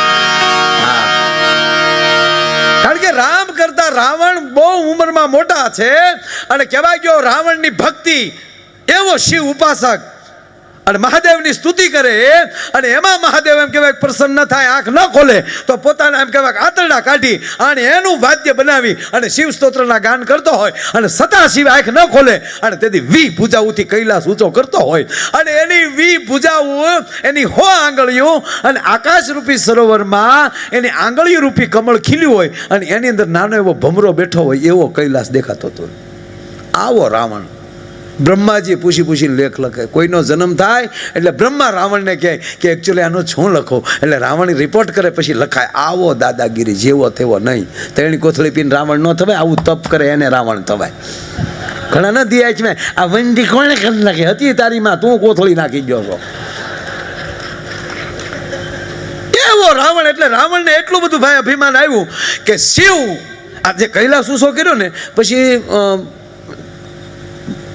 કારણ કે રામ કરતા રાવણ બહુ ઉંમરમાં મોટા છે અને કહેવાય ગયો રાવણની ભક્તિ, એવો શિવ ઉપાસક અને મહાદેવની સ્તુતિ કરે અને એમાં મહાદેવ એમ કહેવાય પ્રસન્ન થાય, આંખ ન ખોલે તો પોતાના એમ કહેવાય આંતરડા કાઢી અને એનું વાદ્ય બનાવી અને શિવ સ્તોત્રના ગાન કરતો હોય અને સતા શિવ આંખ ન ખોલે અને તેથી 20 ભુજાઓથી કૈલાસ ઊંચો કરતો હોય અને એની 20 ભુજાઓ એની 100 આંગળીઓ અને આકાશરૂપી સરોવરમાં એની આંગળીઓ રૂપી કમળ ખીલ્યું હોય અને એની અંદર નાનો એવો ભમરો બેઠો હોય એવો કૈલાસ દેખાતો હતો. આવો રાવણ. બ્રહ્માજી પૂછીને લેખ લખે. કોઈનો જન્મ થાય એટલે બ્રહ્મા રાવણને કહે કે એકચ્યુઅલી આનો શું લખો, એટલે રાવણ રિપોર્ટ કરે પછી લખાય. આવો દાદાગીરી, જેવો તેવો નહીં. 3 કોથળી પીને રાવણ ન થવાય, આવું તપ કરે એને રાવણ થવાય. ઘણા ન દિયા છે આ વંડી કોણે કરી નાખી હતી તારીમાં, તું કોથળી નાખી ગયો છો. એવો રાવણ. એટલે રાવણને એટલું બધું ભાઈ અભિમાન આવ્યું કે શિવ આ જે કૈલાસ ઊંચો કર્યો ને પછી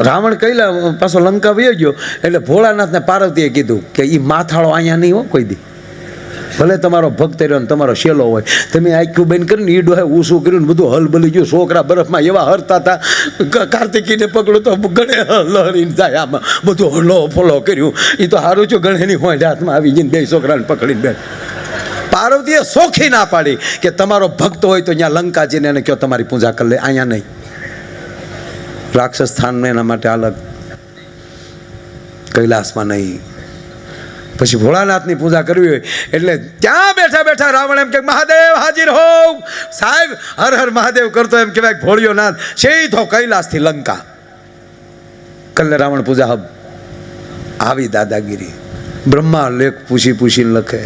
રાવણ કૈલા પાછો લંકા વયો ગયો એટલે ભોળાનાથને પાર્વતીએ કીધું કે એ માથાળો અહીંયા નહીં હો કોઈ દી, ભલે તમારો ભક્ત રહ્યો ને તમારો શેલો હોય, તમે આખું બંધ કરીને ઈ ડોહે ઊંચું કર્યું ને બધું હલબલી ગયું. છોકરા બરફમાં એવા હરતા હતા, કાર્તિકીને પકડો તો ગણે લહરીને જાય, આમાં બધું હલો ફોલો કર્યું. એ તો સારું છું ગણેની હોય હાથમાં આવી જઈને 2 છોકરાને પકડીને બેઠ. પાર્વતીએ સોખી ના પાડી કે તમારો ભક્ત હોય તો અહીંયા લંકા જઈને એને કહો તમારી પૂજા કરી લે, અહીંયા નહીં. રાક્ષસ સ્થાન એના માટે અલગ, કૈલાસમાં નહીં. પછી ભોળાનાથની પૂજા કરવી હોય એટલે ત્યાં બેઠા બેઠા રાવણ એમ કે મહાદેવ હાજર હોવ. સાહેબ હર હર મહાદેવ કરતો એમ કહેવાય ભોળિયો નાથ સીધો કૈલાસથી લંકા. કલ્લે રાવણ પૂજા હબ આવી દાદાગીરી. બ્રહ્મા લેખ પૂછી પૂછીને લખે.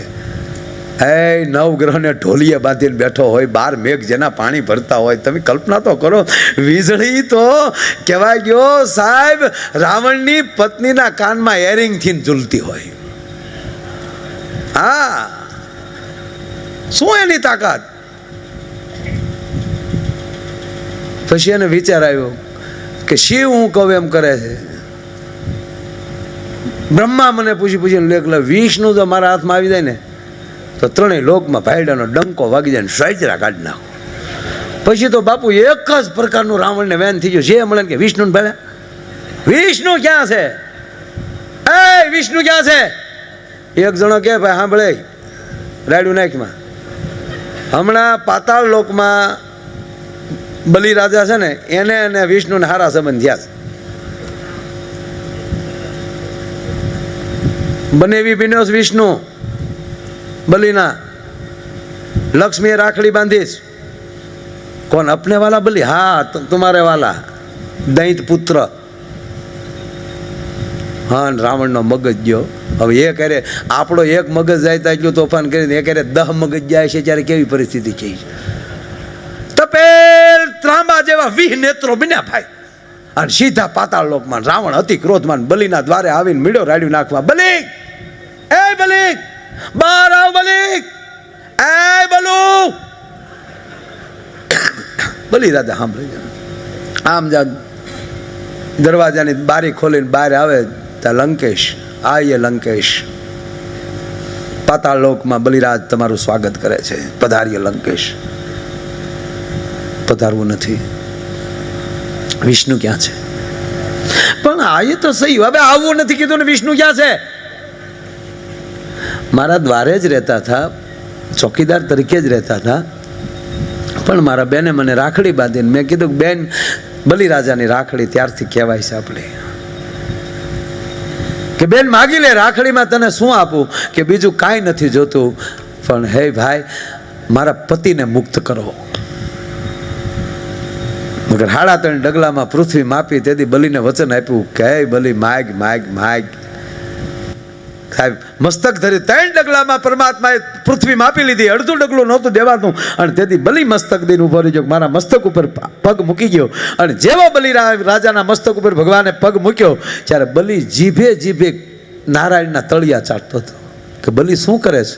એ નવગ્રહને ઢોલીએ બાંધીને બેઠો હોય, 12 મેઘ જેના પાણી ભરતા હોય. તમે કલ્પના તો કરો, વીજળી તો કહેવાય ગયો સાહેબ રાવણની પત્નીના કાનમાં એરિંગથી ઝૂલતી હોય. હા, શું એની તાકાત. પછી એને વિચાર આવ્યો કે શિવ હું કહું એમ કરે છે. બ્રહ્મા મને પૂછી પૂછીને લેખ લે, વિષ્ણુ તો મારા હાથમાં આવી જાય ને તો ત્રણેય લોકમાં ભાઈડાનો ડંકો વાગી જાય ને સ્વાચરા કાઢી નાખો. પછી તો બાપુ એક જ પ્રકારનું રાવણને વેન થઈ ગયો. જે મળે કે વિષ્ણુને ભલે વિષ્ણુ ક્યાં છે, એ વિષ્ણુ ક્યાં છે. એક જણો કે ભાઈ સાંભળે રાયડું નાખમાં, હમણાં પાતાળ લોકમાં બલિ રાજા છે ને એને અને વિષ્ણુને હારા સંબંધ થયા છે. બનેવી બિનોસ વિષ્ણુ બલિના, લક્ષ્મીએ રાખડી બાંધીશ. કોણ અપને વાલા બલિ? હા તુમારે વાલા દૈત પુત્ર. હા, રાવણનો મગજ ગયો. હવે એ કરે આપણો એક મગજ જાય તો એટલું તોફાન કરીને એ કરે 10 મગજ જાય છે ત્યારે કેવી પરિસ્થિતિ છે. તપેલ ત્રાંબા જેવા 20 નેત્રો બન્યા ભાઈ, અને સીધા પાતાળ લોકમાં રાવણ અતિ ક્રોધમાન બલિના દ્વારે આવીને મીડો રાડ્યું નાખવા. બલિ, એ બલિ બહાર આવ. બલિ, એ બલુ. બલિ દાદા સાંભળી આમ જા દરવાજાની બારી ખોલીને બહાર આવે ત્યાં લંકેશ આયે. લંકેશ પાતાળ લોકમાં બલિરાજ તમારું સ્વાગત કરે છે, પધારીએ. લંકેશ પધારવું નથી. વિષ્ણુ ક્યાં છે? પણ આયે તો સહી, હવે આવવું નથી કીધું ને. વિષ્ણુ ક્યાં છે? મારા દ્વારે જ રહેતા હતા, ચોકીદાર તરીકે જ રહેતા હતા. પણ મારા બેને મને રાખડી બાંધીને મેં કીધું કે બેન બલિરાજાની રાખડી ત્યારથી કહેવાય છે આપણે કે બેન માગી લે, રાખડીમાં તને શું આપું કે બીજું કાંઈ નથી જોતું, પણ હે ભાઈ મારા પતિને મુક્ત કરો. મગર 3.5 ડગલામાં પૃથ્વી માપી. તેથી બલિને વચન આપ્યું કે હે બલિ માગ માગ માગ. સાહેબ મસ્તક ધરી 3 ડગલામાં પરમાત્માએ પૃથ્વી માપી લીધી. અડધું ડગલું નહોતું દેવાતું, અને તેથી બલિ મસ્તક દઈને ઉભો રહી ગયો. મારા મસ્તક ઉપર પગ મૂકી ગયો, અને જેવો બલિ રાજાના મસ્તક ઉપર ભગવાને પગ મૂક્યો ત્યારે બલિ જીભે જીભે નારાયણના તળિયા ચાટતો હતો. કે બલિ શું કરે છે?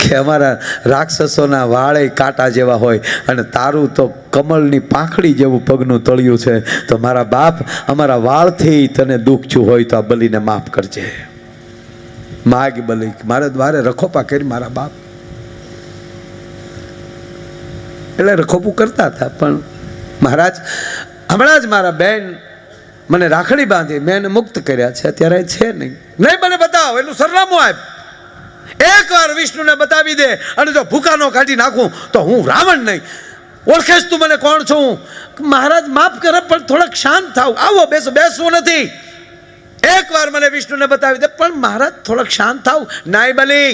કે અમારા રાક્ષસોના વાળે કાંટા જેવા હોય, અને તારું તો કમળની પાંખડી જેવું પગનું તળિયું છે. તો મારા બાપ, અમારા વાળથી તને દુઃખ થયું હોય તો આ બલિને માફ કરજે. માગ બલિ, મારા દ્વારે રખોપા કરી મારા બાપ. એટલે રખોપું કરતા હતા. પણ મહારાજ હમણાં જ મારા બેન મને રાખડી બાંધી, મેં એને મુક્ત કર્યા છે, અત્યારે છે નહીં. નહીં મને બતાવો, એનું સરનામું આપ. એકવાર વિષ્ણુને બતાવી દે, અને જો ભૂકાનો કાઢી નાખું તો હું રાવણ નહીં. ઓળખેશ તું મને કોણ છું? મહારાજ માફ કરે, પણ થોડાક શાંત થાવ. આવો બેસો. બેસવું નથી. એકવાર મને વિષ્ણુને બતાવી દે, પણ મહારાજ થોડાક શાંત થાવ. નાય બલિ,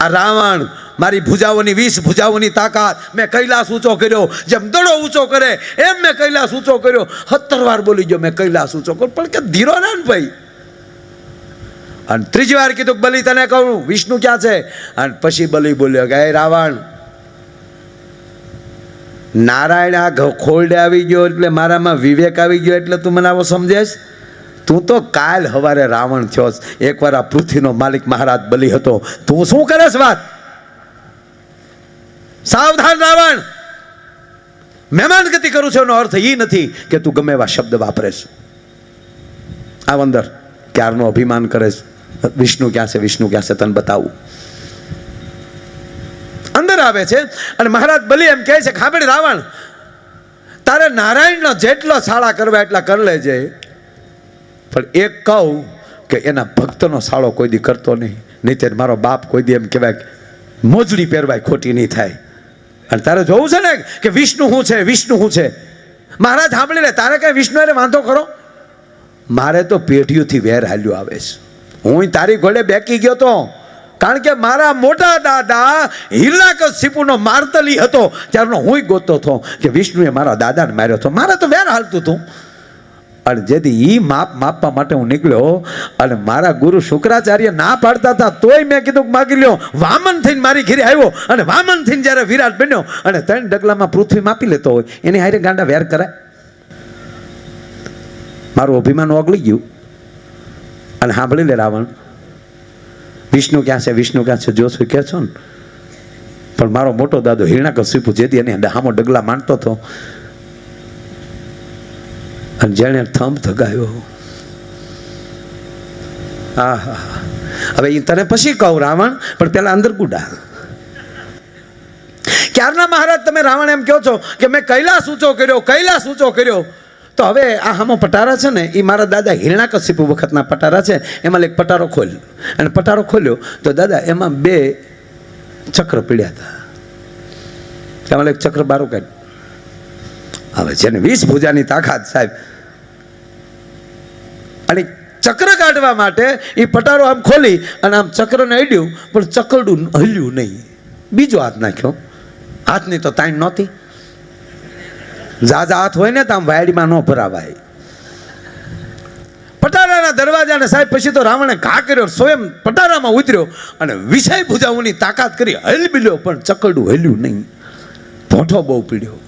આ રાવણ મારી ભુજાઓની 20 ભુજાઓની તાકાત. મેં કૈલાસ ઊંચો કર્યો, જેમ દડો ઊંચો કરે એમ મેં કૈલાસ ઊંચો કર્યો. 17 વાર બોલી ગયો મેં કૈલાસ ઊંચો કર્યો, પણ કે ધીરો ના ભાઈ. અને 3જી વાર કીધું બલિ તને કહું વિષ્ણુ ક્યાં છે? અને પછી બલિ બોલ્યો કે રાવણ, નારાયણ આ ખોલડે આવી ગયો એટલે મારામાં વિવેક આવી ગયો એટલે તું મને આવો સમજેશ? તું તો કાલ હવારે રાવણ થયો. એકવાર આ પૃથ્વીનો માલિક મહારાજ બલિ હતો. તું શું કરે છે વાત? સાવધાન રાવણ, મહેમાન ગતિ કરું છું એનો અર્થ એ નથી કે તું ગમે એવા શબ્દ વાપરેશ. આવ અંદર. ક્યારનો અભિમાન કરે છે. વિષ્ણુ ક્યાં છે? વિષ્ણુ ક્યાં છે? તને બતાવું. અંદર આવે છે, અને મહારાજ બલિ એમ કહે છે, ખાબડી રાવણ, તારે નારાયણનો જેટલો સાળા કરવા એટલા કરી લેજે, પણ એક કહું કે એના ભક્તનો સાળો કોઈ દી કરતો નહીં. નહીં મારો બાપ કોઈ દી એમ કહેવાય મોજડી પહેરવાય ખોટી નહીં થાય. અને તારે જોવું છે ને કે વિષ્ણુ શું છે, વિષ્ણુ શું છે. મહારાજ સાંભળી લે, તારે કઈ વિષ્ણુ એને વાંધો ખરો? મારે તો પેઢીઓથી વેર હાલ્યો આવે છે. હું તારી ઘોડે બેકી ગયો તો, કારણ કે મારા મોટા દાદા હિરણ્યકશિપુનો માર્તલી હતો ત્યારનો હું ગોતતો હતો કે વિષ્ણુએ મારા દાદાને માર્યો હતો. મારે તો વેર હાલતું હતું. અને જેથી એ માપવા માટે હું નીકળ્યો અને મારા ગુરુ શુક્રાચાર્ય ના પાડતા હતા તોય મેં કીધું કે માગી લ્યો. વામન થઈને મારી ઘરે આવ્યો અને વામન થઈને જ્યારે વિરાટ બન્યો અને 3 ડગલામાં પૃથ્વી માપી લેતો હોય એની હારે ગાંડા વેર કરાય? મારું અભિમાન ઓગળી ગયું. અને સાંભળી લે રાવણ, વિષ્ણુ ક્યાં છે, વિષ્ણુ ક્યાં છે જોશું કે છો ને, પણ મારો મોટો દાદો હિરણ્યકશિપુ જેથી એને હામો ડગલા માંડતો હતો અને જેણે થંભ ધગાવ્યો. હા, હવે એ તને પછી કહું રાવણ, પણ પેલા અંદર ગુડા. ક્યારના મહારાજ તમે રાવણ એમ કહો છો કે મેં કૈલાસ ઊંચો કર્યો, કૈલાસ ઊંચો કર્યો? તો હવે આ હામો પટારા છે ને એ મારા દાદા હિરણ્યકશિપુ વખતના પટારા છે. એમાં એક પટારો ખોલ્યો અને પટારો ખોલ્યો તો દાદા એમાં 2 ચક્ર પીડ્યા હતા. એમાં એક ચક્ર બારો કાઢ્યો. હવે જેને 20 ભુજાની તાકાત સાહેબ, અને ચક્ર કાઢવા માટે એ પટારો આમ ખોલી અને આમ ચક્રને અડ્યું પણ ચકરડું હલ્યું નહીં. બીજો હાથ નાખ્યો. હાથની તો તાણ નહોતી. ઝાઝા હાથ હોય ને તો આમ વાયડીમાં ન ભરાવાય. પટારાના દરવાજાને સાહેબ પછી તો રાવણે ઘા કર્યો, સ્વયં પટારામાં ઉતર્યો અને વિષય ભુજાઓની તાકાત કરી હલી બીલ્યો પણ ચકરડું હલ્યું નહીં. ભોંઠો બહુ પીડ્યો.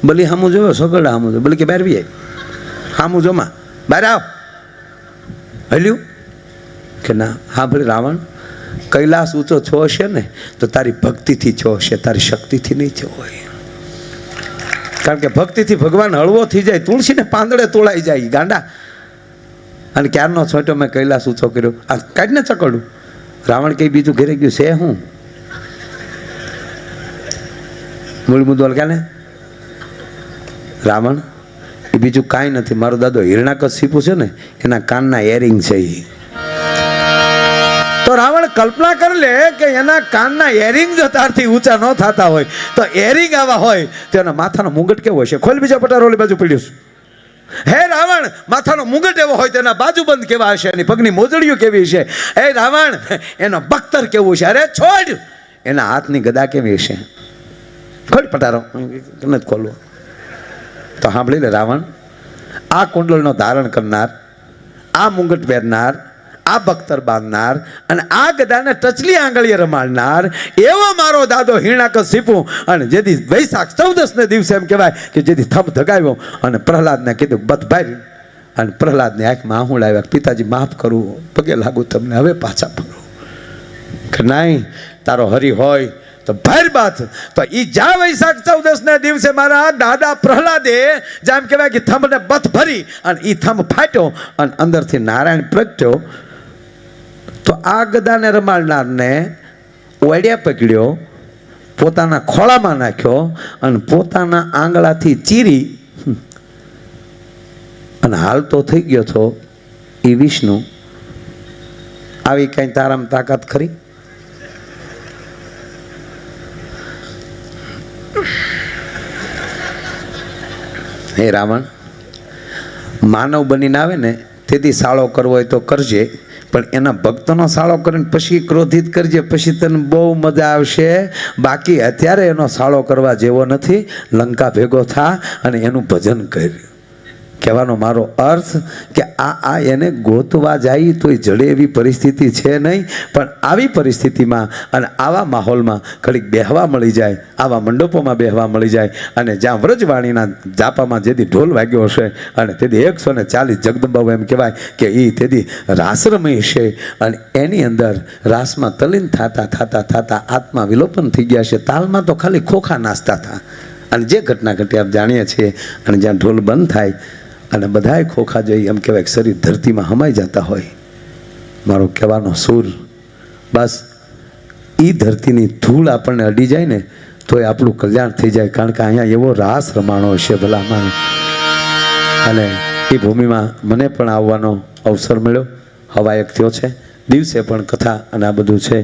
બલી હામું જોયો, સગડા હામું જોયો. બલી કે બહાર વી હામું જોમાં બહાર આવ. હલ્યું કે ના? હા ભલે રાવણ, કૈલાસ ઊંચો છો હશે ને તો તારી ભક્તિથી છો હશે, તારી શક્તિથી નહીં છો હોય. કારણ કે ભક્તિથી ભગવાન હળવો થઈ જાય, તુલસીને પાંદડે તોળાઈ જાય ગાંડા. અને ક્યારનો છોટો મેં કૈલાસ ઊંચો કર્યો. આ કાઢને ચકડું. રાવણ કઈ બીજું ઘેરે ગયું છે હું મૂળ મુદ્દો ક્યાં ને રાવણ એ બીજું કાંઈ નથી. મારો દાદો હિરણ્યકશિપુ છે ને એના કાનના એરિંગ છે એ. તો રાવણ કલ્પના કરી લે કે એના કાનના એરિંગ જો તારથી ઊંચા ન થતા હોય તો એરિંગ આવા હોય તો એના માથાનો મુગટ કેવો હશે? ખોલ બીજા પટારો ઓલી બાજુ પડ્યું. હે રાવણ, માથાનો મુગટ એવો હોય તો એના બાજુબંધ કેવા હશે, એની પગની મોજડીઓ કેવી હશે? હે રાવણ, એનો બખ્તર કેવું છે? અરે છોડ, એના હાથની ગદા કેવી હશે? ખોલ પટારો. નથી ખોલવો તો સાંભળી લે રાવણ, આ કુંડળનો ધારણ કરનાર, આ મુંગટ પહેરનાર, આ બખ્તર બાંધનાર અને આ ગદાને ટચલી આંગળીએ રમાડનાર એવો મારો દાદો હિરણ્યકશિપુ. અને જેથી વૈશાખ 14ને દિવસે એમ કહેવાય કે જેથી થંભ ધગાવ્યો અને પ્રહલાદને કીધું બધ ભાઈ. અને પ્રહલાદની આંખમાં આહુડ આવ્યા. પિતાજી માફ કરું, પગે લાગુ તમને, હવે પાછા ફરો. કે નહીં, તારો હરી હોય તો ભાઈ બાત. તો એ જ્યાં વૈશાખ 14ને દિવસે મારા દાદા પ્રહલાદે જેમ કહેવાય કે થંભને બથ ભરી અને એ થંભ ફાટ્યો અને અંદરથી નારાયણ પ્રગટ્યો. તો આ ગદાને રમાડનારને ઓડિયા પકડ્યો, પોતાના ખોળામાં નાખ્યો અને પોતાના આંગળાથી ચીરી અને હાલતો થઈ ગયો હતો એ વિષ્ણુ. આવી કઈ તારામાં તાકાત ખરી? હે રાવણ, માનવ બનીને આવે ને તેથી સાળો કરવો હોય તો કરજે, પણ એના ભક્તોનો સાળો કરીને પછી ક્રોધિત કરજે, પછી તને બહુ મજા આવશે. બાકી અત્યારે એનો સાળો કરવા જેવો નથી. લંકા ભેગો થા અને એનું ભજન કર. કહેવાનો મારો અર્થ કે આ એને ગોતવા જાય તોય જડે એવી પરિસ્થિતિ છે નહીં. પણ આવી પરિસ્થિતિમાં અને આવા માહોલમાં ઘડીક બેહવા મળી જાય, આવા મંડપોમાં બેહવા મળી જાય અને જ્યાં વ્રજવાણીના જાપામાં જેથી ઢોલ વાગ્યો હશે અને તેથી 140 જગદંબાઓ એમ કહેવાય કે એ તેથી રાસરમય છે અને એની અંદર રાસમાં તલીન થતા આત્મા વિલોપન થઈ ગયા છે. તાલમાં તો ખાલી ખોખા નાસ્તા હતા. અને જે ઘટના ઘટી આપ જાણીએ છીએ. અને જ્યાં ઢોલ બંધ થાય અને બધાય ખોખા જઈ એમ કહેવાય શરીર ધરતીમાં હમાઈ જતા હોય. મારો કહેવાનો સૂર બસ એ ધરતીની ધૂળ આપણને અડી જાય ને તોય આપણું કલ્યાણ થઈ જાય. કારણ કે અહીંયા એવો રાસ રમાણો છે ભલામાં. અને એ ભૂમિમાં મને પણ આવવાનો અવસર મળ્યો. હવાયક થયો છે. દિવસે પણ કથા અને આ બધું છે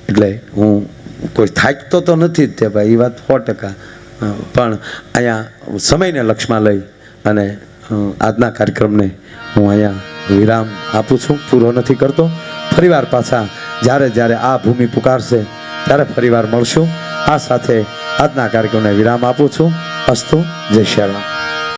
એટલે હું કોઈ થાકતો તો નથી જ તે ભાઈ, એ વાત 100%. પણ અહીંયા સમયને લક્ષમાં લઈ અને આજના કાર્યક્રમને હું અહીંયા વિરામ આપું છું, પૂરો નથી કરતો. ફરીવાર પાછા જ્યારે જ્યારે આ ભૂમિ પુકારશે ત્યારે ફરીવાર મળશું. આ સાથે આજના કાર્યક્રમને વિરામ આપું છું. અસ્તુ. જય શ્રી રામ.